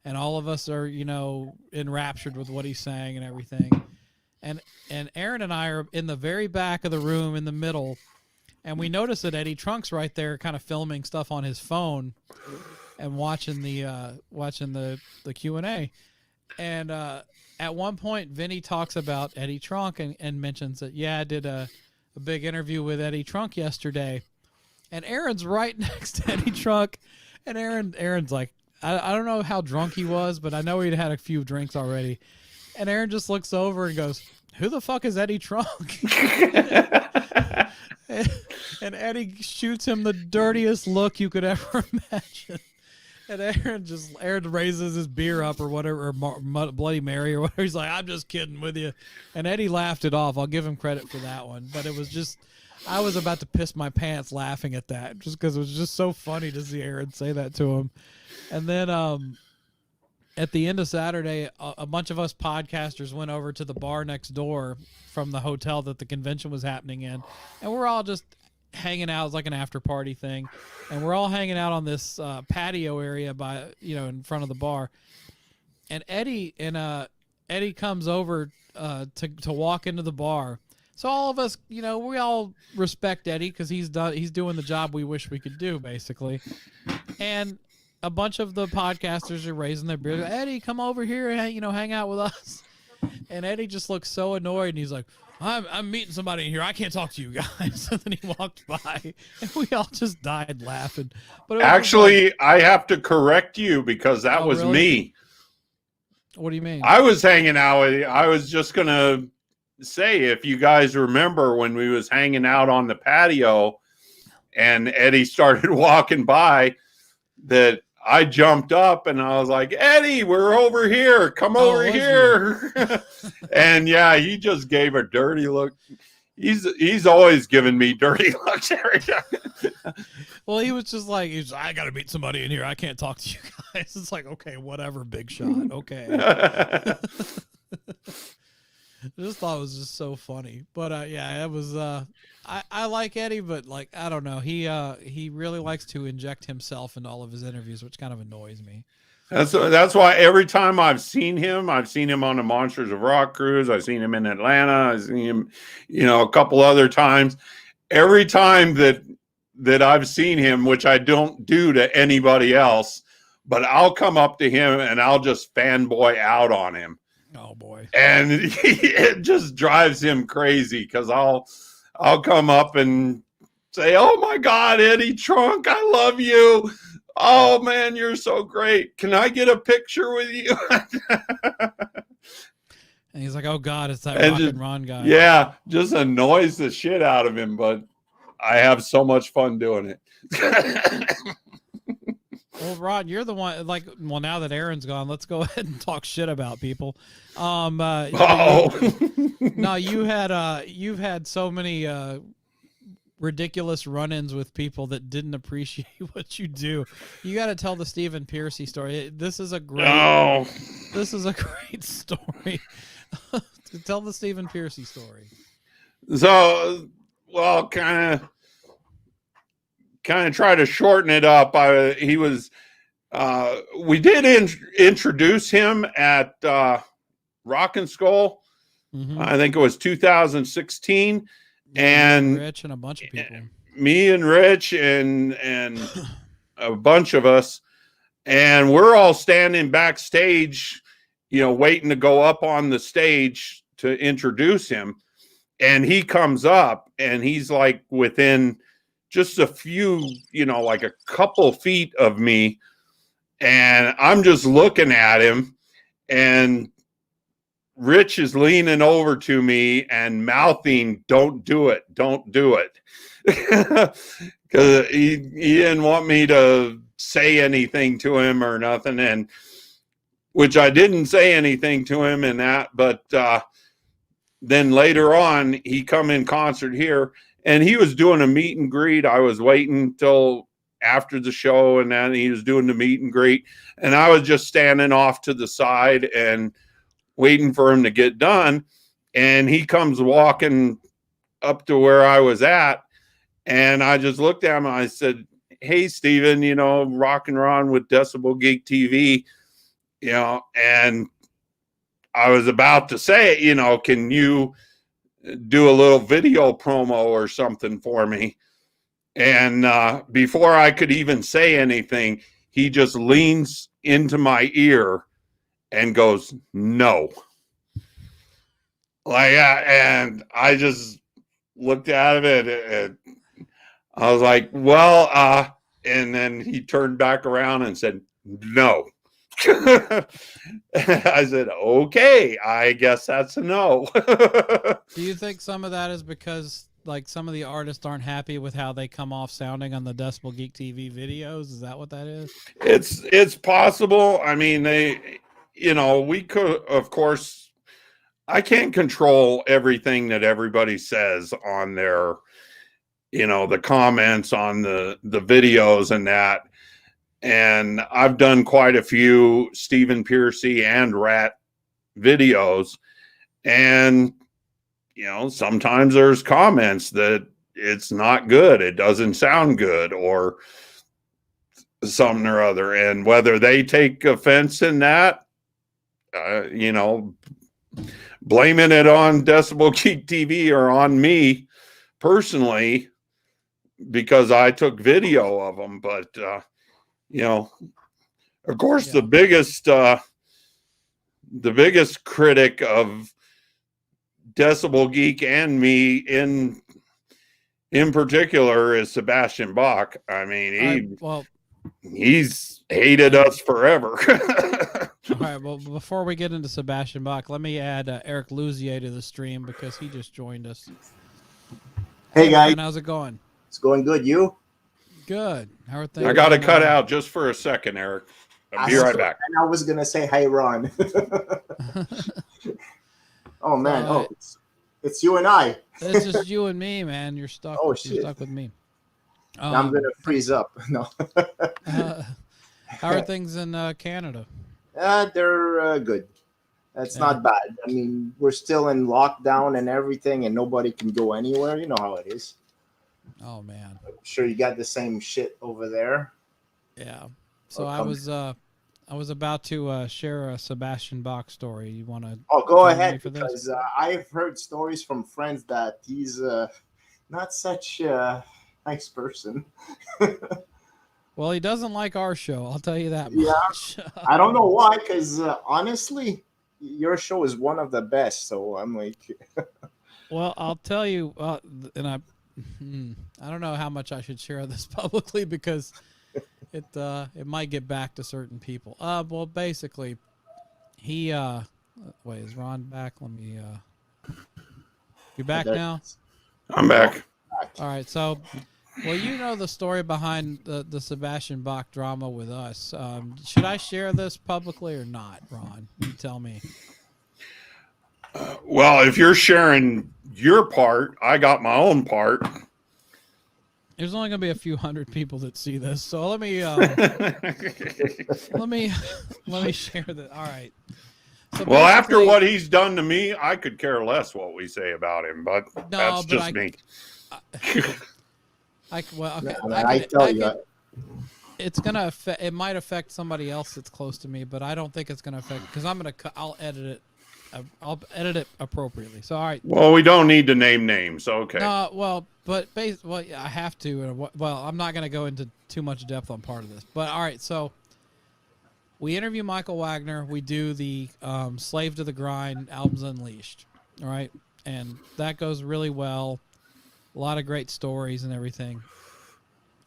and all of us are enraptured with what he's saying and everything, and Aaron and I are in the very back of the room in the middle. And we noticed that Eddie Trunk's right there kind of filming stuff on his phone and watching the Q&A. And at one point, Vinny talks about Eddie Trunk and mentions that, I did a big interview with Eddie Trunk yesterday. And Aaron's right next to Eddie Trunk. And Aaron's like, I don't know how drunk he was, but I know he'd had a few drinks already. And Aaron just looks over and goes, "Who the fuck is Eddie Trunk?" And Eddie shoots him the dirtiest look you could ever imagine. And Aaron raises his beer up or whatever, or Bloody Mary or whatever. He's like, "I'm just kidding with you." And Eddie laughed it off. I'll give him credit for that one. But it was just, I was about to piss my pants laughing at that just because it was just so funny to see Aaron say that to him. And then at the end of Saturday, a bunch of us podcasters went over to the bar next door from the hotel that the convention was happening in. And we're all just hanging out. It's like an after party thing. And we're all hanging out on this patio area in front of the bar. And Eddie comes over to walk into the bar. So all of us, we all respect Eddie because he's doing the job we wish we could do, basically. And a bunch of the podcasters are raising their beer. Eddie, come over here and hang out with us. And Eddie just looks so annoyed, and he's like, I'm meeting somebody in here. I can't talk to you guys. And then he walked by, and we all just died laughing. But actually, I have to correct you because that was really? me. What do you mean? I was hanging out with you. I was just gonna say, if you guys remember when we was hanging out on the patio, and Eddie started walking by, that I jumped up and I was like, "Eddie, we're over here. Come over here." And he just gave a dirty look. He's always giving me dirty looks every time. Well, he was just like, I got to meet somebody in here. I can't talk to you guys. It's like, okay, whatever, big shot. Okay. I just thought it was just so funny. But it was I like Eddie, but like, I don't know. He really likes to inject himself into all of his interviews, which kind of annoys me. That's why every time I've seen him on the Monsters of Rock cruise. I've seen him in Atlanta. I've seen him, a couple other times. Every time that I've seen him, which I don't do to anybody else, but I'll come up to him and I'll just fanboy out on him. Oh boy. And it just drives him crazy because I'll come up and say, "Oh my God, Eddie Trunk, I love you. Oh man, you're so great. Can I get a picture with you?" And he's like, "Oh God, it's that Rockin Ron guy." Yeah, just annoys the shit out of him, but I have so much fun doing it. Well, Ron, you're the one. Now that Aaron's gone, let's go ahead and talk shit about people. No, you've had so many ridiculous run-ins with people that didn't appreciate what you do. You got to tell the Stephen Piercy story. This is a great story. Tell the Stephen Piercy story. So, well, kind of try to shorten it up. He was We did introduce him at Rockin' Skull. Mm-hmm. I think it was 2016, and Rich and a bunch of people. Me and Rich and a bunch of us, and we're all standing backstage, waiting to go up on the stage to introduce him. And he comes up, and he's like within just a few, like a couple feet of me, and I'm just looking at him, and Rich is leaning over to me and mouthing, "Don't do it. Don't do it." Because he didn't want me to say anything to him or nothing. And which I didn't say anything to him in that. But then later on, he come in concert here, and he was doing a meet and greet. I was waiting till after the show, and then he was doing the meet and greet. And I was just standing off to the side and waiting for him to get done, and he comes walking up to where I was at, and I just looked at him and I said, "Hey, Steven, Rockin Ron with Decibel Geek TV, and I was about to say, can you do a little video promo or something for me?" And before I could even say anything, he just leans into my ear and goes, "No." And I just looked at it, and I was like, "Well," and then he turned back around and said, "No." I said, "Okay, I guess that's a no." Do you think some of that is because like some of the artists aren't happy with how they come off sounding on the Decibel Geek TV videos? Is that what that is? It's possible. I mean, we could, of course, I can't control everything that everybody says on their, the comments on the videos and that. And I've done quite a few Stephen Piercy and Rat videos. And, sometimes there's comments that it's not good. It doesn't sound good or something or other. And whether they take offense in that, blaming it on Decibel Geek TV or on me personally, because I took video of them. But, of course, the biggest critic of Decibel Geek and me in particular is Sebastian Bach. I mean, he's hated us forever. All right, well, before we get into Sebastian Bach, let me add Eric Luzier to the stream because he just joined us. Hey, guys. How's it going? It's going good. You? Good. How are things? I got to cut out just for a second, Eric. I'll be right back. And I was going to say, hi, Ron. Oh, man. It's you and I. It's just you and me, man. You're stuck. Oh, shit. You're stuck with me. I'm going to freeze up. No. How are things in Canada? They're good. That's not bad. I mean, we're still in lockdown and everything, and nobody can go anywhere. You know how it is. Oh, man. I'm sure you got the same shit over there. Yeah. So I was about to share a Sebastian Bach story. You want to? Oh, go ahead, because I've heard stories from friends that he's not such a nice person. Well, he doesn't like our show. I'll tell you that much. Yeah, I don't know why, because honestly, your show is one of the best. So I'm like, well, I'll tell you, and I don't know how much I should share this publicly because it might get back to certain people. Well, basically, he wait, is Ron back? Let me. You back now? I'm back. All right, so. Well, you know the story behind the Sebastian Bach drama with us. Should I share this publicly or not, Ron? You tell me. Well, if you're sharing your part, I got my own part. There's only going to be a few hundred people that see this, so let me let me share that. All right. So well, after what he's done to me, I could care less what we say about him, but that's just me. I tell you, it's gonna affect. It might affect somebody else that's close to me, but I don't think it's gonna affect because I'm gonna. I'll edit it. I'll edit it appropriately. So all right. Well, we don't need to name names. Okay. No, well, but well, yeah, I have to. Well, I'm not gonna go into too much depth on part of this, but all right. So we interview Michael Wagner. We do the Slave to the Grind albums unleashed. All right, and that goes really well. A lot of great stories and everything.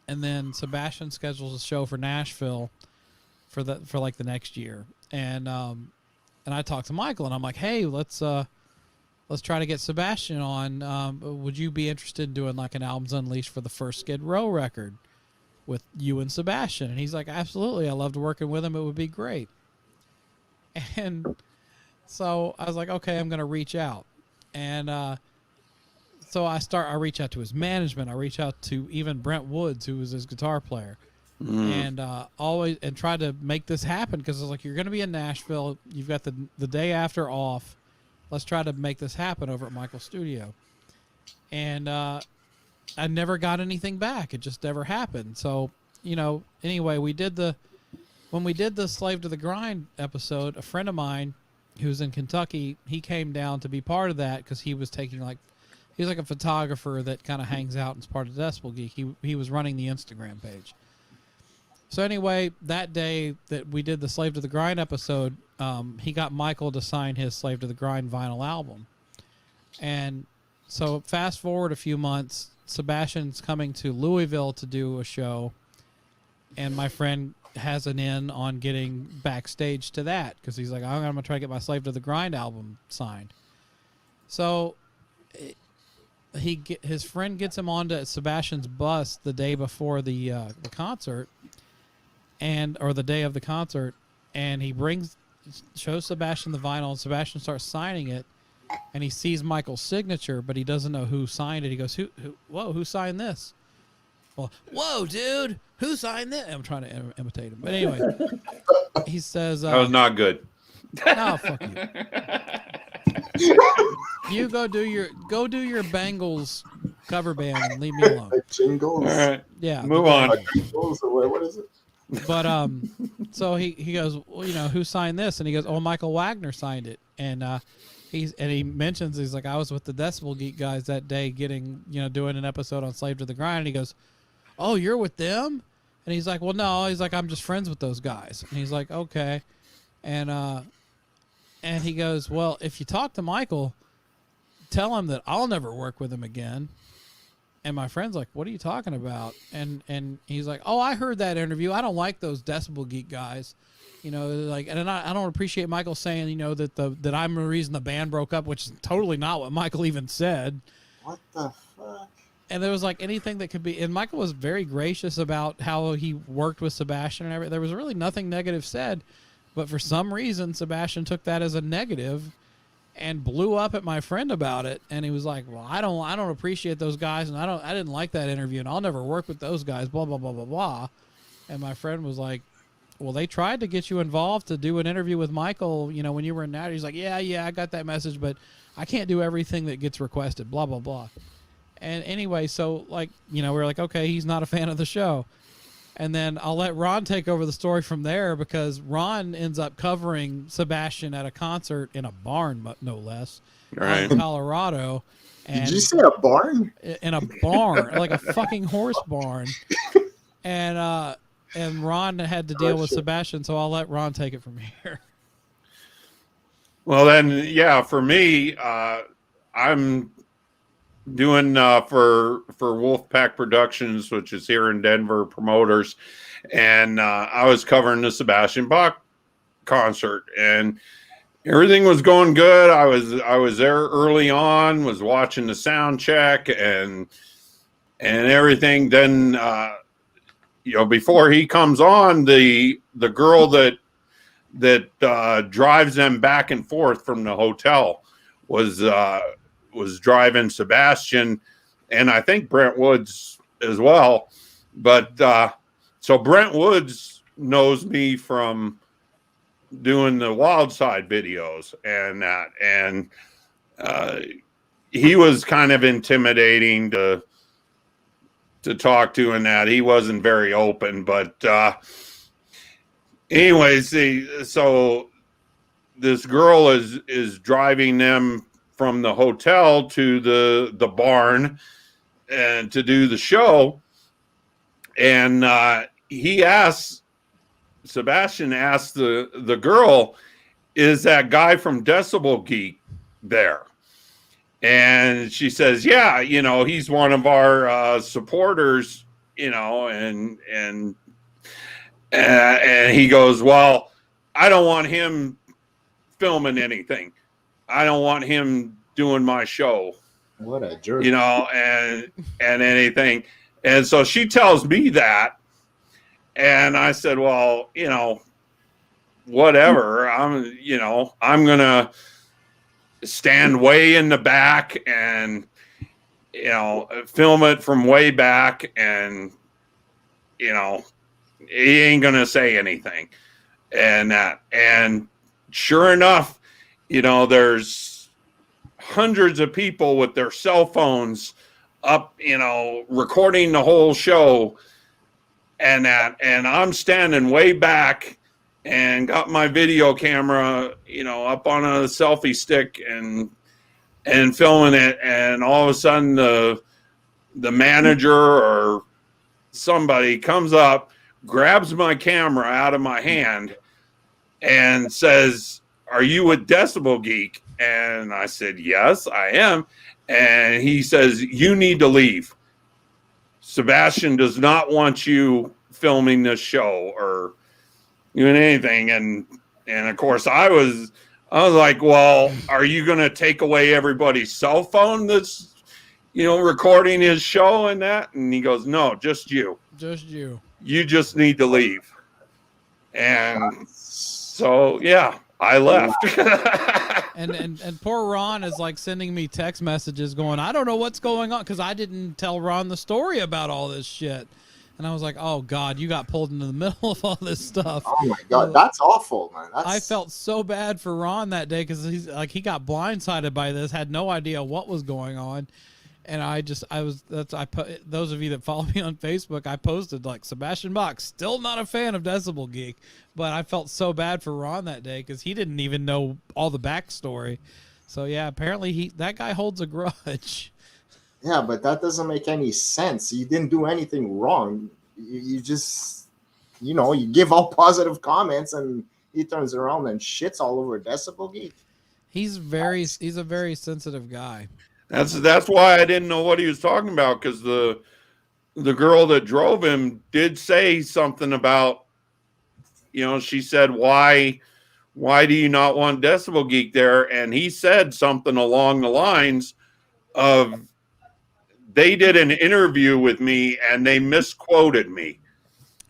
And then Sebastian schedules a show for Nashville for like the next year. And I talked to Michael and I'm like, hey, let's try to get Sebastian on. Would you be interested in doing like an Albums Unleashed for the first Skid Row record with you and Sebastian? And he's like, absolutely. I loved working with him. It would be great. And so I was like, okay, I'm going to reach out. And so I reach out to his management. I reach out to even Brent Woods, who was his guitar player, and always try to make this happen because I was like, you're going to be in Nashville. You've got the day after off. Let's try to make this happen over at Michael's studio. And I never got anything back. It just never happened. So, anyway, when we did the Slave to the Grind episode, a friend of mine who's in Kentucky, he came down to be part of that because he was taking he's like a photographer that kind of hangs out and is part of Decibel Geek. He was running the Instagram page. So anyway, that day that we did the Slave to the Grind episode, he got Michael to sign his Slave to the Grind vinyl album. And so fast forward a few months, Sebastian's coming to Louisville to do a show, and my friend has an in on getting backstage to that because he's like, I'm going to try to get my Slave to the Grind album signed. So his friend gets him onto Sebastian's bus the day before the concert, or the day of the concert, and he shows Sebastian the vinyl, and Sebastian starts signing it, and he sees Michael's signature, but he doesn't know who signed it. He goes, who signed this? Well, whoa, dude, who signed this? I'm trying to imitate him, but anyway, he says, That was not good. no, fuck you. You go do your Bengals cover band and leave me alone. Like jingles. All right. Yeah. Move on. Like jingles or what is it? But so he goes, well, who signed this? And he goes, oh, Michael Wagner signed it. And he mentions, he's like, I was with the Decibel Geek guys that day doing an episode on Slave to the Grind. And he goes, oh, you're with them? And he's like, well, no. He's like, I'm just friends with those guys. And he's like, okay. And he goes, well, if you talk to Michael, tell him that I'll never work with him again. And my friend's like, what are you talking about? And he's like, oh, I heard that interview. I don't like those Decibel Geek guys. And I don't appreciate Michael saying, that I'm the reason the band broke up, which is totally not what Michael even said. What the fuck? And there was anything that could be, and Michael was very gracious about how he worked with Sebastian and everything. There was really nothing negative said, but for some reason, Sebastian took that as a negative and blew up at my friend about it. And he was like, well, I don't appreciate those guys. And I didn't like that interview, and I'll never work with those guys, blah, blah, blah, blah, blah. And my friend was like, well, they tried to get you involved to do an interview with Michael, when you were in that. He's like, yeah, I got that message, but I can't do everything that gets requested, blah, blah, blah. And anyway, so we're like, okay, he's not a fan of the show. And then I'll let Ron take over the story from there because Ron ends up covering Sebastian at a concert in a barn, no less, Right. in Colorado. And Did you say a barn? in a barn, like a fucking horse barn. And Ron had to deal with shit. Sebastian, so I'll let Ron take it from here. Well, then, yeah, for me, I'm doing for Wolfpack Productions, which is here in Denver, promoters, and I was covering the Sebastian Bach concert, and everything was going good. I was there early on, was watching the sound check and everything. Then before he comes on, the girl that drives them back and forth from the hotel was driving Sebastian, and I think Brent Woods as well. But so Brent Woods knows me from doing the Wild Side videos and that, and he was kind of intimidating to to talk to in that. He wasn't very open, but anyways, so this girl is driving them from the hotel to the barn and to do the show. And Sebastian asked the girl, is that guy from Decibel Geek there? And she says, yeah, you know, he's one of our supporters, you know, and he goes, well, I don't want him filming anything. I don't want him doing my show. What a jerk. You know, and anything. And so she tells me that. And I said, well, you know, whatever. I'm going to stand way in the back and, you know, film it from way back. And, you know, he ain't going to say anything. And sure enough, you know, there's hundreds of people with their cell phones up, you know, recording the whole show. And I'm standing way back and got my video camera, you know, up on a selfie stick and filming it. And all of a sudden the manager or somebody comes up, grabs my camera out of my hand and says, are you with Decibel Geek? And I said, yes, I am. And he says, you need to leave. Sebastian does not want you filming this show or doing anything. And of course I was like, well, are you going to take away everybody's cell phone that's, you know, recording his show and that? And he goes, no, just you. Just you. You just need to leave. And so, yeah, I left. And poor Ron is like sending me text messages going, I don't know what's going on, because I didn't tell Ron the story about all this shit. And I was like, oh God, you got pulled into the middle of all this stuff. Oh my God, that's awful, man. I felt so bad for Ron that day because he's like, he got blindsided by this, had no idea what was going on. And those of you that follow me on Facebook, I posted like, Sebastian Bach, still not a fan of Decibel Geek, but I felt so bad for Ron that day because he didn't even know all the backstory. So yeah, apparently that guy holds a grudge. Yeah, but that doesn't make any sense. You didn't do anything wrong. You just, you know, you give all positive comments and he turns around and shits all over Decibel Geek. He's a very sensitive guy. That's why I didn't know what he was talking about, because the girl that drove him did say something about, you know, she said, why do you not want Decibel Geek there? And he said something along the lines of, they did an interview with me and they misquoted me.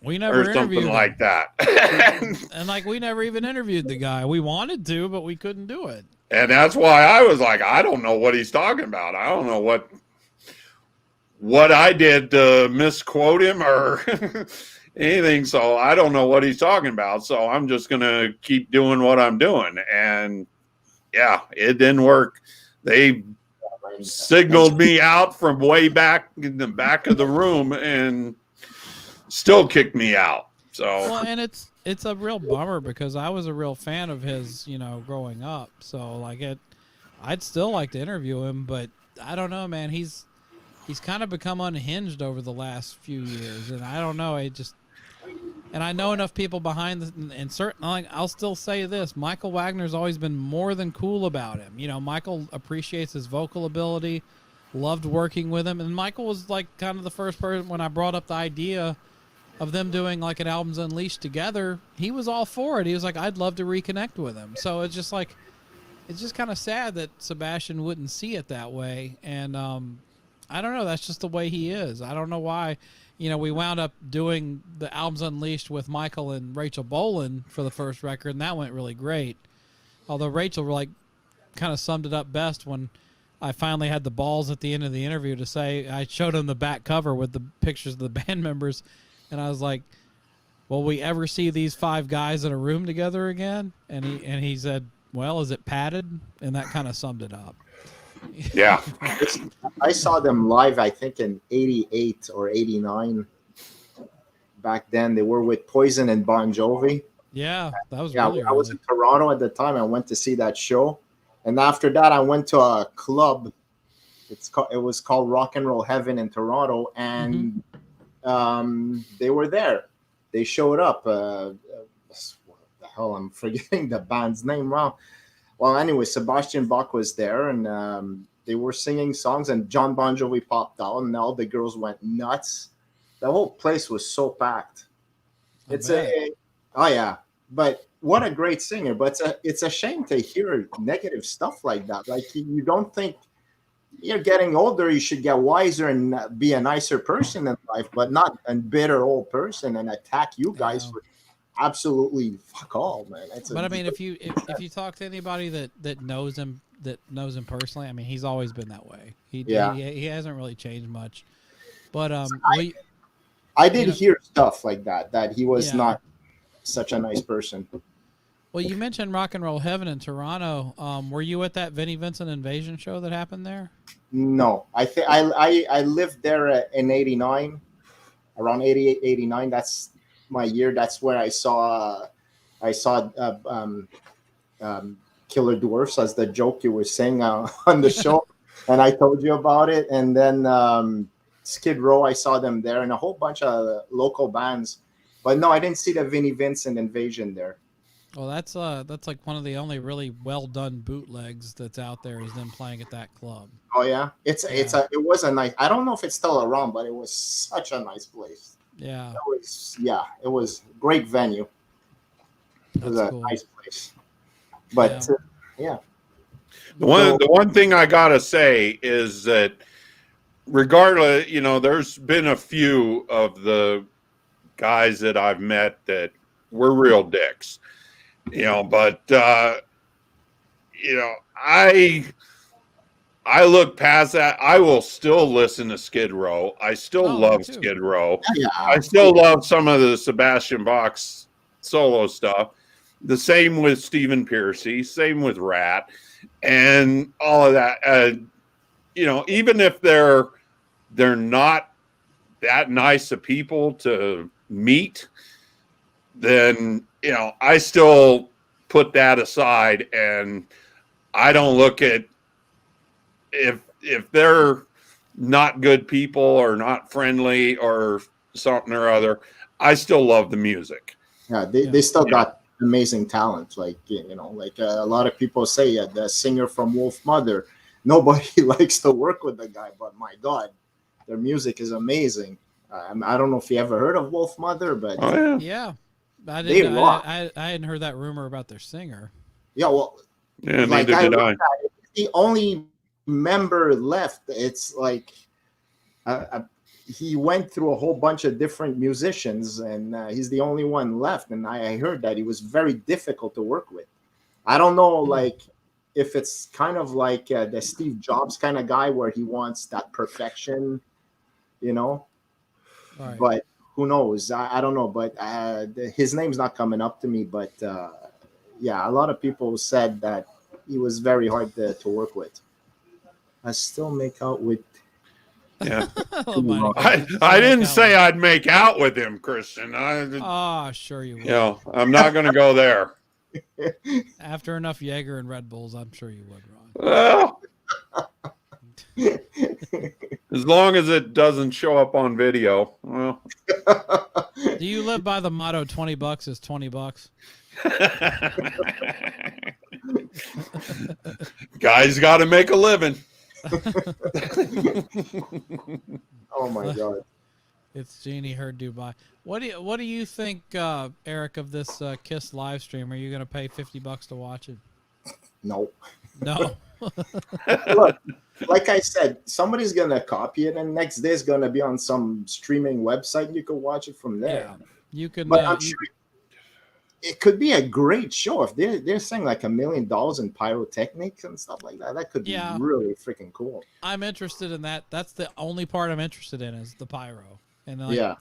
We never or something like that. And like, we never even interviewed the guy. We wanted to, but we couldn't do it. And that's why I was like, I don't know what he's talking about. I don't know what I did to misquote him or anything. So I don't know what he's talking about. So I'm just going to keep doing what I'm doing. And yeah, it didn't work. They signaled me out from way back in the back of the room and still kicked me out. So, well, and it's a real bummer because I was a real fan of his, you know, growing up. So like I'd still like to interview him, but I don't know, man. He's kind of become unhinged over the last few years, and I don't know. And I know enough people behind this, and certainly, like, I'll still say this: Michael Wagner's always been more than cool about him. You know, Michael appreciates his vocal ability, loved working with him, and Michael was like kind of the first person when I brought up the idea of them doing like an Albums Unleashed together. He was all for it. He was like, I'd love to reconnect with him. So it's just like, it's just kind of sad that Sebastian wouldn't see it that way. And I don't know. That's just the way he is. I don't know why. You know, we wound up doing the Albums Unleashed with Michael and Rachel Bolan for the first record, and that went really great. Although Rachel like kind of summed it up best when I finally had the balls at the end of the interview to say, I showed him the back cover with the pictures of the band members, and I was like, will we ever see these 5 guys in a room together again? And he said, well, is it padded? And that kind of summed it up. Yeah. I saw them live, I think in '88 or '89. Back then, they were with Poison and Bon Jovi. Yeah, that was Yeah, really I was early. in Toronto at the time. I went to see that show, and after that, I went to a club. It was called Rock and Roll Heaven in Toronto, and they were there. They showed up. What the hell? I'm forgetting the band's name now. Well, anyway, Sebastian Bach was there, and they were singing songs, and John Bon Jovi popped out, and all the girls went nuts. The whole place was so packed. I It's bet. oh yeah, but what a great singer. But it's a shame to hear negative stuff like that. Like you don't think you're getting older, you should get wiser and be a nicer person in life, but not a bitter old person and attack you guys Yeah. for absolutely fuck all, man. But I mean, if you talk to anybody that knows him personally, I mean, he's always been that way. Yeah. He hasn't really changed much. But I did you know- hear stuff like that he was Yeah. not such a nice person. well, you mentioned Rock and Roll Heaven in Toronto. Were you at that Vinnie Vincent Invasion show that happened there? No, I think I lived there in '89, around '88, '89. That's my year. That's where I saw Killer Dwarfs, as the joke you were saying on the show, and I told you about it. And then Skid Row, I saw them there, and a whole bunch of local bands. But no, I didn't see the Vinnie Vincent Invasion there. Well, that's like one of the only really well done bootlegs that's out there is them playing at that club. Oh yeah, it was a nice. I don't know if it's still around, but it was such a nice place. Yeah, It was great venue. It was that's a cool. nice place. But yeah. The one thing I gotta say is that regardless, there's been a few of the guys that I've met that were real dicks, but I look past that. I will still listen to Skid Row. I still love me too. Skid Row. Yeah. I still love some of the Sebastian Bach's solo stuff. The same with Stephen Pearcy, same with Rat, and all of that. Even if they're not that nice of people to meet, then I still put that aside, and I don't look at if they're not good people or not friendly or something or other. I still love the music. Yeah, they still got amazing talent. Like a lot of people say, the singer from Wolf Mother, nobody likes to work with the guy, but my God, their music is amazing. I don't know if you ever heard of Wolf Mother, but Yeah, I They didn't. rock. I hadn't heard that rumor about their singer. yeah, well, Yeah, like neither did I. looked at it, the only member left. It's like he went through a whole bunch of different musicians, and he's the only one left. And I heard that he was very difficult to work with. I don't know, like if it's kind of like the Steve Jobs kind of guy where he wants that perfection, Right. But who knows? I don't know. But his name's not coming up to me. But yeah, a lot of people said that he was very hard to work with. I still make out with. Yeah. Oh my I God. didn't say I'd make out with him, Christian. Oh, sure you would. I'm not going to go there. After enough Jaeger and Red Bulls, I'm sure you would, Ron. Well, as long as it doesn't show up on video. Well, Do you live by the motto $20 is $20? guys got to make a living. Oh my God! It's Jeannie Heard Dubai. What do you think, Eric, of this Kiss live stream? Are you going to pay $50 to watch it? No. No. Look, like I said, somebody's gonna copy it, and next day it's gonna be on some streaming website. And you can watch it from there. Yeah. You can. But I'm sure it could be a great show if they're saying like $1 million in pyrotechnics and stuff like that. That could be really freaking cool. I'm interested in that. That's the only part I'm interested in is the pyro. And Yeah.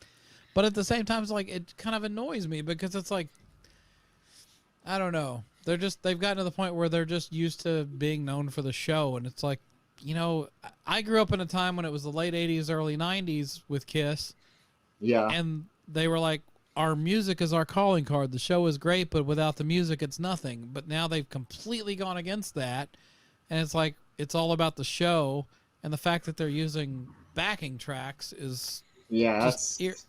But at the same time, it's like it kind of annoys me because it's like I don't know. They've gotten to the point where they're just used to being known for the show, and it's like I grew up in a time when it was the late 80s, early 90s with Kiss, Yeah. and they were like, our music is our calling card. The show is great, but without the music, it's nothing. But now they've completely gone against that, and it's like it's all about the show, and the fact that they're using backing tracks is Yeah,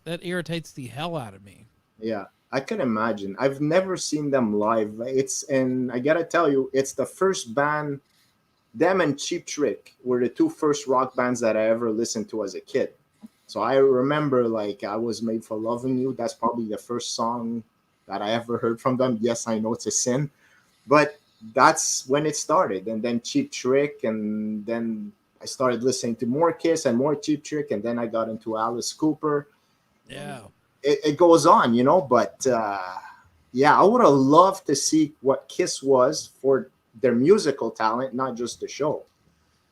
that irritates the hell out of me. yeah. I can imagine. I've never seen them live. And I gotta tell you, it's the first band. Them and Cheap Trick were the two first rock bands that I ever listened to as a kid. So I remember, like, I Was Made for Loving You. That's probably the first song that I ever heard from them. Yes, I know it's a sin, but that's when it started. And then Cheap Trick, and then I started listening to more Kiss and more Cheap Trick, and then I got into Alice Cooper. Yeah. It goes on, but yeah, I would have loved to see what Kiss was for their musical talent, not just the show.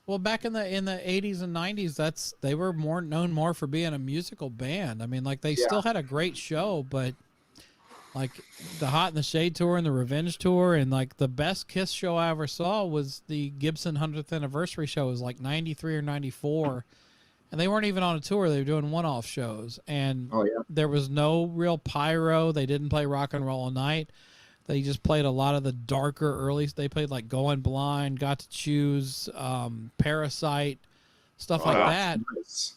Well, back in the 80s and 90s, they were known for being a musical band. I mean, like they still had a great show, but like the Hot in the Shade tour and the Revenge tour, and like the best Kiss show I ever saw was the Gibson 100th anniversary show. It was like 93 or 94. And they weren't even on a tour. They were doing one-off shows. And there was no real pyro. They didn't play Rock and Roll All Night. They just played a lot of the darker early. They played like Going Blind, Got to Choose, Parasite, stuff like that. Nice.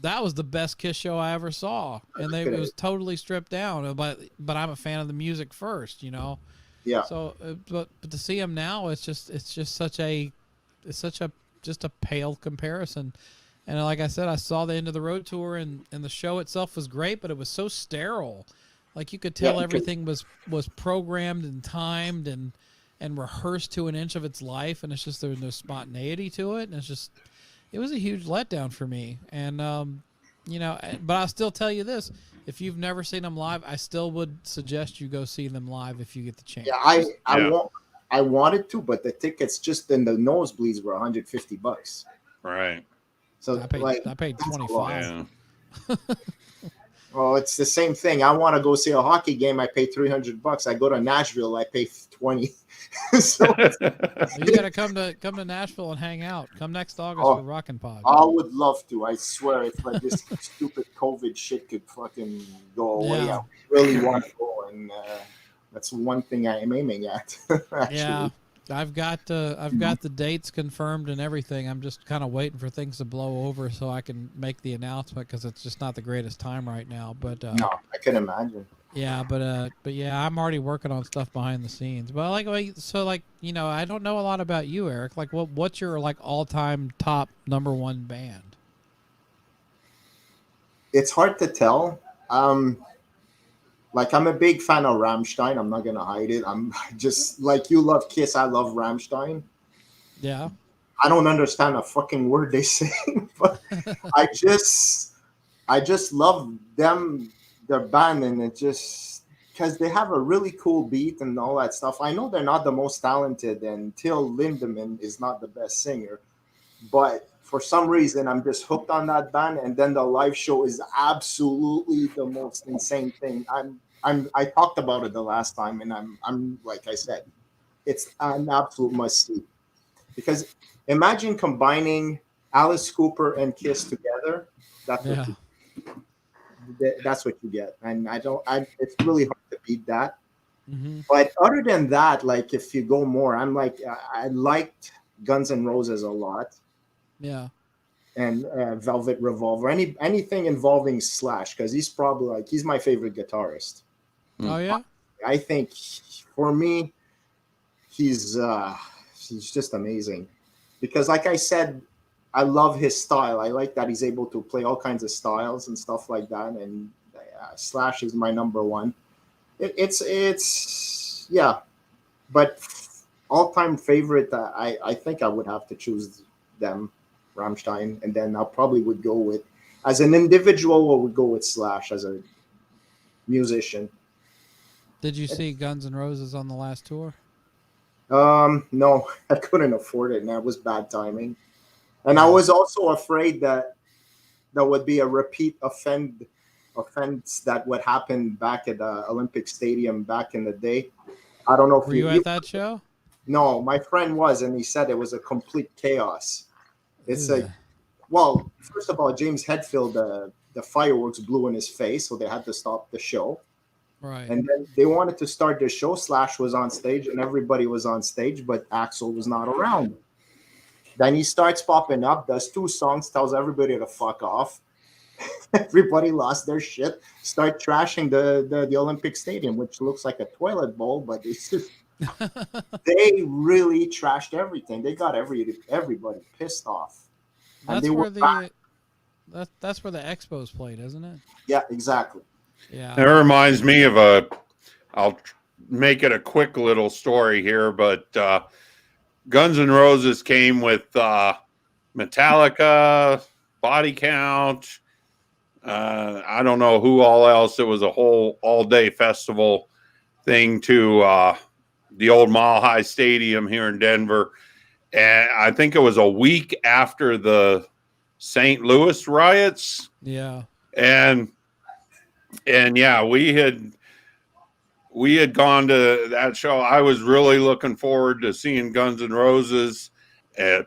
That was the best Kiss show I ever saw. And it was totally stripped down. But I'm a fan of the music first, Yeah. So, but to see them now, it's just such a pale comparison. And like I said, I saw the End of the Road tour, and the show itself was great, but it was so sterile. Like you could tell everything was programmed and timed and rehearsed to an inch of its life, and it's just there was no spontaneity to it, and it was a huge letdown for me. And but I'll still tell you this: if you've never seen them live, I still would suggest you go see them live if you get the chance. Yeah, I wanted to, but the tickets just in the nosebleeds were $150. Right. So I paid $25. Yeah. Well, it's the same thing. I want to go see a hockey game. I pay $300. I go to Nashville. I pay $20. So you got to come to Nashville and hang out. Come next August for Rockin' Pod. I would love to. I swear, if like this stupid COVID shit could fucking go away, I really want to go. And that's one thing I am aiming at. Actually. Yeah. I've got the dates confirmed and everything. I'm just kind of waiting for things to blow over so I can make the announcement, because it's just not the greatest time right now. But no, I can imagine. Yeah, but yeah, I'm already working on stuff behind the scenes. But I don't know a lot about you, Eric. Like, what's your like all-time top #1 band? It's hard to tell. Like, I'm a big fan of Rammstein. I'm not going to hide it. I'm just like you love Kiss. I love Rammstein. Yeah. I don't understand a fucking word they say, but I just love them, their band, and it just because they have a really cool beat and all that stuff. I know they're not the most talented, and Till Lindemann is not the best singer, but for some reason, I'm just hooked on that band, and then the live show is absolutely the most insane thing. I talked about it the last time, and I'm like I said, it's an absolute must see. Because imagine combining Alice Cooper and Kiss together. That's what you get, and it's really hard to beat that. Mm-hmm. But other than that, like if you go more, I liked Guns N' Roses a lot. Yeah. And Velvet Revolver, anything involving Slash, because he's my favorite guitarist. Oh yeah. I think for me, he's just amazing, because like I said, I love his style. I like that he's able to play all kinds of styles and stuff like that. And Slash is my #1. It's yeah, but all-time favorite. I think I would have to choose them. Rammstein, and then I probably would go with, as an individual, I would go with Slash as a musician. Did you see Guns N' Roses on the last tour? No, I couldn't afford it, and that was bad timing. And I was also afraid that there would be a repeat offense that would happen back at the Olympic Stadium back in the day. I don't know if you at that show? No, my friend was, and he said it was a complete chaos. It's Ugh. like, well, first of all, James Hetfield, the fireworks blew in his face, so they had to stop the show. Right. And then they wanted to start the show. Slash was on stage, and everybody was on stage, but Axel was not around. Then he starts popping up, does 2 songs, tells everybody to fuck off. Everybody lost their shit. Start trashing the Olympic Stadium, which looks like a toilet bowl, but it's just they really trashed everything. They got everybody pissed off. And That's they where were back. that's where the Expos played, isn't it? Yeah, exactly. Yeah. It reminds me of I'll make it a quick little story here, but Guns N' Roses came with Metallica, Body Count. I don't know who all else. It was a whole all-day festival thing to the old Mile High Stadium here in Denver. And I think it was a week after the St. Louis riots. Yeah. And yeah, we had gone to that show. I was really looking forward to seeing Guns N' Roses. And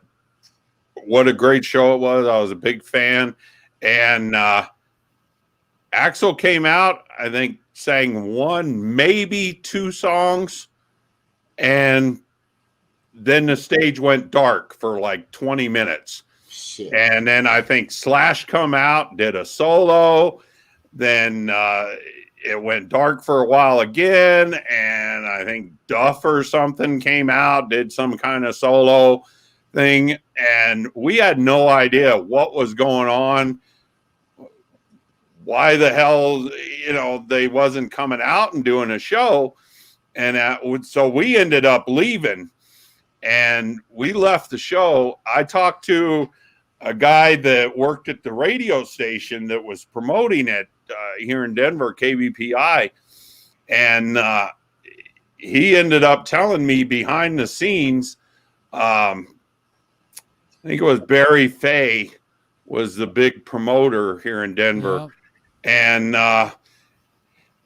what a great show it was. I was a big fan. And Axel came out, I think, sang 1, maybe 2 songs. And then the stage went dark for like 20 minutes. Shit. And then I think Slash come out, did a solo. Then it went dark for a while again. And I think Duff or something came out, did some kind of solo thing. And we had no idea what was going on. Why the hell, they wasn't coming out and doing a show. And so we ended up leaving. And we left the show. I talked to a guy that worked at the radio station that was promoting it here in Denver, KBPI. And he ended up telling me behind the scenes, I think it was Barry Fay was the big promoter here in Denver. Yep. And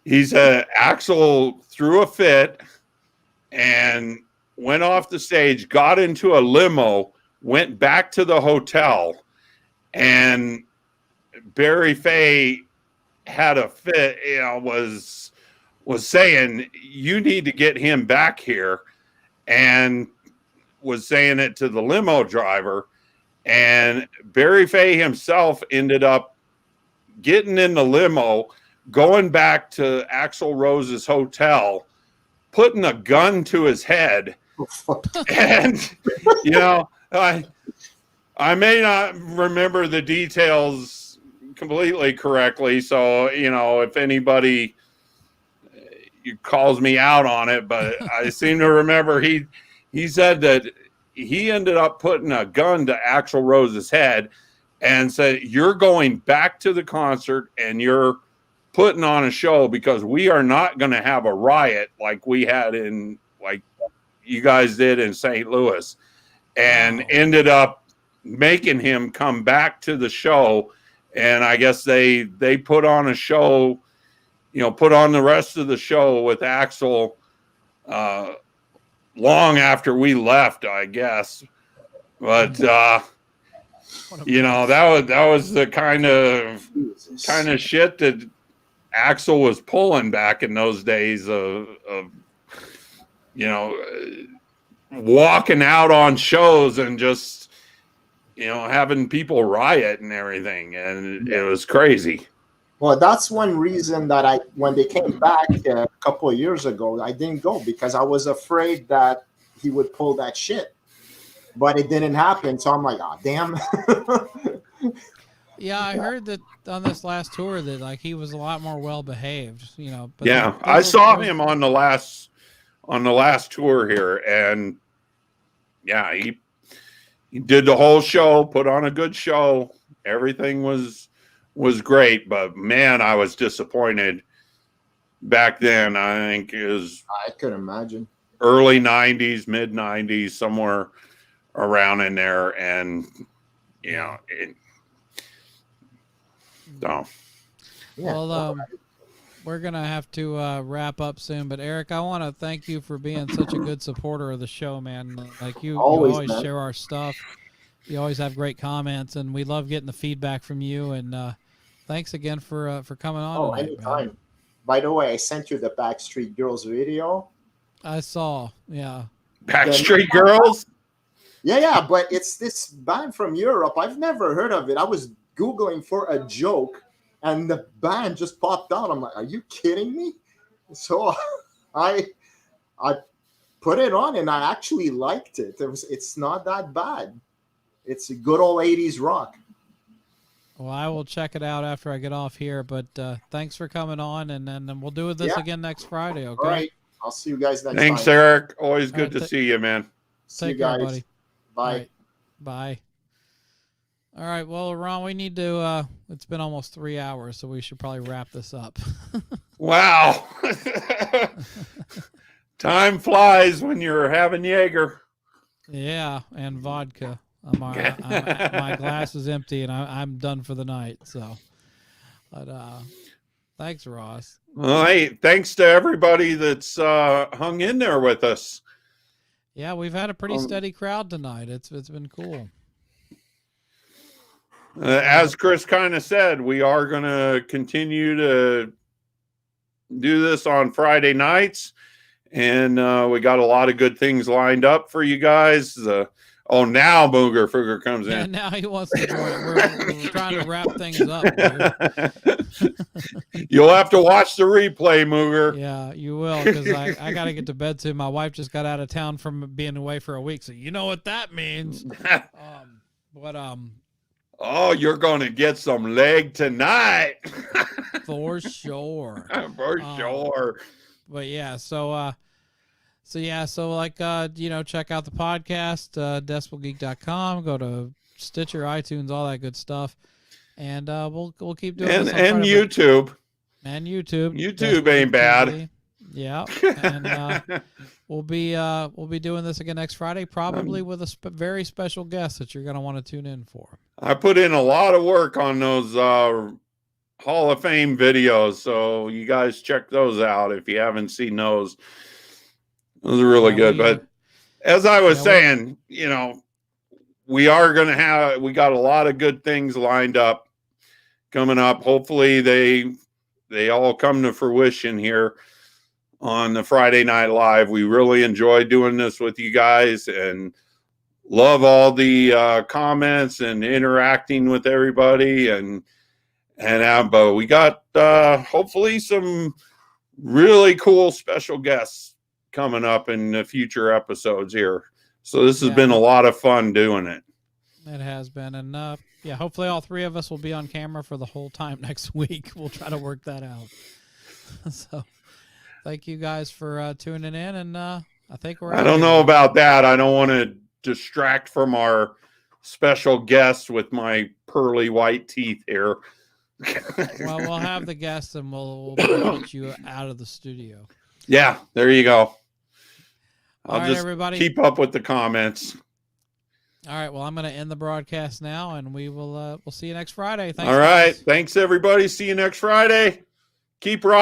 he said Axel threw a fit and went off the stage, got into a limo, went back to the hotel, and Barry Fay had a fit, was saying, you need to get him back here, and was saying it to the limo driver. And Barry Fay himself ended up getting in the limo, going back to Axl Rose's hotel, putting a gun to his head. And, I may not remember the details completely correctly. So, if anybody calls me out on it, but I seem to remember he said that he ended up putting a gun to Axl Rose's head and said, you're going back to the concert and you're putting on a show, because we are not going to have a riot like we had like you guys did in St. Louis. And ended up making him come back to the show. And I guess they put on a show, put on the rest of the show with Axl long after we left, I guess. But that was the kind of shit that Axl was pulling back in those days of walking out on shows and just having people riot and everything, and it was crazy. Well, that's one reason that when they came back a couple of years ago, I didn't go, because I was afraid that he would pull that shit. But it didn't happen, so I'm like, oh, damn. Yeah, I heard that on this last tour that like he was a lot more well behaved, But yeah, I saw him on the last tour here, and yeah, he did the whole show, put on a good show. Everything was great, but man, I was disappointed back then. I think it was, I could imagine, early 90s, mid 90s, somewhere around in there. And so yeah. Well, we're gonna have to wrap up soon, but Eric, I want to thank you for being such a good supporter of the show, man. Like you Always, always man. share our stuff, You always have great comments, and we love getting the feedback from you. And thanks again for coming on. Oh, tonight, anytime. man. By the way, I sent you the Backstreet Girls video. I saw. Yeah. Backstreet Girls. Yeah, but it's this band from Europe. I've never heard of it. I was Googling for a joke, and the band just popped out. I'm like, are you kidding me? So I put it on, and I actually liked it. It's not that bad. It's a good old 80s rock. Well, I will check it out after I get off here. But thanks for coming on, and then we'll do this again next Friday. Okay. All right. I'll see you guys next Thanks, time. Eric. Always good right, to see you, man. See Take you care, guys. buddy. Bye. All right. Bye. All right. Well, Ron, we need to. It's been almost 3 hours, so we should probably wrap this up. Wow. Time flies when you're having Jaeger. Yeah, and vodka. My glass is empty, and I'm done for the night. So, but thanks, Ross. Well, hey, thanks to everybody that's hung in there with us. Yeah, we've had a pretty steady crowd tonight. It's been cool. As Chris kind of said, we are going to continue to do this on Friday nights, and we got a lot of good things lined up for you guys. Now Booger Fooger comes in. Yeah, now he wants to join. We're trying to wrap things up. You'll have to watch the replay, Mooger. Yeah, you will, because I got to get to bed soon. My wife just got out of town from being away for a week, so you know what that means. Oh, you're going to get some leg tonight. For sure. For sure. But yeah, so like, check out the podcast, decibelgeek.com, go to Stitcher, iTunes, all that good stuff. And we'll keep doing this. And YouTube. And YouTube. YouTube ain't bad. Yeah. And we'll be doing this again next Friday, probably with a very special guest that you're going to want to tune in for. I put in a lot of work on those Hall of Fame videos, so you guys check those out if you haven't seen those. Those are really good. But as I was saying, we are going to we got a lot of good things lined up coming up. Hopefully they all come to fruition here on the Friday Night Live. We really enjoy doing this with you guys and love all the comments and interacting with everybody. But we got hopefully some really cool special guests coming up in the future episodes here. So this has been a lot of fun doing it. It has been. And hopefully all three of us will be on camera for the whole time next week. We'll try to work that out. So thank you guys for tuning in. And I think I don't know about that. I don't want to distract from our special guest with my pearly white teeth here. Well, we'll have the guests and we'll get you out of the studio. Yeah, there you go. I'll just everybody, keep up with the comments. All right. Well, I'm going to end the broadcast now, and we'll see you next Friday. Thanks, all right. guys. Thanks, everybody. See you next Friday. Keep rocking.